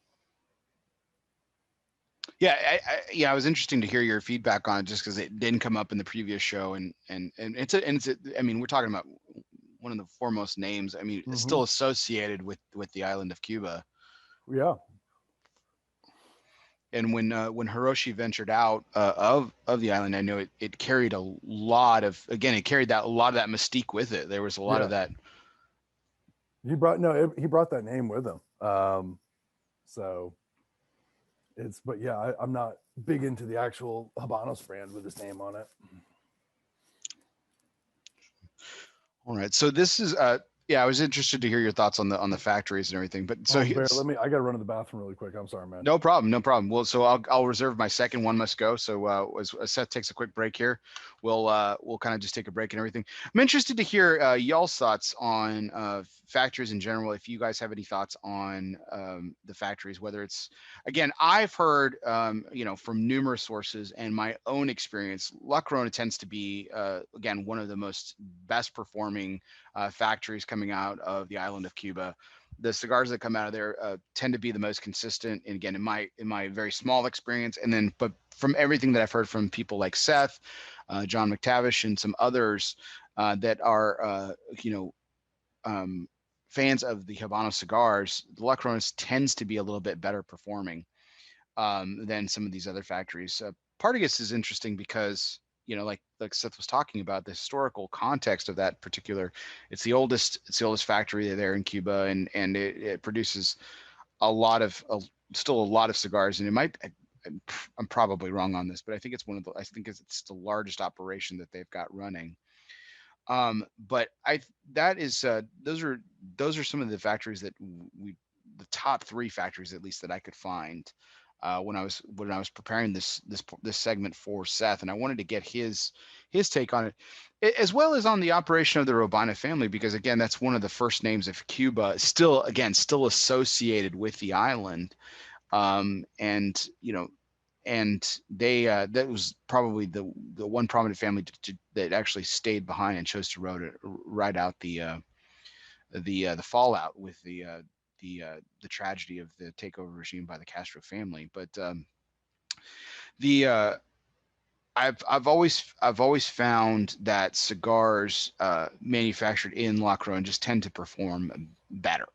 Speaker 1: Yeah, I was interesting to hear your feedback on it, just because it didn't come up in the previous show, and I mean, we're talking about one of the foremost names. I mean, it's still associated with the island of Cuba.
Speaker 2: Yeah.
Speaker 1: And when Hiroshi ventured out of the island, I know it carried a lot of that mystique with it. There was a lot of that.
Speaker 2: He brought that name with him. So but yeah, I'm not big into the actual Habanos brand with his name on it.
Speaker 1: All right, so this is I was interested to hear your thoughts on the factories and everything. But so
Speaker 2: Bear, I got to run to the bathroom really quick. I'm sorry, man.
Speaker 1: No problem. Well, so I'll reserve my second. One must go. So as Seth takes a quick break here, we'll kind of just take a break and everything. I'm interested to hear y'all's thoughts on factories in general. If you guys have any thoughts on the factories, whether it's, again, I've heard from numerous sources and my own experience, La Corona tends to be again one of the most best performing factories coming out of the island of Cuba. The cigars that come out of there tend to be the most consistent. And again, in my very small experience, but from everything that I've heard from people like Seth, John McTavish, and some others that are fans of the Habano cigars, the La Corona tends to be a little bit better performing than some of these other factories. Partagas is interesting because, like Seth was talking about, the historical context of that particular, it's the oldest factory there in Cuba, and it produces still a lot of cigars, and I'm probably wrong on this, but I think it's it's the largest operation that they've got running. But those are some of the factories that the top three factories, at least, that I could find when I was preparing this segment for Seth, and I wanted to get his take on it, as well as on the operation of the Robina family, because again, that's one of the first names of Cuba, still associated with the island, and they that was probably the one prominent family that actually stayed behind and chose to ride out the the fallout with the tragedy of the takeover regime by the Castro family. But the I've always found that cigars manufactured in La Corogne just tend to perform better.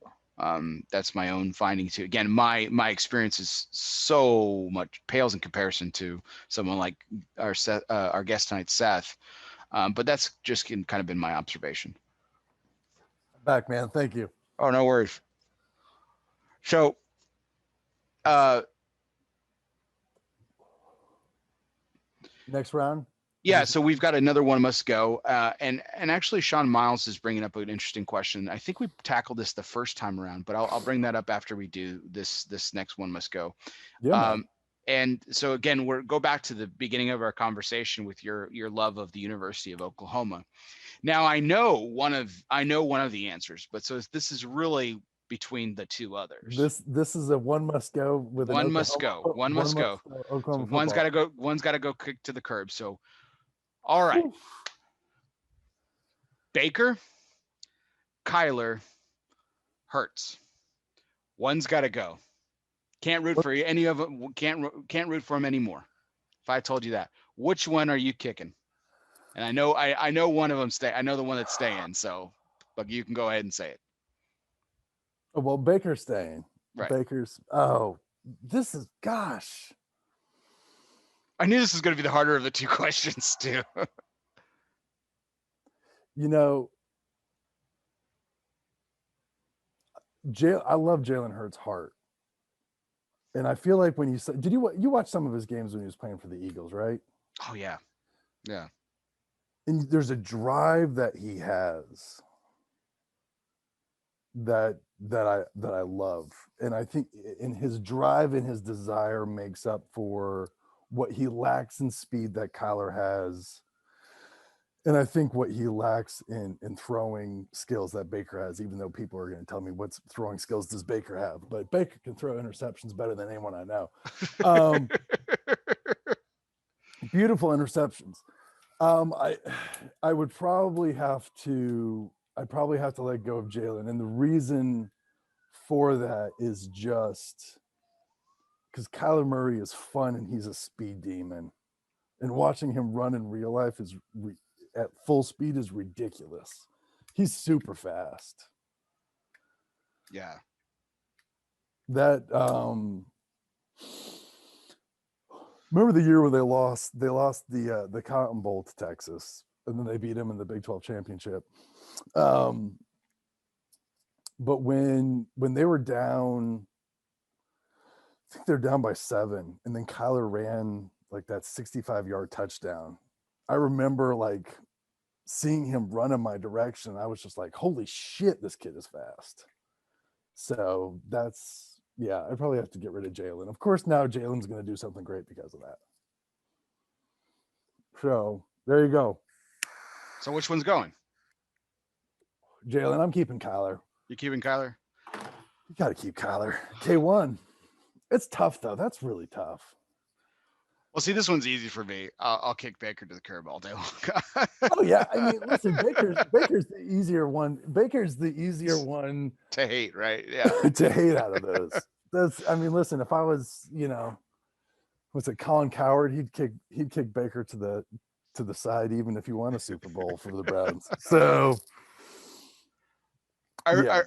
Speaker 1: That's my own finding too. Again, my experience is so much pales in comparison to someone like our guest tonight, Seth. But that's just kind of been my observation.
Speaker 2: Back, man. Thank you.
Speaker 1: Oh, no worries. So, uh,
Speaker 2: Next round.
Speaker 1: yeah, so we've got another one must go, and actually Sean Miles is bringing up an interesting question. I think we tackled this the first time around, but I'll bring that up after we do this next one must go.
Speaker 2: Yeah.
Speaker 1: And so again, go back to the beginning of our conversation with your love of the University of Oklahoma. Now I know one of the answers, but so this is really between the two others.
Speaker 2: This is a one must go with
Speaker 1: one must go. One must go.
Speaker 2: Oklahoma
Speaker 1: So one's got to go. One's got to go kick to the curb. So, all right, Baker, Kyler, Hertz. One's got to go. Can't root for any of them. Can't root for them anymore. If I told you that, which one are you kicking? And I know one of them stay. I know the one that's staying. So, but you can go ahead and say it.
Speaker 2: Oh, well, Baker's staying.
Speaker 1: Right.
Speaker 2: Baker's. Oh, this is gosh.
Speaker 1: I knew this was going to be the harder of the two questions too.
Speaker 2: You know, I love Jalen Hurts' heart. And I feel like when you watch some of his games when he was playing for the Eagles, right?
Speaker 1: Oh yeah. Yeah.
Speaker 2: And there's a drive that he has that I love. And I think in his drive and his desire makes up for what he lacks in speed that Kyler has. And I think what he lacks in throwing skills that Baker has, even though people are going to tell me what throwing skills does Baker have, but Baker can throw interceptions better than anyone I know. Beautiful interceptions. I would probably have to let go of Jalen. And the reason for that is just because Kyler Murray is fun and he's a speed demon. And watching him run in real life at full speed is ridiculous. He's super fast.
Speaker 1: Yeah.
Speaker 2: That remember the year where they lost the Cotton Bowl to Texas, and then they beat him in the Big 12 championship. But when they were down, I think they're down by 7, and then Kyler ran like that 65-yard touchdown. I remember like seeing him run in my direction. I was just like, holy shit, this kid is fast. So that's, yeah, I probably have to get rid of Jalen. Of course, now Jalen's going to do something great because of that. So there you go.
Speaker 1: So which one's going?
Speaker 2: Jalen, I'm keeping Kyler.
Speaker 1: You keeping Kyler?
Speaker 2: You got to keep Kyler. K1. It's tough, though. That's really tough.
Speaker 1: Well, see, this one's easy for me. I'll kick Baker to the curb all day long.
Speaker 2: Oh yeah, I mean, listen, Baker's the easier one. Baker's the easier one
Speaker 1: to hate, right? Yeah,
Speaker 2: to hate out of those. I mean, listen, if I was, was it Colin Cowherd? He'd kick Baker to the side, even if he won a Super Bowl for the Browns. So.
Speaker 1: I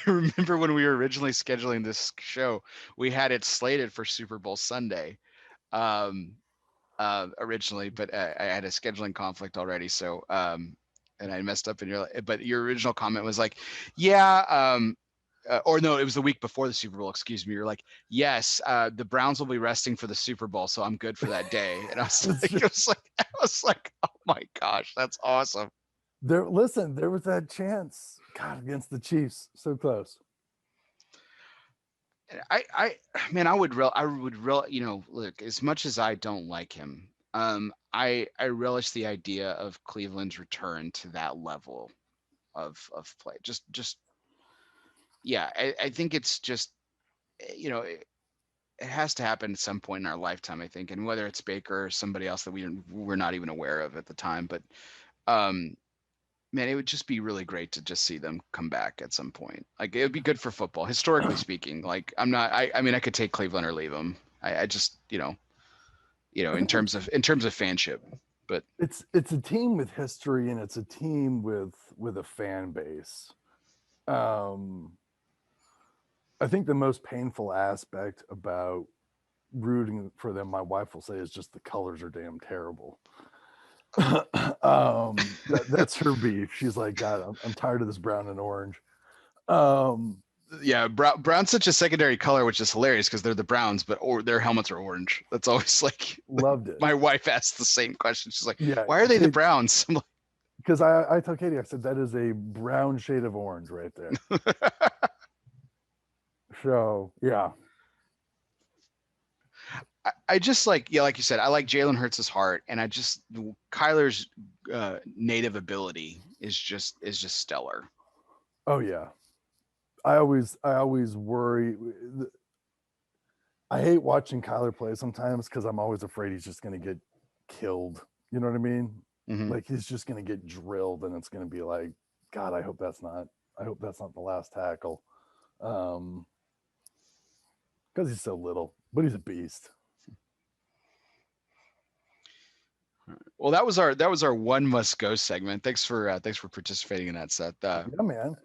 Speaker 1: remember when we were originally scheduling this show, we had it slated for Super Bowl Sunday. Originally, but I had a scheduling conflict already, so and I messed up. But your original comment was like, yeah, or no, it was the week before the Super Bowl. Excuse me. You're like, yes, the Browns will be resting for the Super Bowl, so I'm good for that day. And I was like, oh my gosh, that's awesome.
Speaker 2: There was that chance, God, against the Chiefs, so close.
Speaker 1: I would look, as much as I don't like him, I relish the idea of Cleveland's return to that level of play. Yeah, I think it's just, it has to happen at some point in our lifetime, I think, and whether it's Baker or somebody else that we're not even aware of at the time, but Man, it would just be really great to just see them come back at some point. Like it would be good for football, historically speaking. Like I'm not. I mean, I could take Cleveland or leave them. I just
Speaker 2: I
Speaker 1: in
Speaker 2: think
Speaker 1: terms of fanship. But
Speaker 2: it's a team with history, and it's a team with a fan base. Um, I think the most painful aspect about rooting for them, my wife will say, is just the colors are damn terrible. That's her beef. She's like, God, I'm tired of this brown and orange. Um,
Speaker 1: yeah, brown's such a secondary color, which is hilarious because they're the Browns, but their helmets are orange. That's always like
Speaker 2: loved it.
Speaker 1: my wife asks the same question. She's like,
Speaker 2: Yeah,
Speaker 1: "Why are they the Browns?" I'm
Speaker 2: because I told Katie, I said that is a brown shade of orange right there.
Speaker 1: like,
Speaker 2: So yeah,
Speaker 1: I just like, yeah, like you said, I like Jalen Hurts' heart, and Kyler's native ability is just stellar.
Speaker 2: oh yeah. I always worry. I hate watching Kyler play sometimes because I'm always afraid he's just going to get killed. You know what I mean?
Speaker 1: Mm-hmm.
Speaker 2: Like he's just going to get drilled, and it's going to be like, God, I hope that's not the last tackle. Because he's so little, but he's a beast.
Speaker 1: Well, that was our one must go segment. Thanks for participating in that, Seth.
Speaker 2: Yeah, man.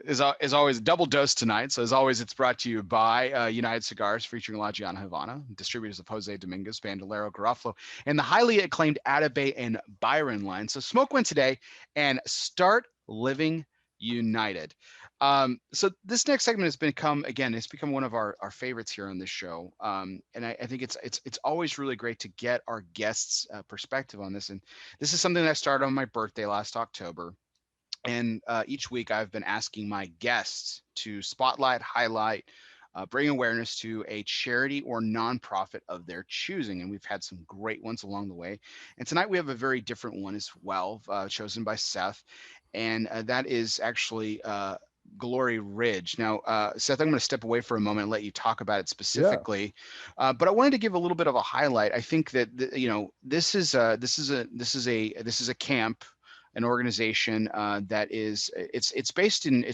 Speaker 1: As always, double dose tonight. So as always, it's brought to you by United Cigars, featuring La Giana Havana, distributors of Jose Dominguez, Bandolero, Garofalo, and the highly acclaimed Atabey and Byron line. So smoke one today and start living united. So this next segment has become one of our favorites here on this show. And I think it's always really great to get our guests' perspective on this. And this is something that I started on my birthday last October. And each week I've been asking my guests to spotlight, highlight, bring awareness to a charity or nonprofit of their choosing. And we've had some great ones along the way. And tonight we have a very different one as well, chosen by Seth. And that is actually Glory Ridge. Now, Seth, I'm going to step away for a moment and let you talk about it specifically. Yeah. But I wanted to give a little bit of a highlight. I think that this is a camp, an organization that is it's based in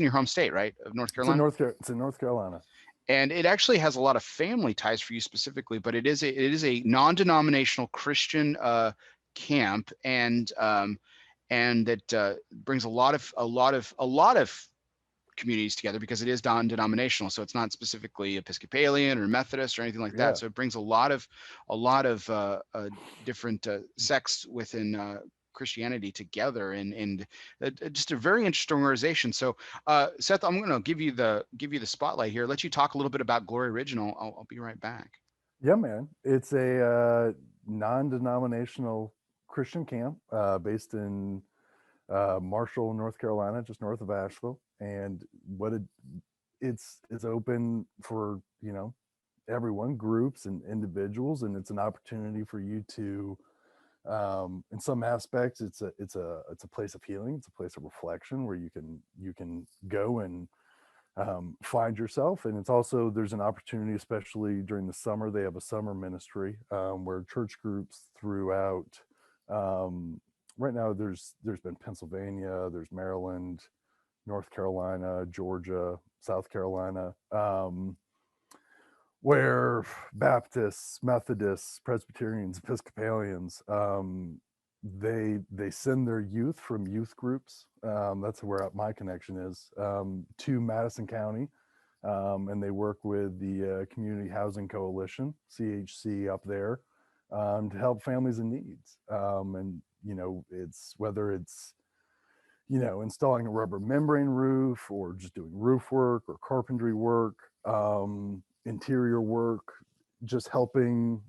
Speaker 1: your home state, right, of North Carolina.
Speaker 2: It's in North Carolina,
Speaker 1: and it actually has a lot of family ties for you specifically. But it is a non-denominational Christian camp, and that brings a lot of communities together because it is non-denominational. So it's not specifically Episcopalian or Methodist or anything like that. So it brings a lot of different sects within Christianity together, and just a very interesting organization. So Seth, I'm going to give you the spotlight here, let you talk a little bit about Glory Ridge, and I'll be right back.
Speaker 2: Yeah, man. It's a non-denominational Christian camp based in Marshall, North Carolina, just north of Asheville. And it's open for everyone, groups and individuals, and it's an opportunity for you to in some aspects it's a place of healing. It's a place of reflection where you can go and find yourself. And it's also, there's an opportunity, especially during the summer, they have a summer ministry where church groups throughout right now, there's been Pennsylvania, there's Maryland, North Carolina, Georgia, South Carolina, where Baptists, Methodists, Presbyterians, Episcopalians, they send their youth from youth groups. That's where my connection is, to Madison County, and they work with the Community Housing Coalition, CHC, up there, to help families in needs. And it's whether it's installing a rubber membrane roof, or just doing roof work or carpentry work, interior work, just helping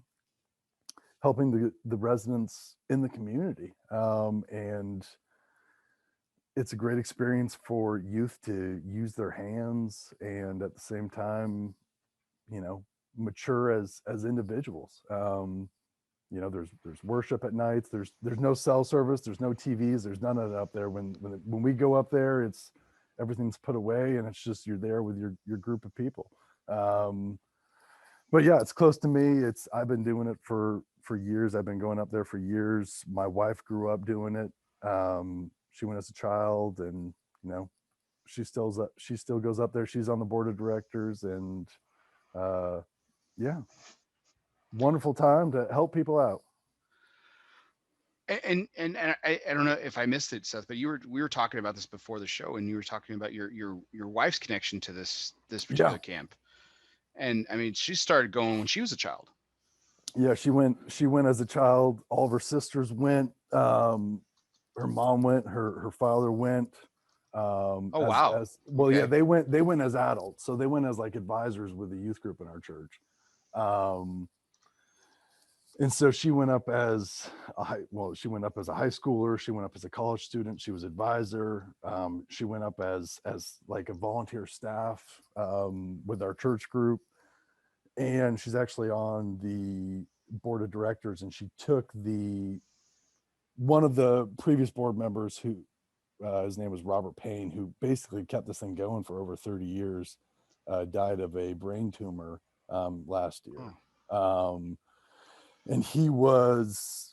Speaker 2: the residents in the community. And it's a great experience for youth to use their hands, and at the same time, mature as individuals. There's worship at nights. There's no cell service. There's no TVs. There's none of that up there. When we go up there, it's everything's put away, and it's just you're there with your group of people. But yeah, it's close to me. I've been doing it for years. I've been going up there for years. My wife grew up doing it. she went as a child, and she still goes up there. She's on the board of directors, and yeah, wonderful time to help people out.
Speaker 1: And I don't know if I missed it, Seth, but we were talking about this before the show, and you were talking about your wife's connection to this
Speaker 2: Yeah,
Speaker 1: particular camp. And I mean, she started going when she was a child.
Speaker 2: yeah, she went as a child. All of her sisters went. Her mom went. Her father went.
Speaker 1: Oh
Speaker 2: As
Speaker 1: wow.
Speaker 2: well, yeah,
Speaker 1: Okay.
Speaker 2: they went as adults, so they went as like advisors with the youth group in our church. um and so she went up as she went up as a high schooler, she went up as a college student, she was advisor. She went up as like a volunteer staff with our church group, and she's actually on the board of directors, and she took the one of the previous board members who his name was Robert Payne, who basically kept this thing going for over 30 years, died of a brain tumor last year.
Speaker 1: Oh.
Speaker 2: And he was,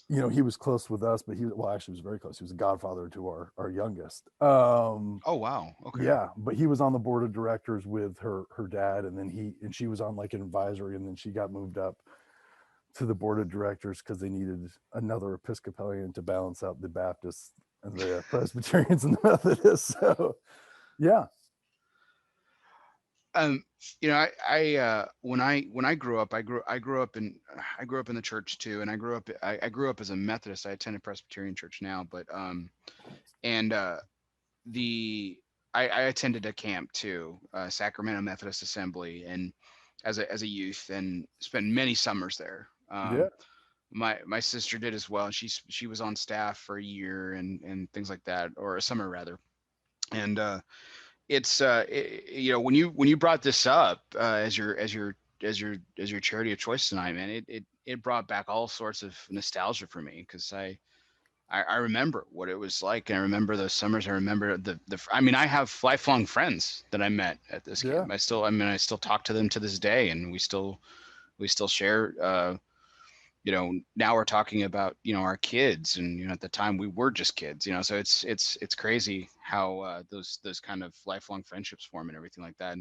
Speaker 2: he was close with us, but actually was very close. He was a godfather to our youngest.
Speaker 1: Oh wow. Okay.
Speaker 2: Yeah, but he was on the board of directors with her dad, and then she was on like an advisory, and then she got moved up to the board of directors because they needed another Episcopalian to balance out the Baptists and the Presbyterians and the Methodists. So yeah.
Speaker 1: You know, when I grew up, I grew up in the church too, and I grew up as a Methodist. I attended Presbyterian church now, but and the I attended a camp too, Sacramento Methodist Assembly, and as a youth, and spent many summers there.
Speaker 2: Yeah.
Speaker 1: My sister did as well. She was on staff for a year and things like that, or a summer rather. And it's when you brought this up as your charity of choice tonight, man, it brought back all sorts of nostalgia for me, because I remember what it was like, and I remember those summers. I remember I mean, I have lifelong friends that I met at this
Speaker 2: Yeah.
Speaker 1: camp. I still talk to them to this day, and we still share. Now we're talking about our kids, and at the time we were just kids. So it's crazy how those kind of lifelong friendships form and everything like that.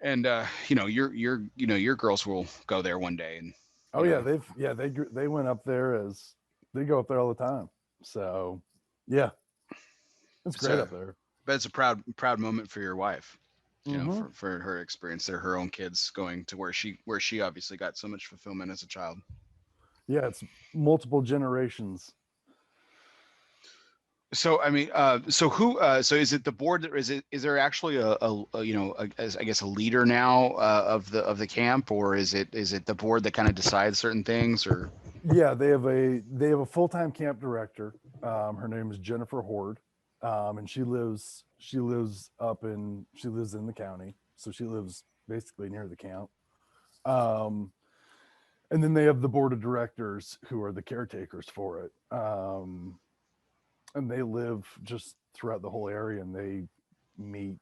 Speaker 1: And your girls will go there one day, and
Speaker 2: Oh yeah, they went up there as they go up there all the time. So yeah, it's
Speaker 1: it's
Speaker 2: great
Speaker 1: a
Speaker 2: up there.
Speaker 1: but it's a proud moment for your wife,
Speaker 2: Mm-hmm.
Speaker 1: for her experience there, her own kids going to where she obviously got so much fulfillment as a child.
Speaker 2: Yeah, it's multiple generations.
Speaker 1: So I mean, so is it the board, or is there actually I guess a leader now of the camp, or is it the board that kind of decides certain things, or?
Speaker 2: Yeah, they have a full-time camp director. Her name is Jennifer Horde, and she lives in the county, so she lives basically near the camp. Um, and then they have the board of directors who are the caretakers for it. And they live just throughout the whole area, and they meet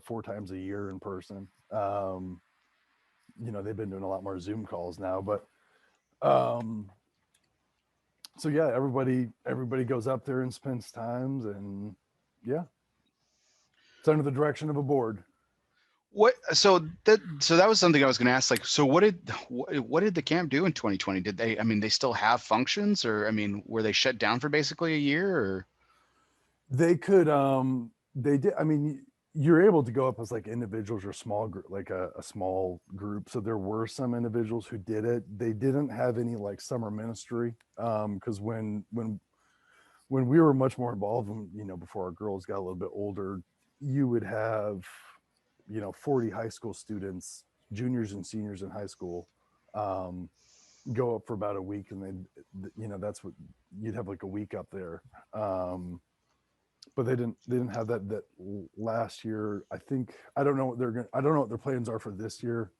Speaker 2: 4 times a year in person. They've been doing a lot more Zoom calls now, but so yeah, everybody goes up there and spends times, and yeah, it's under the direction of a board.
Speaker 1: So that was something I was going to ask. Like, so what did the camp do in 2020? Did they? I mean, they still have functions, or I mean, were they shut down for basically a year, or?
Speaker 2: They could they did, I mean, you're able to go up as like individuals or small group, like a small group. So there were some individuals who did it. They didn't have any like summer ministry, because when we were much more involved, before our girls got a little bit older, you would have 40 high school students, juniors and seniors in high school, go up for about a week, and then that's what you'd have, like a week up there. But they didn't have that last year. I don't know what their plans are for this year.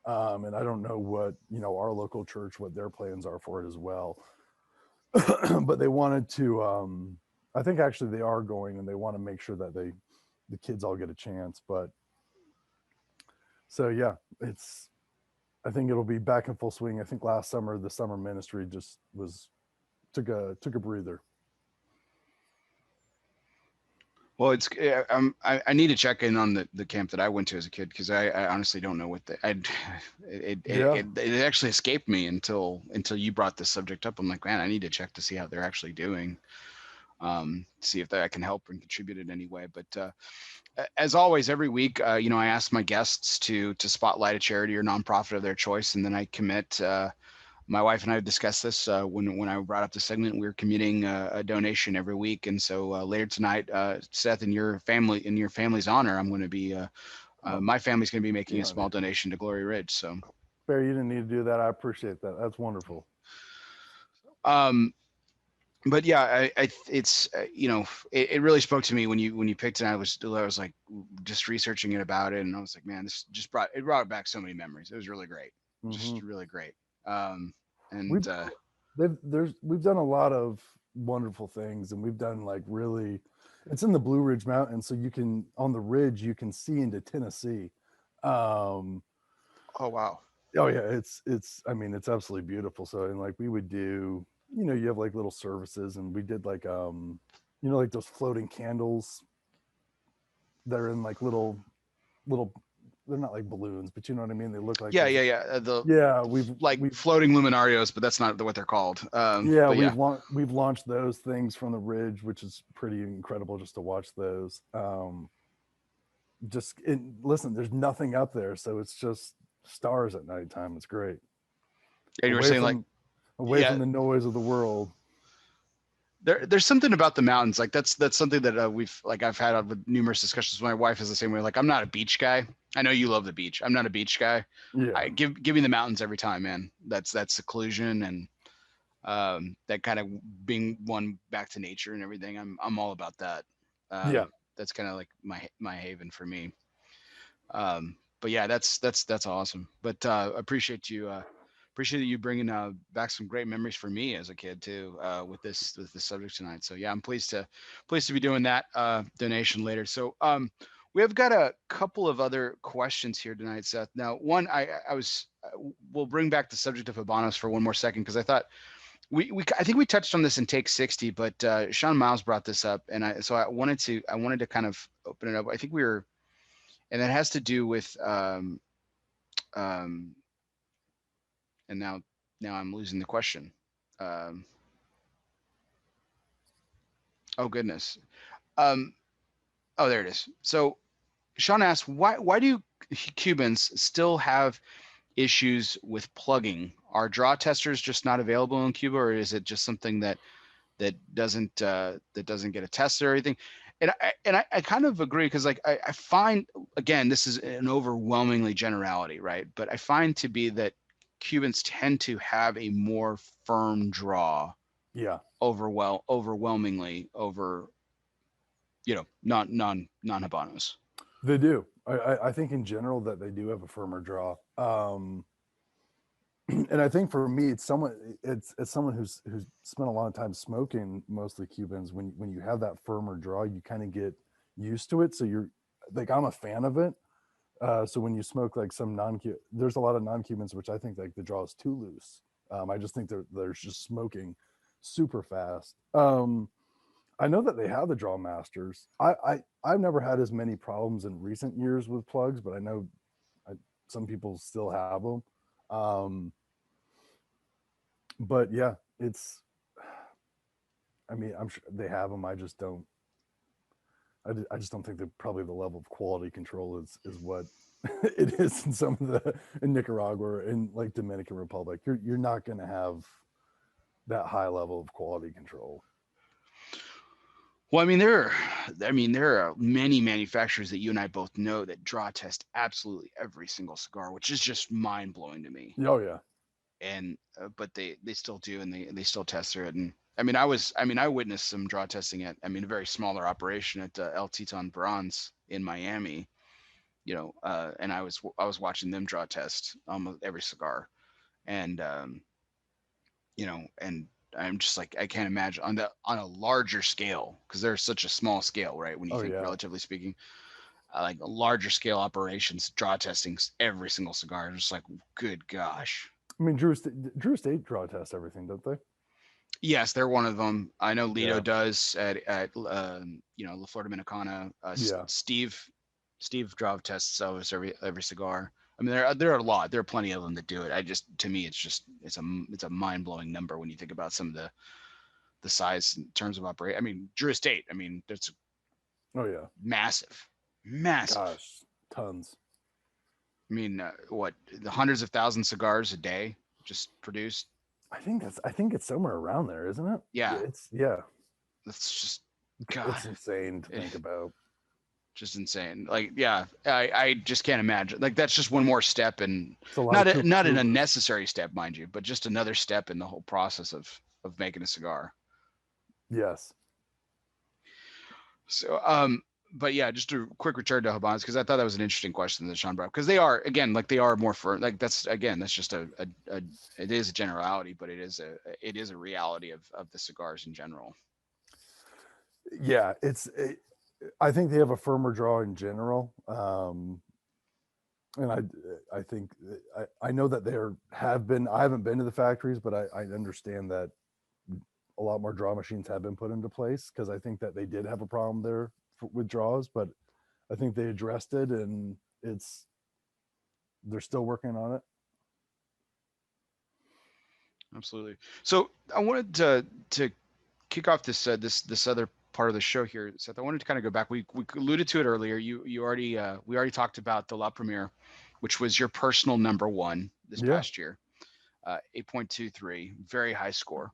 Speaker 2: And I don't know what our local church, what their plans are for it as well. But they wanted to, I think actually they are going, and they want to make sure that the kids all get a chance. But so yeah, I think it'll be back in full swing. I think last summer the summer ministry just took a breather.
Speaker 1: Well, I need to check in on the camp that I went to as a kid because I honestly don't know what
Speaker 2: Yeah.
Speaker 1: it actually escaped me until you brought this subject up. I'm like, man, I need to check to see how they're actually doing, see if I can help and contribute in any way. But as always, every week, I ask my guests to spotlight a charity or nonprofit of their choice, and then I commit. My wife and I have discussed this when I brought up the segment. We're committing a donation every week, and so later tonight, Seth, in your family's honor, I'm going to be
Speaker 2: Oh,
Speaker 1: my family's going to be making a
Speaker 2: yeah.
Speaker 1: small donation to Glory Ridge. So,
Speaker 2: Barry, you didn't need to do that. I appreciate that. That's wonderful.
Speaker 1: um, but yeah, it's it really spoke to me when you picked it. I was like just researching it about it, and I was like, man, this just brought back so many memories. It was really great,
Speaker 2: Hmm.
Speaker 1: just really great. Um,
Speaker 2: We've
Speaker 1: and
Speaker 2: we've done a lot of wonderful things, and we've done like really. It's in the Blue Ridge Mountains, so you can on the ridge you can see into Tennessee. Um,
Speaker 1: Oh wow.
Speaker 2: oh yeah, it's I mean it's absolutely beautiful. So and like we would do, you have like little services, and we did like like those floating candles that are in like little. They're not like balloons, but you know what I mean. They look like
Speaker 1: Yeah,
Speaker 2: those.
Speaker 1: yeah, yeah. The
Speaker 2: Yeah,
Speaker 1: like
Speaker 2: we've
Speaker 1: floating luminarios, but that's not what they're called.
Speaker 2: yeah
Speaker 1: But yeah,
Speaker 2: we've launched those things from the ridge, which is pretty incredible just to watch those. Listen, there's nothing up there, so it's just stars at nighttime. It's great.
Speaker 1: and you were
Speaker 2: Away
Speaker 1: saying like,
Speaker 2: from away
Speaker 1: yeah,
Speaker 2: from the noise of the world.
Speaker 1: there's something about the mountains. Like that's something that I've had with numerous discussions. My wife is the same way. Like I'm not a beach guy. I know you love the beach. I'm not a beach guy.
Speaker 2: Yeah.
Speaker 1: I give me the mountains every time, man. That's seclusion and that kind of being one back to nature and everything. I'm all about that.
Speaker 2: Yeah.
Speaker 1: That's kind of like my haven for me. But yeah, that's awesome. But appreciate you bringing back some great memories for me as a kid too with this subject tonight. So yeah, I'm pleased to be doing that donation later. So we have got a couple of other questions here tonight, Seth. Now, one I was we'll bring back the subject of Habanos for one more second because I thought I think we touched on this in take 60, but Sean Miles brought this up, and I wanted to kind of open it up. I think we were, and that has to do with um, and now I'm losing the question. Um, oh goodness. Um, oh, there it is. So Sean asked, why do Cubans still have issues with plugging? Are draw testers just not available in Cuba, or is it just something that doesn't get a test or anything? And I kind of agree because like I find, again, this is an overwhelmingly generality, right? But I find to be that Cubans tend to have a more firm draw
Speaker 2: Yeah.
Speaker 1: overwhelmingly over non Habanos.
Speaker 2: They do. I think in general that they do have a firmer draw. And I think for me, it's someone who's spent a long time smoking, mostly Cubans. When you have that firmer draw, you kind of get used to it. So you're like, I'm a fan of it. So when you smoke like some there's a lot of non-Cubans which I think like the draw is too loose. I just think they're just smoking super fast. I know that they have the draw masters. I've never had as many problems in recent years with plugs, but I know some people still have them. Um, but yeah, it's. I mean, I'm sure they have them. I just don't. I just don't think that probably the level of quality control is what it is in some of the in Nicaragua or in like Dominican Republic. You're not going to have that high level of quality control.
Speaker 1: Well, I mean, there are many manufacturers that you and I both know that draw test absolutely every single cigar, which is just mind blowing to me.
Speaker 2: Oh yeah,
Speaker 1: And but they still do, and they still test it. And I witnessed some draw testing at, a very smaller operation at El Titan Bronze in Miami. And I was watching them draw test almost every cigar, and and I'm just like, I can't imagine on a larger scale because they're such a small scale, right? When you
Speaker 2: oh
Speaker 1: think
Speaker 2: yeah.
Speaker 1: relatively speaking, like larger scale operations, draw testing every single cigar, just like, good gosh.
Speaker 2: I mean, Drew State draw test everything, don't they?
Speaker 1: Yes, they're one of them. I know
Speaker 2: Yeah.
Speaker 1: Lido does at La Flor Dominicana.
Speaker 2: Yeah.
Speaker 1: Steve Drove tests almost every cigar. I mean, there are a lot. There are plenty of them that do it. To me, it's a mind blowing number when you think about some of the size in terms of operate. I mean, Drew Estate. I mean, that's
Speaker 2: Oh yeah.
Speaker 1: massive, massive.
Speaker 2: Gosh, tons.
Speaker 1: I mean, what the hundreds of thousands of cigars a day just produced?
Speaker 2: I think it's somewhere around there, isn't it?
Speaker 1: Yeah,
Speaker 2: It's yeah.
Speaker 1: that's just God.
Speaker 2: It's insane to
Speaker 1: Eh,
Speaker 2: think about.
Speaker 1: just insane. Like, yeah, I just can't imagine. Like, that's just one more step, and
Speaker 2: It's a lot of
Speaker 1: not an
Speaker 2: Coopers.
Speaker 1: unnecessary step, mind you, but just another step in the whole process of making a cigar.
Speaker 2: Yes.
Speaker 1: So, but yeah, just a quick return to Habanos because I thought that was an interesting question that Sean brought up because they are again like they are more for like that's just a it is a generality, but it is a reality of the cigars in general.
Speaker 2: Yeah. I think they have a firmer draw in general. And I think I know that have been. I haven't been to the factories, but I understand that a lot more draw machines have been put into place because I think that they did have a problem there with draws, but I think they addressed it and they're still working on it.
Speaker 1: Absolutely. So I wanted to kick off this other part of the show here, Seth. I wanted to kind of go back. We alluded to it earlier. You already we already talked about the La Premiere, which was your personal number one this
Speaker 2: Yeah.
Speaker 1: past year, 8.23, very high score,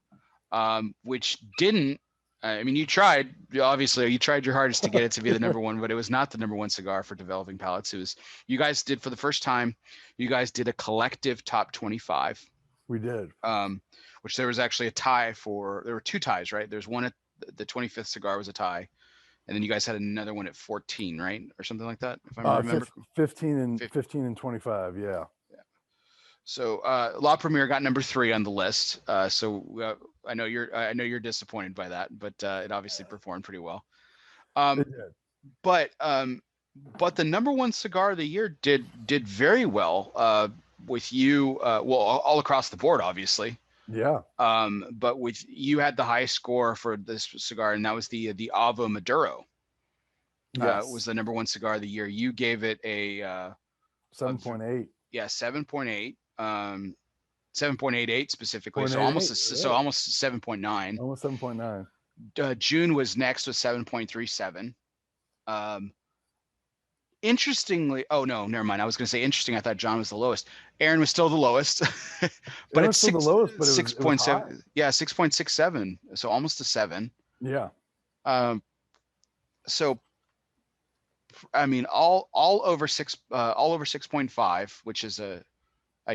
Speaker 1: which didn't. I mean, you tried. Obviously, you tried your hardest to get it to be the number one, but it was not the number one cigar for Developing Palates. It was you guys did for the first time. You guys did a collective top 25.
Speaker 2: We did.
Speaker 1: Which there was actually a tie for. There were two ties, right? There's one at the 25th cigar was a tie, and then you guys had another one at 14, right, or something like that, if I remember.
Speaker 2: 15 and 25. Yeah.
Speaker 1: So La Premiere got number 3 on the list. I know you're disappointed by that, but it obviously performed pretty well.
Speaker 2: It did.
Speaker 1: But the number one cigar of the year did very well with you. Well, all across the board, obviously.
Speaker 2: Yeah.
Speaker 1: But with you had the highest score for this cigar, and that was the Avo Maduro.
Speaker 2: Yes.
Speaker 1: Was the number one cigar of the year. You gave it a
Speaker 2: 7.8.
Speaker 1: Yeah, 7.8. 7.88 specifically. So
Speaker 2: 0.88,
Speaker 1: almost 7.9.
Speaker 2: Almost 7.9.
Speaker 1: June was next with 7.37. Interestingly, oh no, never mind. I was going to say interesting. I thought John was the lowest. Aaron was still the lowest, but it's
Speaker 2: still the lowest, but
Speaker 1: 6.7. Yeah, 6.67. So almost a 7.
Speaker 2: Yeah.
Speaker 1: So I mean, all over 6.5, which is a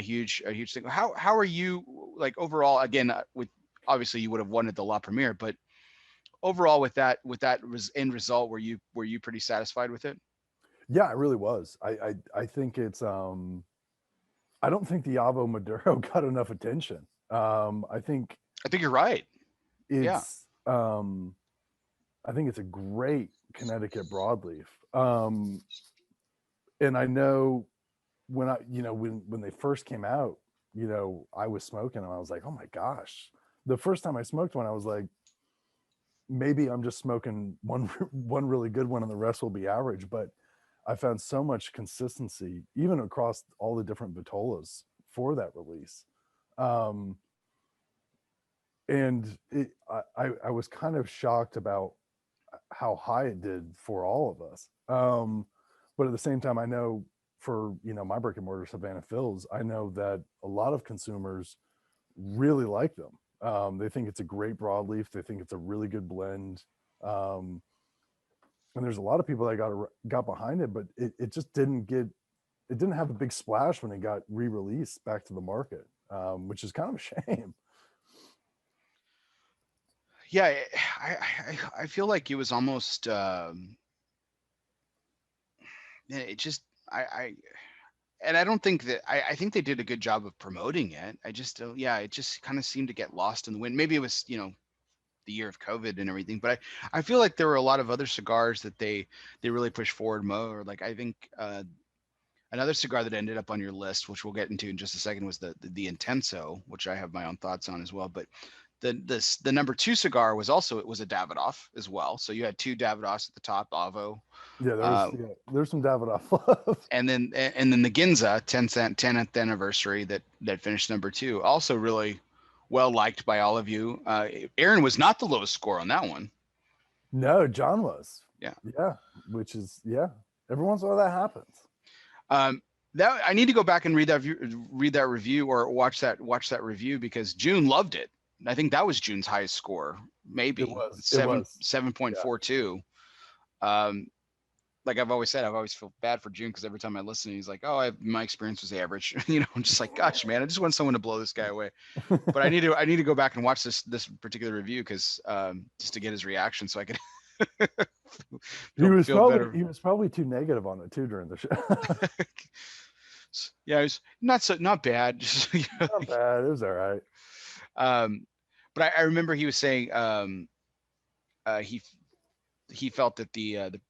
Speaker 1: huge thing. How are you like overall? Again, with obviously you would have wanted the La Premiere, but overall with that end result, were you pretty satisfied with it?
Speaker 2: Yeah, I really was. I think it's I don't think the Avo Maduro got enough attention. I think
Speaker 1: you're right.
Speaker 2: It's I think it's a great Connecticut broadleaf. And I know when when they first came out, I was smoking and I was like, oh my gosh. The first time I smoked one, I was like, maybe I'm just smoking one really good one and the rest will be average. But I found so much consistency, even across all the different Vitolas for that release. And I was kind of shocked about how high it did for all of us. But at the same time, I know for, my brick and mortar Savannah Phils, I know that a lot of consumers really like them. They think it's a great broadleaf. They think it's a really good blend. And there's a lot of people that got behind it, but it just didn't have a big splash when it got re-released back to the market, which is kind of a shame.
Speaker 1: Yeah, I feel like it was almost it just and I don't think that I think they did a good job of promoting it. I just it just kind of seemed to get lost in the wind. Maybe it was the year of COVID and everything, but I feel like there were a lot of other cigars that they really pushed forward more. Like I think another cigar that ended up on your list, which we'll get into in just a second, was the Intenso, which I have my own thoughts on as well. But The number 2 cigar was also, it was a Davidoff as well. So you had 2 Davidoffs at the top, Avo.
Speaker 2: Yeah, there's some Davidoff love.
Speaker 1: And then the Ginza 10th anniversary that finished number 2, also really well liked by all of you. Aaron was not the lowest score on that one.
Speaker 2: No, John was.
Speaker 1: Yeah.
Speaker 2: Which is every once in a while that happens.
Speaker 1: That I need to go back and read that review or watch that review, because June loved it. I think that was June's highest score, maybe.
Speaker 2: It was
Speaker 1: 7.42. Like I've always said, I've always felt bad for June, because every time I listen, he's like, "Oh, my experience was average." I'm just like, "Gosh, man, I just want someone to blow this guy away." But I need to go back and watch this particular review, because just to get his reaction, so I could.
Speaker 2: He was probably too negative on it too during the show.
Speaker 1: Yeah, it was not bad. Just,
Speaker 2: not bad. It was all right.
Speaker 1: But I remember he was saying he felt that the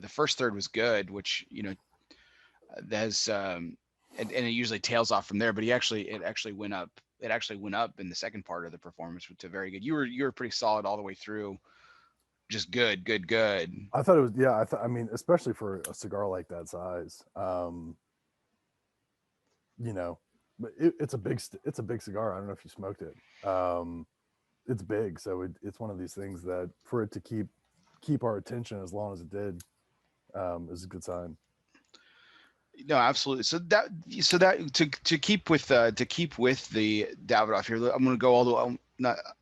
Speaker 1: first third was good, which there's and it usually tails off from there. But it actually went up. It actually went up in the second part of the performance to very good. You were pretty solid all the way through. Just good.
Speaker 2: I thought it was I mean, especially for a cigar like that size, but it's a big cigar. I don't know if you smoked it. It's big, so it's one of these things that for it to keep our attention as long as it did is a good sign.
Speaker 1: No, absolutely. So that to keep with the Davidoff here, I'm going to go all the way.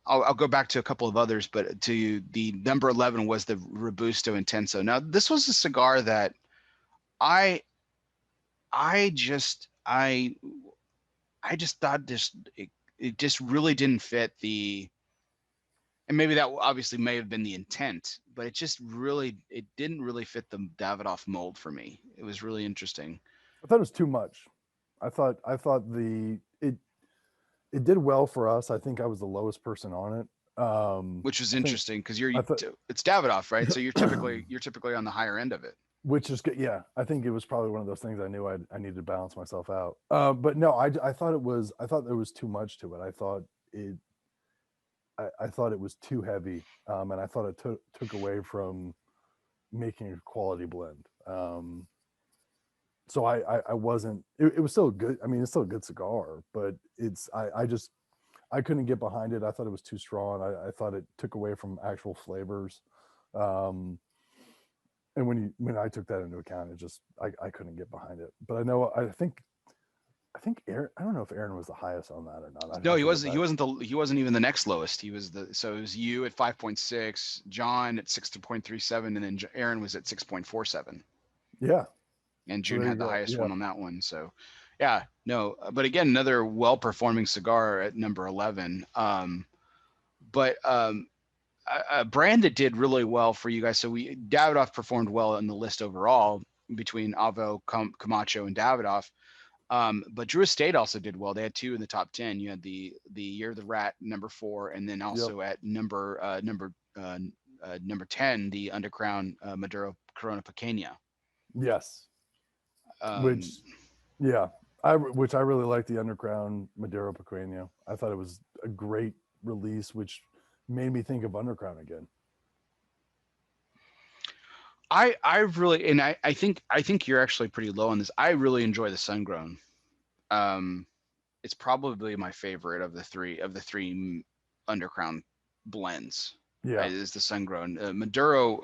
Speaker 1: I'll go back to a couple of others, but to the number 11 was the Robusto Intenso. Now, this was a cigar that I just thought it just really didn't fit and maybe that obviously may have been the intent, but it didn't really fit the Davidoff mold for me. It was really interesting.
Speaker 2: I thought it was too much. I thought it did well for us. I think I was the lowest person on it.
Speaker 1: Which was interesting, because it's Davidoff, right? So you're typically on the higher end of it.
Speaker 2: Which is good. Yeah, I think it was probably one of those things I knew I needed to balance myself out. But no, I thought there was too much to it. I thought it was too heavy, and I thought it took away from making a quality blend. So I wasn't. It was still good. I mean, it's still a good cigar, but I couldn't get behind it. I thought it was too strong. I thought it took away from actual flavors. And when I took that into account, I couldn't get behind it. But I think Aaron, I don't know if Aaron was the highest on that or not.
Speaker 1: No, he wasn't. He wasn't even the next lowest. He was so it was you at 5.6, John at 6.37, and then Aaron was at 6.47.
Speaker 2: Yeah.
Speaker 1: And June had the highest one on that one. So yeah, no, but again, another well-performing cigar at number 11. But a brand that did really well for you guys. So Davidoff performed well in the list overall between Avo, Camacho, and Davidoff. But Drew Estate also did well. They had 2 in the top 10. You had the Year of the Rat, number 4, and then also at number 10, the Undercrown Maduro Corona Pequeña.
Speaker 2: Yes. Which I really liked the Undercrown Maduro Pequeño. I thought it was a great release, which made me think of Undercrown again.
Speaker 1: I really, and I think you're actually pretty low on this. I really enjoy the Sungrown. It's probably my favorite of the three Undercrown blends.
Speaker 2: Yeah,
Speaker 1: is the Sungrown. Maduro.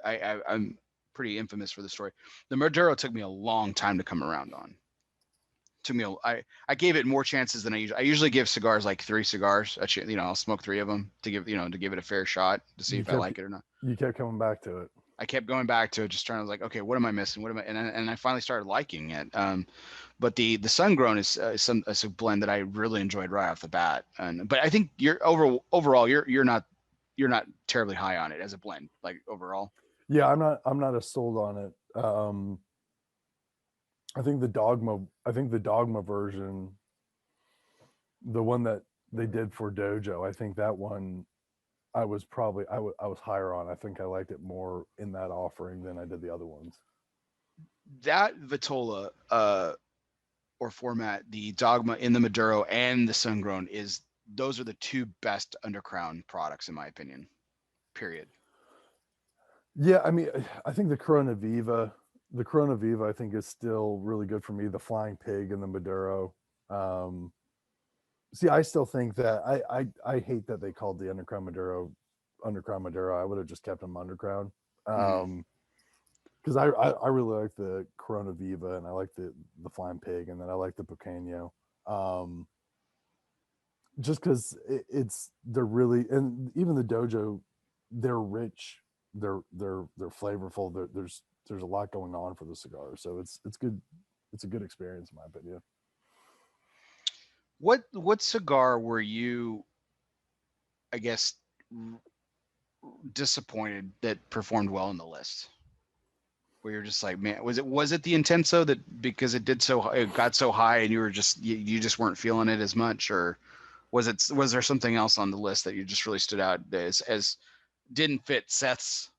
Speaker 1: I'm pretty infamous for the story. The Maduro took me a long time to come around on. I gave it more chances than I usually give cigars, like 3 cigars. I'll smoke 3 of them to give it a fair shot to see if I like it or not.
Speaker 2: You kept coming back to it.
Speaker 1: I kept going back to it, just trying to like, okay, what am I missing? And I finally started liking it. But the Sungrown is a blend that I really enjoyed right off the bat. But I think overall you're not terribly high on it as a blend, like overall.
Speaker 2: Yeah, I'm not as sold on it. I think the Dogma version, the one that they did for Dojo, I think that one I was higher on. I think I liked it more in that offering than I did the other ones.
Speaker 1: That Vitola or format, the Dogma in the Maduro and the Sungrown those are the two best Undercrown products in my opinion. Period.
Speaker 2: Yeah, I mean, I think the Corona Viva, I think is still really good for me. The Flying Pig and the Maduro. Um, See, I still think that I hate that they called the Undercrown Maduro. I would have just kept them Undercrown.
Speaker 1: Mhm.
Speaker 2: Because I really like the Corona Viva, and I like the Flying Pig, and then I like the Pequeño. Um, just because they're really, and even the Dojo, they're rich, they're flavorful. There's a lot going on for the cigar, so it's good. It's a good experience in my opinion.
Speaker 1: What cigar were you, I guess, disappointed that performed well in the list? Where you're just like, man, was it the Intenso that because it got so high and you just weren't feeling it as much, or was there something else on the list that you just really stood out as didn't fit Seth's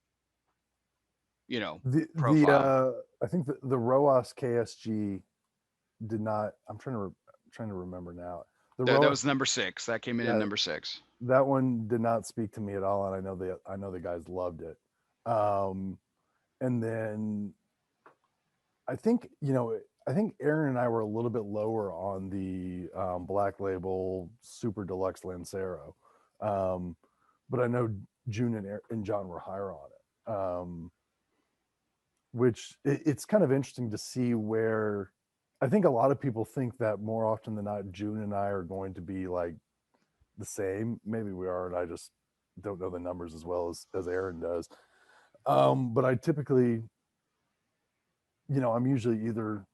Speaker 1: profile?
Speaker 2: I think the Roas KSG did not. Trying to remember now. The
Speaker 1: That
Speaker 2: Roas,
Speaker 1: was number 6. That came in at
Speaker 2: yeah,
Speaker 1: number 6.
Speaker 2: that one did not speak to me at all, and I know the guys loved it. And then I think Aaron and I were a little bit lower on the Black Label Super Deluxe Lancero, um, but I know June and John were higher on it. Which it's kind of interesting to see where I think a lot of people think that more often than not, June and I are going to be like the same. Maybe we are, and I just don't know the numbers as well as Aaron does. But I typically, I'm usually either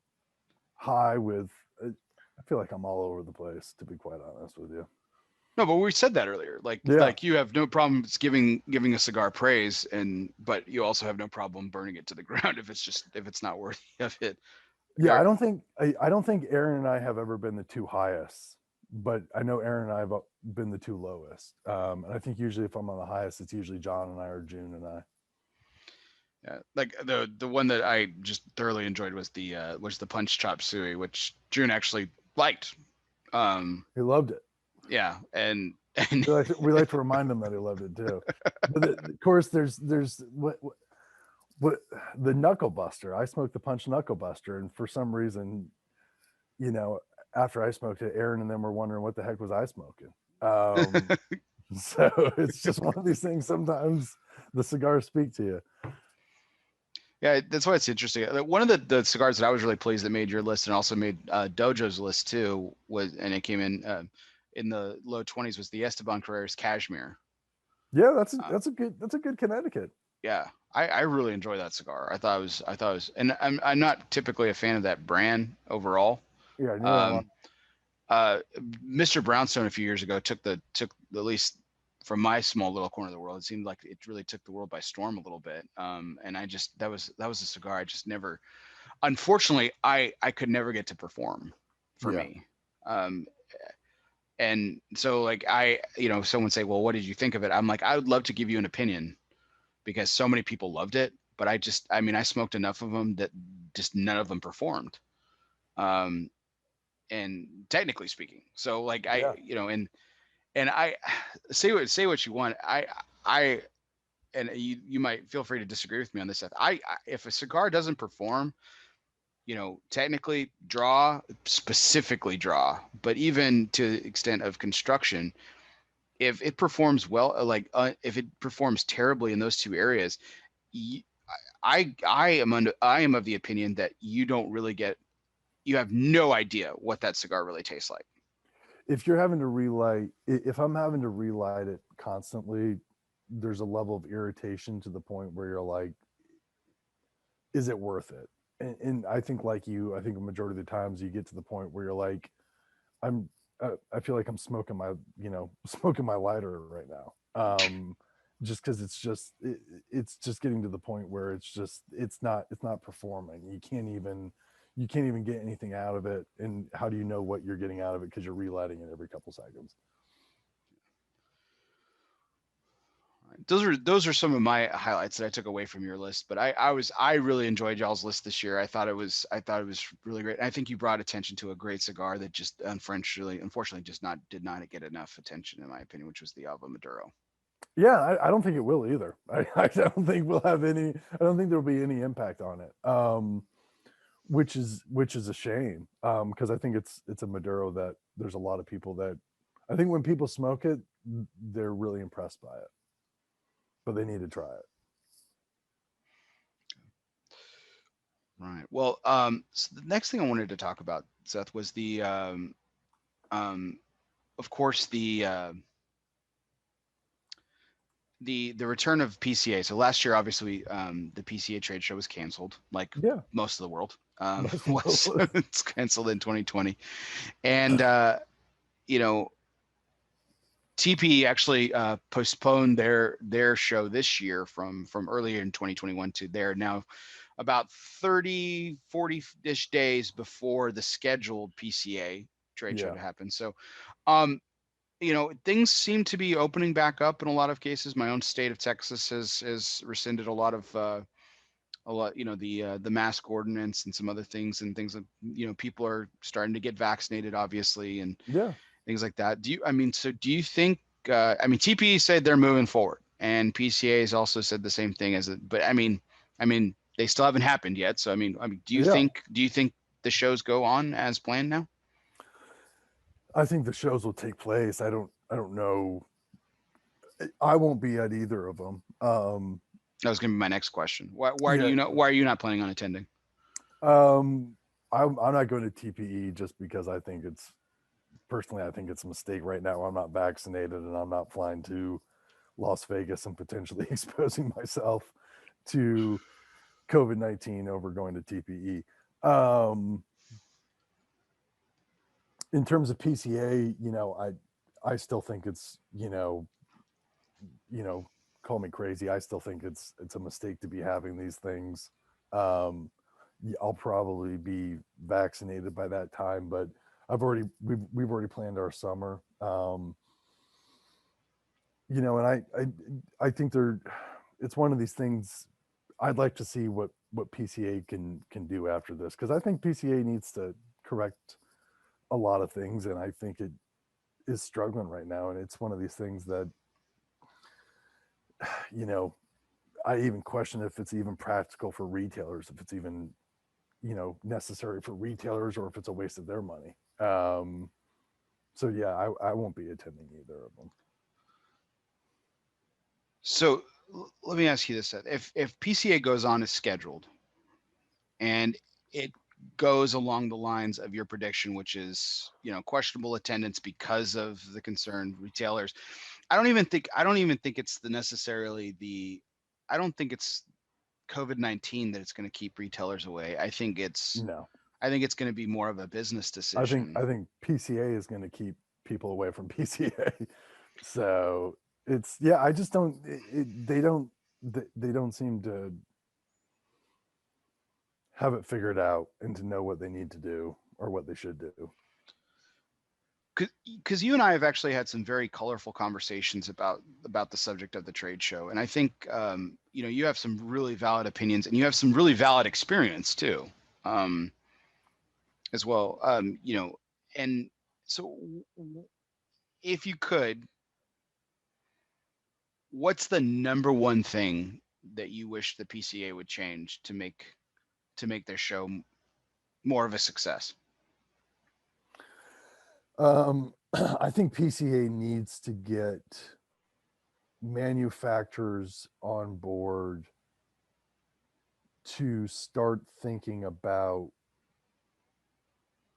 Speaker 2: high with. I feel like I'm all over the place, to be quite honest with you.
Speaker 1: No, but we said that earlier.
Speaker 2: Yeah,
Speaker 1: Like you have no problem giving a cigar praise, but you also have no problem burning it to the ground if it's not worthy of it.
Speaker 2: yeah.
Speaker 1: Or,
Speaker 2: I don't think Aaron and I have ever been the two highest, but I know Aaron and I have been the two lowest. And I think usually if I'm on the highest, it's usually John and I or June and I.
Speaker 1: yeah, like the one that I just thoroughly enjoyed was the Punch Chop Suey, which June actually liked.
Speaker 2: He loved it.
Speaker 1: Yeah, and
Speaker 2: We like to remind him that he loved it too. But of course, there's what the Knuckle Buster. I smoked the Punch Knuckle Buster, and for some reason, you know, after I smoked it, Aaron and them were wondering what the heck was I smoking. So it's just one of these things. Sometimes the cigars speak to you.
Speaker 1: yeah, that's why it's interesting. One of the cigars that I was really pleased that made your list and also made Dojo's list too and it came in the low 20s was the Esteban Carreras Cashmere.
Speaker 2: Yeah,
Speaker 1: Uh,
Speaker 2: that's a good Connecticut.
Speaker 1: yeah, I really enjoy that cigar. I thought it was, and I'm not typically a fan of that brand overall.
Speaker 2: Yeah, neither am I.
Speaker 1: Um, Mr. Brownstone a few years ago took at least from my small little corner of the world, it seemed like it really took the world by storm a little bit. And I just that was a cigar I just never, unfortunately, I could never get to perform for
Speaker 2: Yeah,
Speaker 1: me. Um, and so like someone say, well, what did you think of it? I'm like, I would love to give you an opinion because so many people loved it, but I smoked enough of them that just none of them performed. Um, and technically speaking, so like
Speaker 2: yeah.
Speaker 1: and I say what you want. I and you might feel free to disagree with me on this, Seth. If a cigar doesn't perform, technically specifically draw, but even to the extent of construction, if it performs well, if it performs terribly in those two areas, you, I am of the opinion that you have no idea what that cigar really tastes like.
Speaker 2: If you're having to relight, if I'm having to relight it constantly, there's a level of irritation to the point where you're like, is it worth it? And I think like you, I think a majority of the times you get to the point where you're like, I'm, I feel like I'm smoking my, smoking my lighter right now. Just because it's just getting to the point where it's not performing. You can't even get anything out of it. And how do you know what you're getting out of it? Because you're relighting it every couple seconds.
Speaker 1: Those are some of my highlights that I took away from your list. But I really enjoyed y'all's list this year. I thought it was really great. And I think you brought attention to a great cigar that just unfortunately just not did not get enough attention in my opinion, which was the Alva Maduro.
Speaker 2: Yeah, I don't think it will either. I don't think we'll have any. I don't think there'll be any impact on it. Which is a shame. Because I think it's a Maduro that there's a lot of people that I think when people smoke it, they're really impressed by it, but they need to try it.
Speaker 1: Right. Well, so the next thing I wanted to talk about, Seth, was um, of course, the return of PCA. So last year, obviously, the PCA trade show was canceled, like
Speaker 2: Yeah,
Speaker 1: most of the world.
Speaker 2: most of
Speaker 1: Was
Speaker 2: the
Speaker 1: it's canceled in 2020, and you know, TP actually postponed their show this year from earlier in 2021 to they're now about 30, 40-ish days before the scheduled PCA trade show
Speaker 2: yeah,
Speaker 1: to happen. So, um, things seem to be opening back up in a lot of cases. My own state of Texas has rescinded the mask ordinance and some other things and things that people are starting to get vaccinated, obviously, and
Speaker 2: yeah.
Speaker 1: things like that. Do you think? TPE said they're moving forward, and PCA has also said the same thing as it. But they still haven't happened yet. So
Speaker 2: Yeah,
Speaker 1: do you think the shows go on as planned now?
Speaker 2: I think the shows will take place. I don't know. I won't be at either of them.
Speaker 1: That was going to be my next question. Why do
Speaker 2: Yeah,
Speaker 1: you not? Why are you not planning on attending?
Speaker 2: um, I'm not going to TPE just because I think it's a mistake right now. I'm not vaccinated and I'm not flying to Las Vegas and potentially exposing myself to COVID-19 over going to TPE. Um, in terms of PCA, I still think it's, call me crazy. I still think it's a mistake to be having these things. Um, I'll probably be vaccinated by that time, but we've already planned our summer. And I think it's one of these things. I'd like to see what PCA can do after this, because I think PCA needs to correct a lot of things, and I think it is struggling right now. And it's one of these things that you know I even question if it's even practical for retailers, if it's even necessary for retailers, or if it's a waste of their money. So yeah, I won't be attending either of them.
Speaker 1: So let me ask you this: Seth. If PCA goes on as scheduled and it goes along the lines of your prediction, which is questionable attendance because of the concerned retailers, I don't even think it's I don't think it's COVID-19 that it's going to keep retailers away.
Speaker 2: No,
Speaker 1: I think it's going to be more of a business
Speaker 2: I think
Speaker 1: decision.
Speaker 2: I think PCA is going to keep people away from PCA. So it's yeah, I just don't. They don't seem to have it figured out and to know what they need to do or what they should do.
Speaker 1: Because you and I have actually had some very colorful conversations about the subject of the trade show, and I think you have some really valid opinions, and you have some really valid experience too, um, as well. And so if you could, what's the number one thing that you wish the PCA would change to make their show more of a success?
Speaker 2: I think PCA needs to get manufacturers on board to start thinking about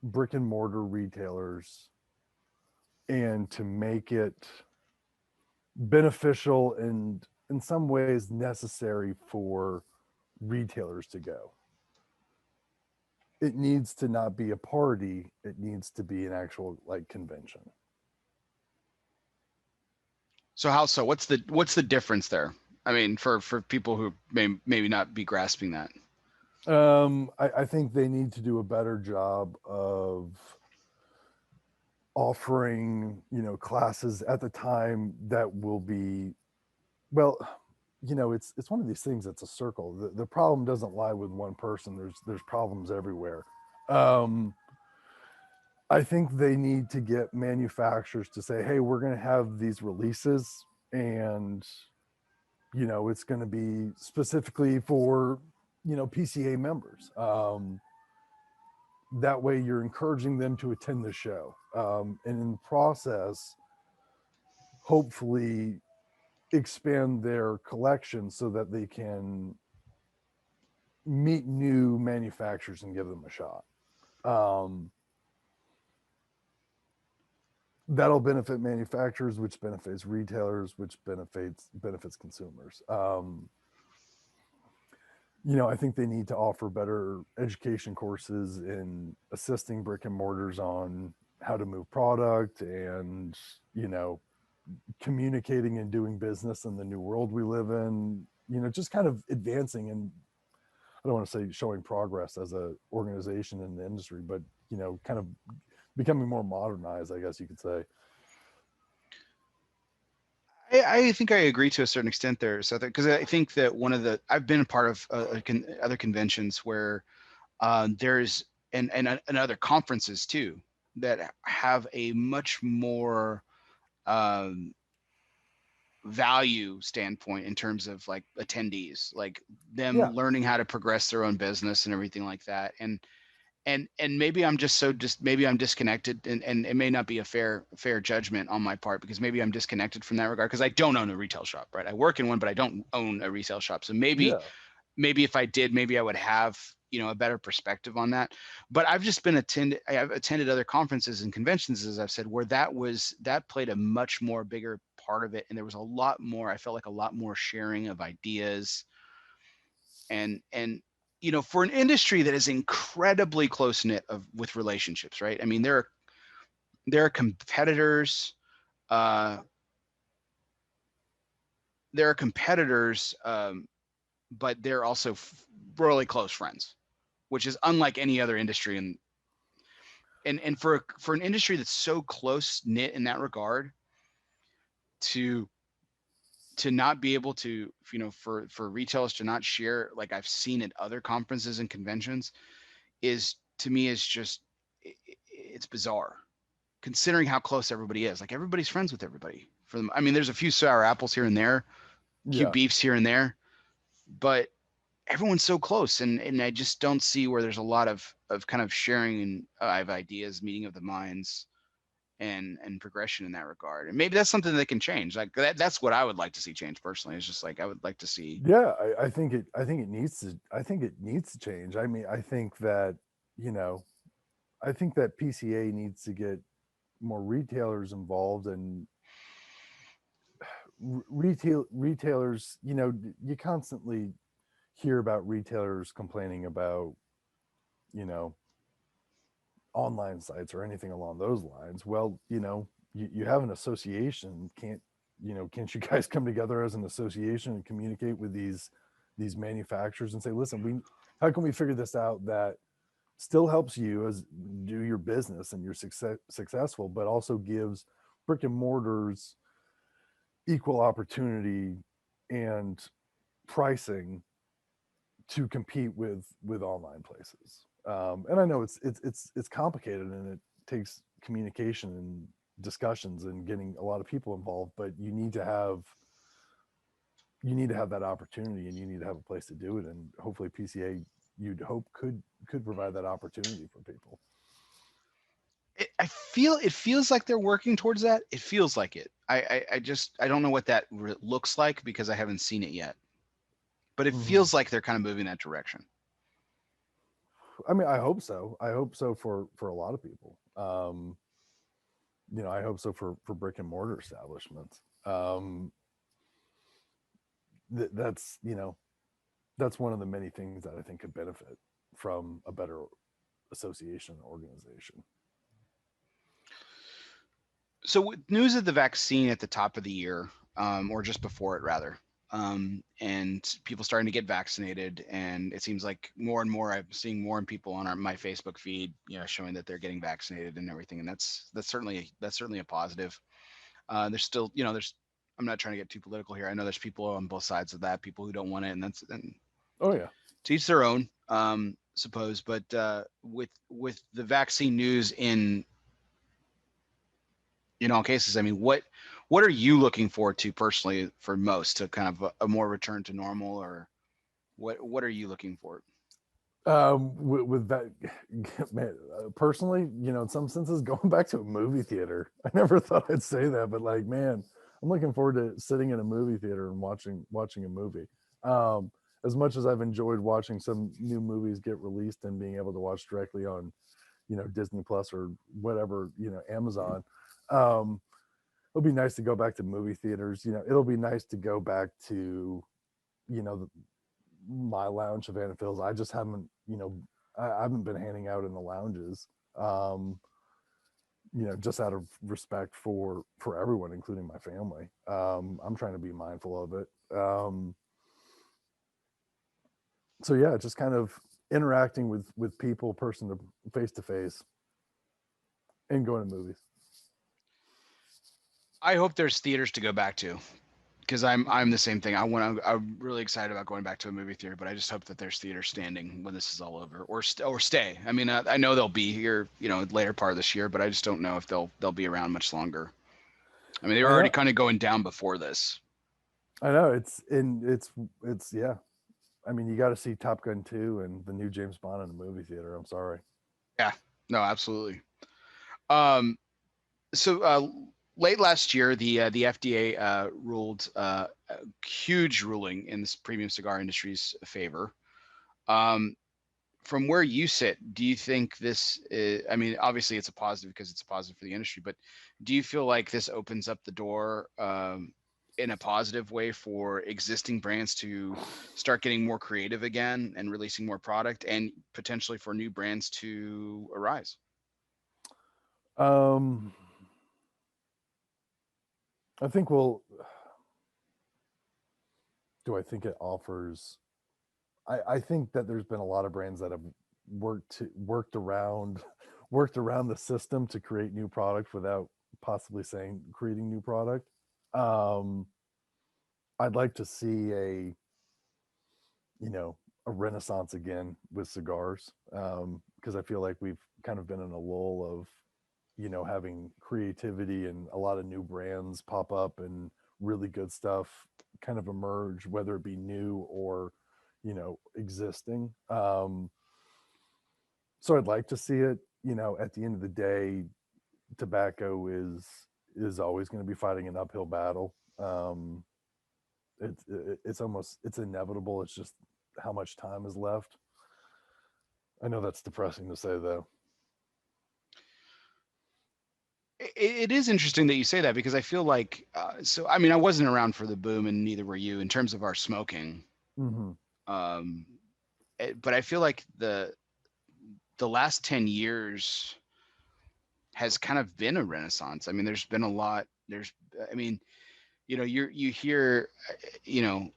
Speaker 2: brick and mortar retailers and to make it beneficial and in some ways necessary for retailers to go. It needs to not be a party, it needs to be an actual like convention.
Speaker 1: So how so? What's the difference there? I mean, for people who maybe not be grasping that.
Speaker 2: I think they need to do a better job of offering, classes at the time that will be Well, it's one of these things that's a circle. The problem doesn't lie with one person. There's problems everywhere. Um, I think they need to get manufacturers to say, hey, we're going to have these releases, and it's going to be specifically for PCA members. That way you're encouraging them to attend the show, and in the process hopefully expand their collection so that they can meet new manufacturers and give them a shot. um, that'll benefit manufacturers, which benefits retailers, which benefits consumers. I think they need to offer better education courses in assisting brick and mortars on how to move product, and communicating and doing business in the new world we live in. Just kind of advancing, and I don't want to say showing progress as a organization in the industry, but kind of becoming more modernized, I guess you could say.
Speaker 1: I think I agree to a certain extent there, Seth, because I think that I've been a part of other conventions where there's and other conferences too that have a much more um, value standpoint in terms of like attendees, like them
Speaker 2: Yeah,
Speaker 1: learning how to progress their own business and everything like that. And maybe I'm maybe I'm disconnected, and it may not be a fair judgment on my part, because maybe I'm disconnected from that regard, because I don't own a retail shop, right? I work in one, but I don't own a retail shop. So
Speaker 2: yeah,
Speaker 1: maybe if I did, maybe I would have, a better perspective on that. But I've attended other conferences and conventions, as I've said, where that played a much more bigger part of it. And there was a lot more, I felt like a lot more sharing of ideas, and for an industry that is incredibly close knit with relationships, right? I mean, there are competitors, uh, there are competitors, but they're also really close friends, which is unlike any other industry. And for an industry that's so close knit in that regard, to not be able to, for retailers to not share, like I've seen at other conferences and conventions, is, to me, is just, it's bizarre considering how close everybody is. Like, everybody's friends with everybody. For them, I mean, there's a few sour apples here and there, cute
Speaker 2: yeah.
Speaker 1: beefs here and there, but everyone's so close, and I just don't see where there's a lot of kind of sharing and of ideas, meeting of the minds, and progression in that regard. And maybe that's something that can change. Like that's what I would like to see change personally. It's just like I would like to see.
Speaker 2: Yeah, I think it needs to change. I mean, you know I think that PCA needs to get more retailers involved, and retailers. You constantly hear about retailers complaining about you know online sites or anything along those lines. Well, you have an association. Can't you guys come together as an association and communicate with these manufacturers and say, listen, how can we figure this out that still helps you as do your business and you're successful, but also gives brick and mortars equal opportunity and pricing to compete with online places. And I know it's complicated, and it takes communication and discussions and getting a lot of people involved, but you need to have that opportunity, and you need to have a place to do it, and hopefully PCA, you'd hope, could provide that opportunity for people.
Speaker 1: It feels like they're working towards that. It feels like it. I just I don't know what that looks like because I haven't seen it yet. But it
Speaker 2: Hmm.
Speaker 1: feels like they're kind of moving that direction.
Speaker 2: I mean, I hope so. I hope so for a lot of people. I hope so for brick and mortar establishments. That's that's one of the many things that I think could benefit from a better association organization.
Speaker 1: So with news of the vaccine at the top of the year, or just before it rather, and people starting to get vaccinated, and it seems like more and more I'm seeing more and people on my Facebook feed, showing that they're getting vaccinated and everything, and that's certainly a positive. There's still, there's I'm not trying to get too political here. I know there's people on both sides of that, people who don't want it, and
Speaker 2: Oh yeah.
Speaker 1: to each their own, suppose. But with the vaccine news in all cases, I mean, what are you looking forward to personally for most to kind of a more return to normal, or what are you looking for?
Speaker 2: With that, man, personally, in some senses, going back to a movie theater. I never thought I'd say that, but like, man, I'm looking forward to sitting in a movie theater and watching a movie. As much as I've enjoyed watching some new movies get released and being able to watch directly on, Disney Plus or whatever, Amazon. It'll be nice to go back to movie theaters. It'll be nice to go back to, you know, my lounge, Savannah Phil's. I just haven't, I haven't been handing out in the lounges. Just out of respect for everyone, including my family. I'm trying to be mindful of it. So yeah, just kind of interacting with people, person to face, and going to movies.
Speaker 1: I hope there's theaters to go back to, because I'm the same thing. I'm really excited about going back to a movie theater, but I just hope that there's theaters standing when this is all over, or stay. I mean, I know they'll be here, later part of this year, but I just don't know if they'll be around much longer. I mean, they were already kind of going down before this.
Speaker 2: I know it's yeah. I mean, you got to see Top Gun 2 and the new James Bond in a movie theater. I'm sorry.
Speaker 1: Yeah, no, absolutely. Um, so late last year, the FDA ruled a huge ruling in this premium cigar industry's favor. Um, from where you sit, do you think this is, I mean, obviously it's a positive because it's a positive for the industry, but do you feel like this opens up the door in a positive way for existing brands to start getting more creative again and releasing more product, and potentially for new brands to arise?
Speaker 2: Um, I think do I think it offers? I think that there's been a lot of brands that have worked around worked around the system to create new product without possibly saying creating new product. Um, I'd like to see a renaissance again with cigars, because I feel like we've kind of been in a lull of having creativity and a lot of new brands pop up and really good stuff kind of emerge, whether it be new or existing. So I'd like to see it. At the end of the day, tobacco is always going to be fighting an uphill battle. It's inevitable. It's just how much time is left. I know that's depressing to say, though.
Speaker 1: It is interesting that you say that, because I feel like, so I mean, I wasn't around for the boom, and neither were you in terms of our smoking.
Speaker 2: Mm-hmm.
Speaker 1: But I feel like the last 10 years has kind of been a renaissance. I mean, there's been a lot. I mean, you hear, you know,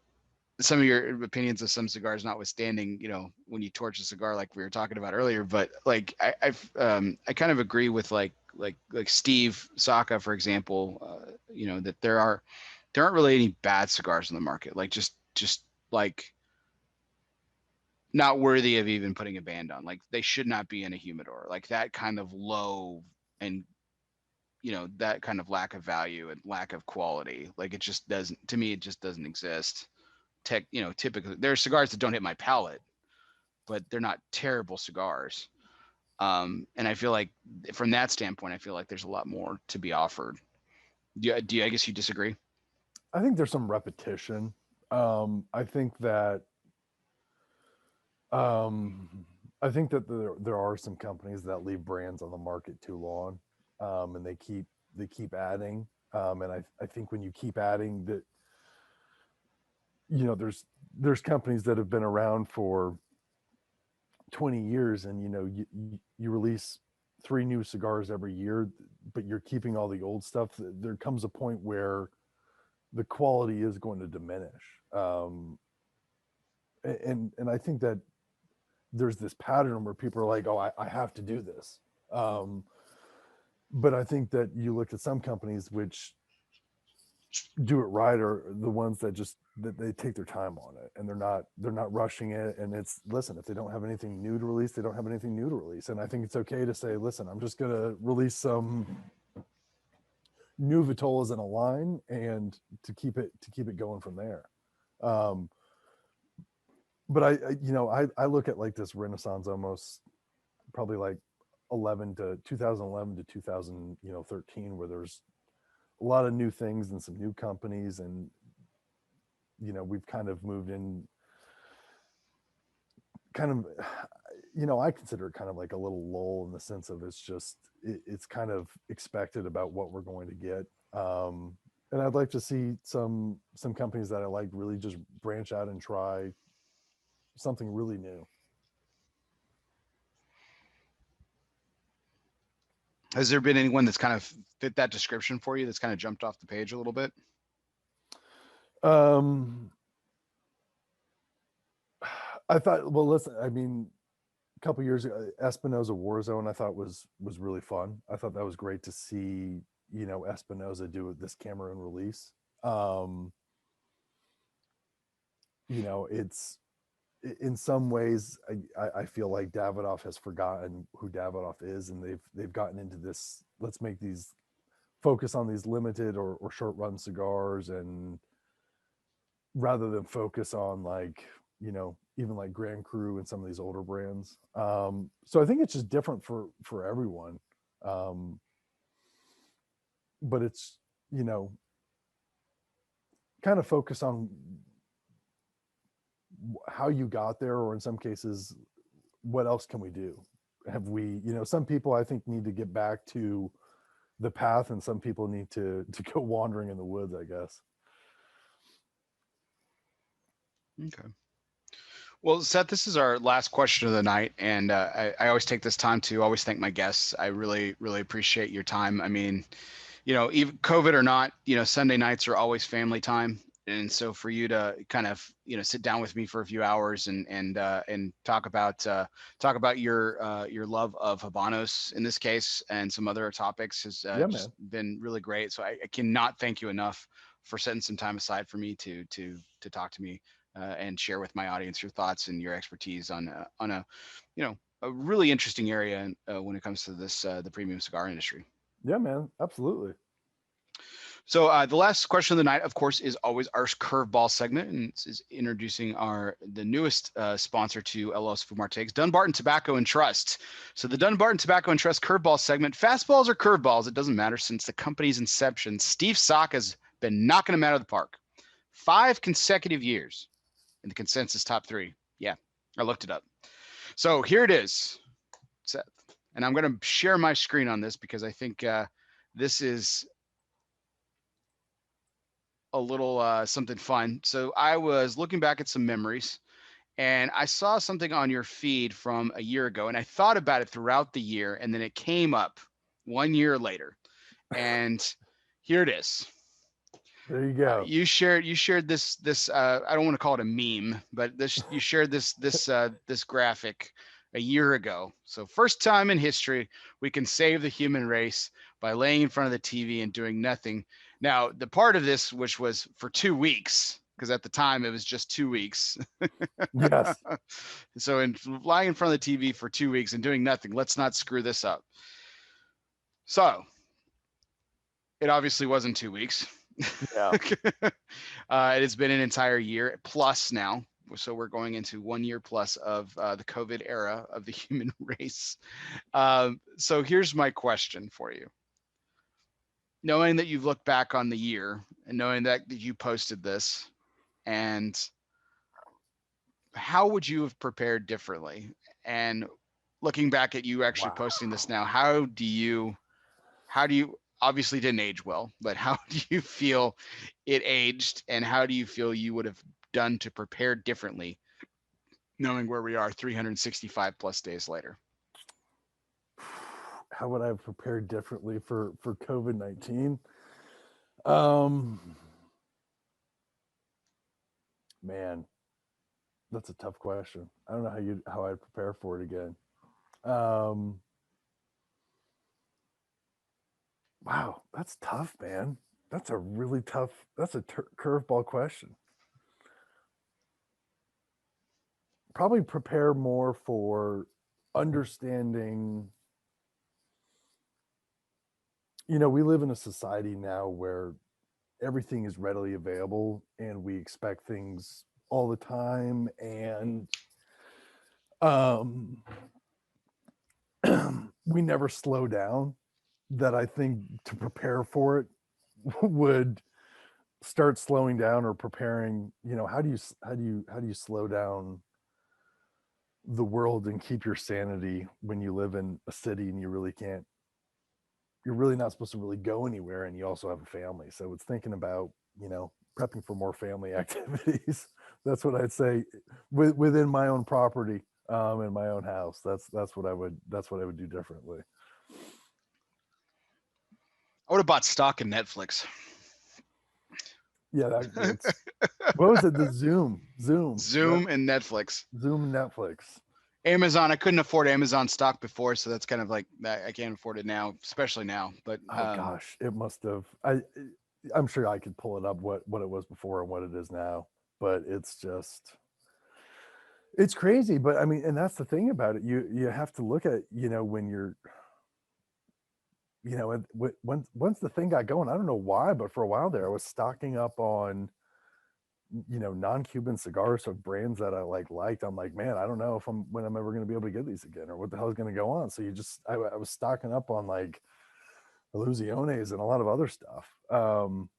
Speaker 1: some of your opinions of some cigars notwithstanding, when you torch a cigar, like we were talking about earlier, but like I kind of agree with like Steve Saka, for example, that there aren't really any bad cigars in the market, like just like not worthy of even putting a band on. Like they should not be in a humidor, like that kind of low, and that kind of lack of value and lack of quality. Like it just doesn't, to me, it just doesn't exist. Typically there are cigars that don't hit my palate, but they're not terrible cigars. And I feel like from that standpoint, I feel like there's a lot more to be offered. Do you, I guess you disagree?
Speaker 2: I think there's some repetition. I think that I think that there are some companies that leave brands on the market too long, and they keep adding. And I think when you keep adding, that there's companies that have been around for 20 years, and you release 3 new cigars every year, but you're keeping all the old stuff. There comes a point where the quality is going to diminish. And I think that there's this pattern where people are like, oh, I have to do this. But I think that you look at some companies which do it right are the ones that they take their time on it, and they're not rushing it. And it's, listen, if they don't have anything new to release, they don't have anything new to release. And I think it's okay to say, listen, I'm just gonna release some new vitolas in a line, and to keep it going from there. But I look at like this renaissance, almost probably like 2011 to 2013, where there's a lot of new things and some new companies, and we've kind of moved in kind of, I consider it kind of like a little lull, in the sense of it's kind of expected about what we're going to get. And I'd like to see some companies that I like really just branch out and try something really new.
Speaker 1: Has there been anyone that's kind of fit that description for you, that's kind of jumped off the page a little bit?
Speaker 2: I thought, well, listen, I mean, a couple years ago, Espinosa Warzone, I thought was really fun. I thought that was great to see, Espinosa do this Cameroon release. It's, in some ways, I feel like Davidoff has forgotten who Davidoff is, and they've gotten into this, let's make these, focus on these limited or short run cigars, and rather than focus on, like, even like Grand Cru and some of these older brands. So I think it's just different for everyone. But it's, kind of focus on how you got there, or in some cases, what else can we do? Have we, some people I think need to get back to the path, and some people need to go wandering in the woods, I guess.
Speaker 1: Okay. Well, Seth, this is our last question of the night, and I always take this time to always thank my guests. I really, really appreciate your time. I mean, even COVID or not, Sunday nights are always family time. And so for you to kind of, sit down with me for a few hours and talk about your love of Habanos in this case, and some other topics, has just been really great. So I cannot thank you enough for setting some time aside for me to talk to me and share with my audience your thoughts and your expertise on a really interesting area when it comes to this the premium cigar industry.
Speaker 2: Yeah, man, absolutely.
Speaker 1: So the last question of the night, of course, is always our curveball segment, and this is introducing the newest sponsor to ELOSOFUMARTAKES, Dunbarton Tobacco and Trust. So the Dunbarton Tobacco and Trust curveball segment, fastballs or curveballs, it doesn't matter. Since the company's inception, Steve Sock has been knocking them out of the park. 5 consecutive years in the consensus top 3. Yeah, I looked it up. So here it is, Seth, and I'm going to share my screen on this because I think this is a little something fun. So I was looking back at some memories, and I saw something on your feed from a year ago, and I thought about it throughout the year, and then it came up 1 year later, and here it is.
Speaker 2: There you go.
Speaker 1: You shared this I don't want to call it a meme, but you shared this graphic a year ago. So first time in history we can save the human race by laying in front of the TV and doing nothing. Now, the part of this, which was for 2 weeks, because at the time it was just 2 weeks.
Speaker 2: Yes.
Speaker 1: So in lying in front of the TV for 2 weeks and doing nothing, let's not screw this up. So it obviously wasn't 2 weeks.
Speaker 2: Yeah.
Speaker 1: It has been an entire year plus now. So we're going into 1 year plus of the COVID era of the human race. So here's my question for you. Knowing that you've looked back on the year and knowing that you posted this, and how would you have prepared differently? And looking back at you actually posting this now, how do you obviously didn't age well, but how do you feel it aged, and how do you feel you would have done to prepare differently, knowing where we are 365 plus days later?
Speaker 2: How would I have prepared differently for COVID-19? Man, that's a tough question. I don't know how I'd prepare for it again. Wow, that's tough, man. That's a really tough. That's a curveball question. Probably prepare more for understanding. We live in a society now where everything is readily available and we expect things all the time, and um we never slow down. That I think to prepare for it would start slowing down or preparing. How do you slow down the world and keep your sanity when you live in a city and you're really not supposed to really go anywhere, and you also have a family. So it's thinking about, prepping for more family activities. That's what I'd say within my own property, in my own house. That's what I would do differently.
Speaker 1: I would have bought stock in Netflix.
Speaker 2: Yeah, that's what was it? The Zoom.
Speaker 1: Zoom and Netflix.
Speaker 2: Zoom Netflix.
Speaker 1: Amazon, I couldn't afford Amazon stock before, so that's kind of like I can't afford it now, especially now. But
Speaker 2: Oh gosh, it must have. I'm sure I could pull it up what it was before and what it is now, but it's crazy. But I mean, and that's the thing about it. You have to look at, when you're, once the thing got going. I don't know why, but for a while there, I was stocking up on, non-Cuban cigars of brands that I liked. I'm like, man, I don't know when I'm ever going to be able to get these again, or what the hell is going to go on. So I was stocking up on like Illusiones and a lot of other stuff. And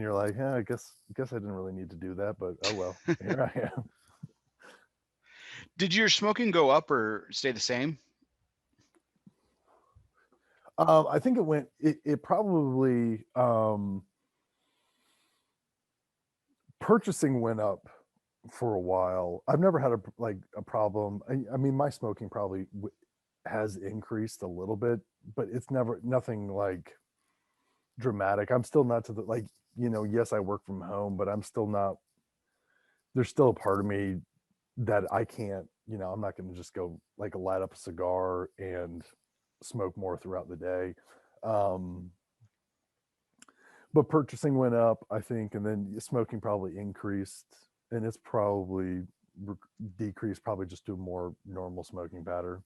Speaker 2: you're like, I guess I didn't really need to do that, but oh well, here I am.
Speaker 1: did your smoking go up or stay the same?
Speaker 2: I think it probably, purchasing went up for a while. I've never had a problem. I mean, my smoking probably has increased a little bit, but it's nothing like dramatic. I'm still not to the, yes, I work from home, but I'm still not. There's still a part of me that I can't, I'm not going to just go light up a cigar and smoke more throughout the day. Um, but purchasing went up, I think, and then smoking probably increased, and it's probably decreased, probably just to a more normal smoking pattern.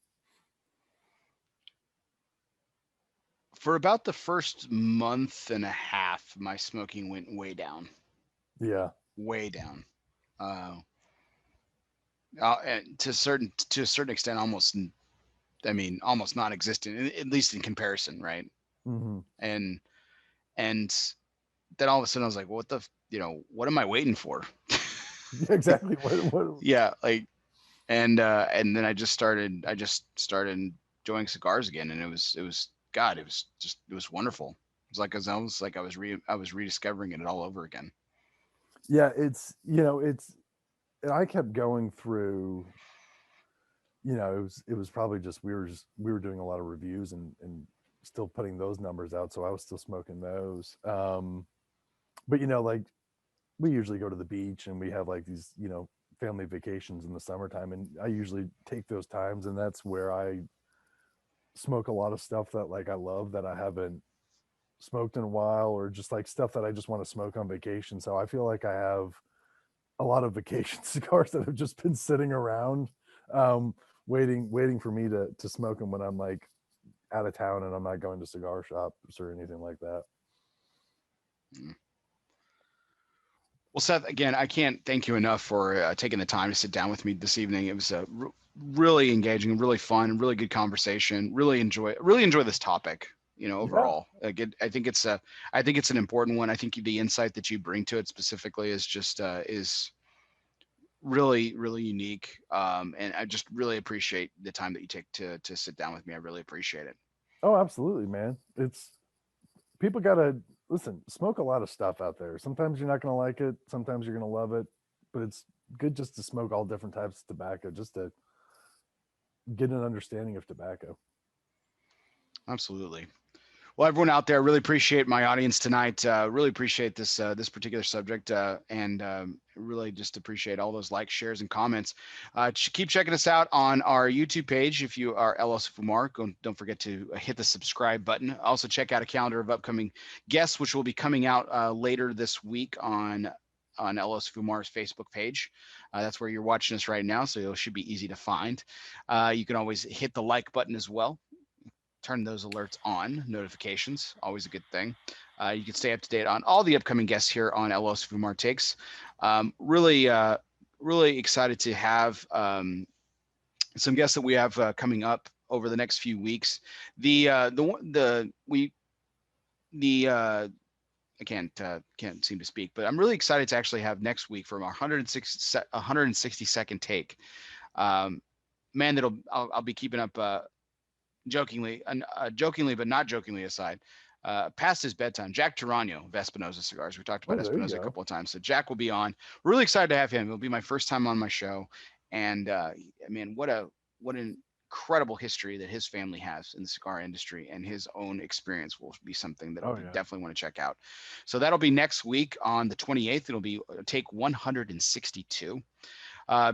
Speaker 1: For about the first month and a half, my smoking went way down,
Speaker 2: Yeah.
Speaker 1: way down. Uh, and to a certain extent, almost non-existent, at least in comparison, right?
Speaker 2: Mm-hmm.
Speaker 1: And and then all of a sudden, I was like, what am I waiting for?
Speaker 2: Yeah, exactly. What?
Speaker 1: Yeah, and then I just started enjoying cigars again, and it was wonderful. It was almost like I was rediscovering it all over again.
Speaker 2: Yeah, and I kept going through. It was probably just we were doing a lot of reviews and still putting those numbers out, so I was still smoking those. But we usually go to the beach and we have these family vacations in the summertime, and I usually take those times, and that's where I smoke a lot of stuff that I love, that I haven't smoked in a while, or just stuff that I just want to smoke on vacation. So I feel like I have a lot of vacation cigars that have just been sitting around, um, waiting for me to smoke them when I'm out of town and I'm not going to cigar shops or anything like that.
Speaker 1: Mm. Well, Seth, again, I can't thank you enough for taking the time to sit down with me this evening. It was really engaging, really fun, really good conversation. Really enjoy this topic.
Speaker 2: Yeah.
Speaker 1: Overall, I think it's an important one. I think the insight that you bring to it specifically is just is really, really unique. And I just really appreciate the time that you take to sit down with me. I really appreciate it.
Speaker 2: Oh, absolutely, man. It's People gotta listen. Smoke a lot of stuff out there. Sometimes you're not gonna like it. Sometimes you're gonna love it. But it's good just to smoke all different types of tobacco, just to get an understanding of tobacco.
Speaker 1: Absolutely. Well, everyone out there, really appreciate my audience tonight. Really appreciate this particular subject, and really just appreciate all those likes, shares, and comments. Keep checking us out on our YouTube page. If you are ELOSOFUMAR, don't forget to hit the subscribe button. Also, check out a calendar of upcoming guests, which will be coming out later this week on ELOSOFUMAR's Facebook page. That's where you're watching us right now, so it should be easy to find. You can always hit the like button as well. Turn those alerts on, notifications, always a good thing. You can stay up to date on all the upcoming guests here on ELOSOFUMARTAKES. Really excited to have some guests that we have coming up over the next few weeks. I can't seem to speak, but I'm really excited to actually have next week from our 160-second take. Man, I'll be keeping up jokingly but not jokingly aside, past his bedtime. Jack Tarano of Espinosa Cigars. We talked about Espinosa a couple of times, so Jack will be on. Really excited to have him. It'll be my first time on my show, and man, what an incredible history that his family has in the cigar industry, and his own experience will be something that I definitely want to check out. So that'll be next week on the 28th. It'll be take 162.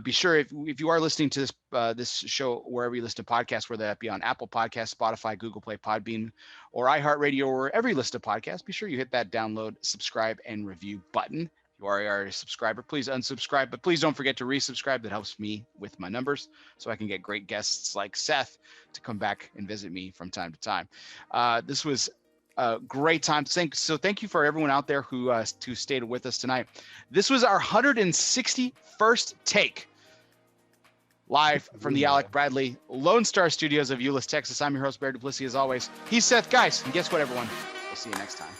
Speaker 1: Be sure if you are listening to this show wherever you listen to podcasts, whether that be on Apple Podcasts, Spotify, Google Play, Podbean, or iHeartRadio, or wherever you listen to podcasts, be sure you hit that download, subscribe, and review button. If you are a subscriber, please unsubscribe, but please don't forget to resubscribe. That helps me with my numbers, so I can get great guests like Seth to come back and visit me from time to time. This was a great time. Thank you for everyone out there who stayed with us tonight. This was our 161st take, live from the Alec Bradley Lone Star Studios of Euless, Texas. I'm your host, Barry Duplessis, as always. He's Seth Geise, and guess what, everyone? We'll see you next time.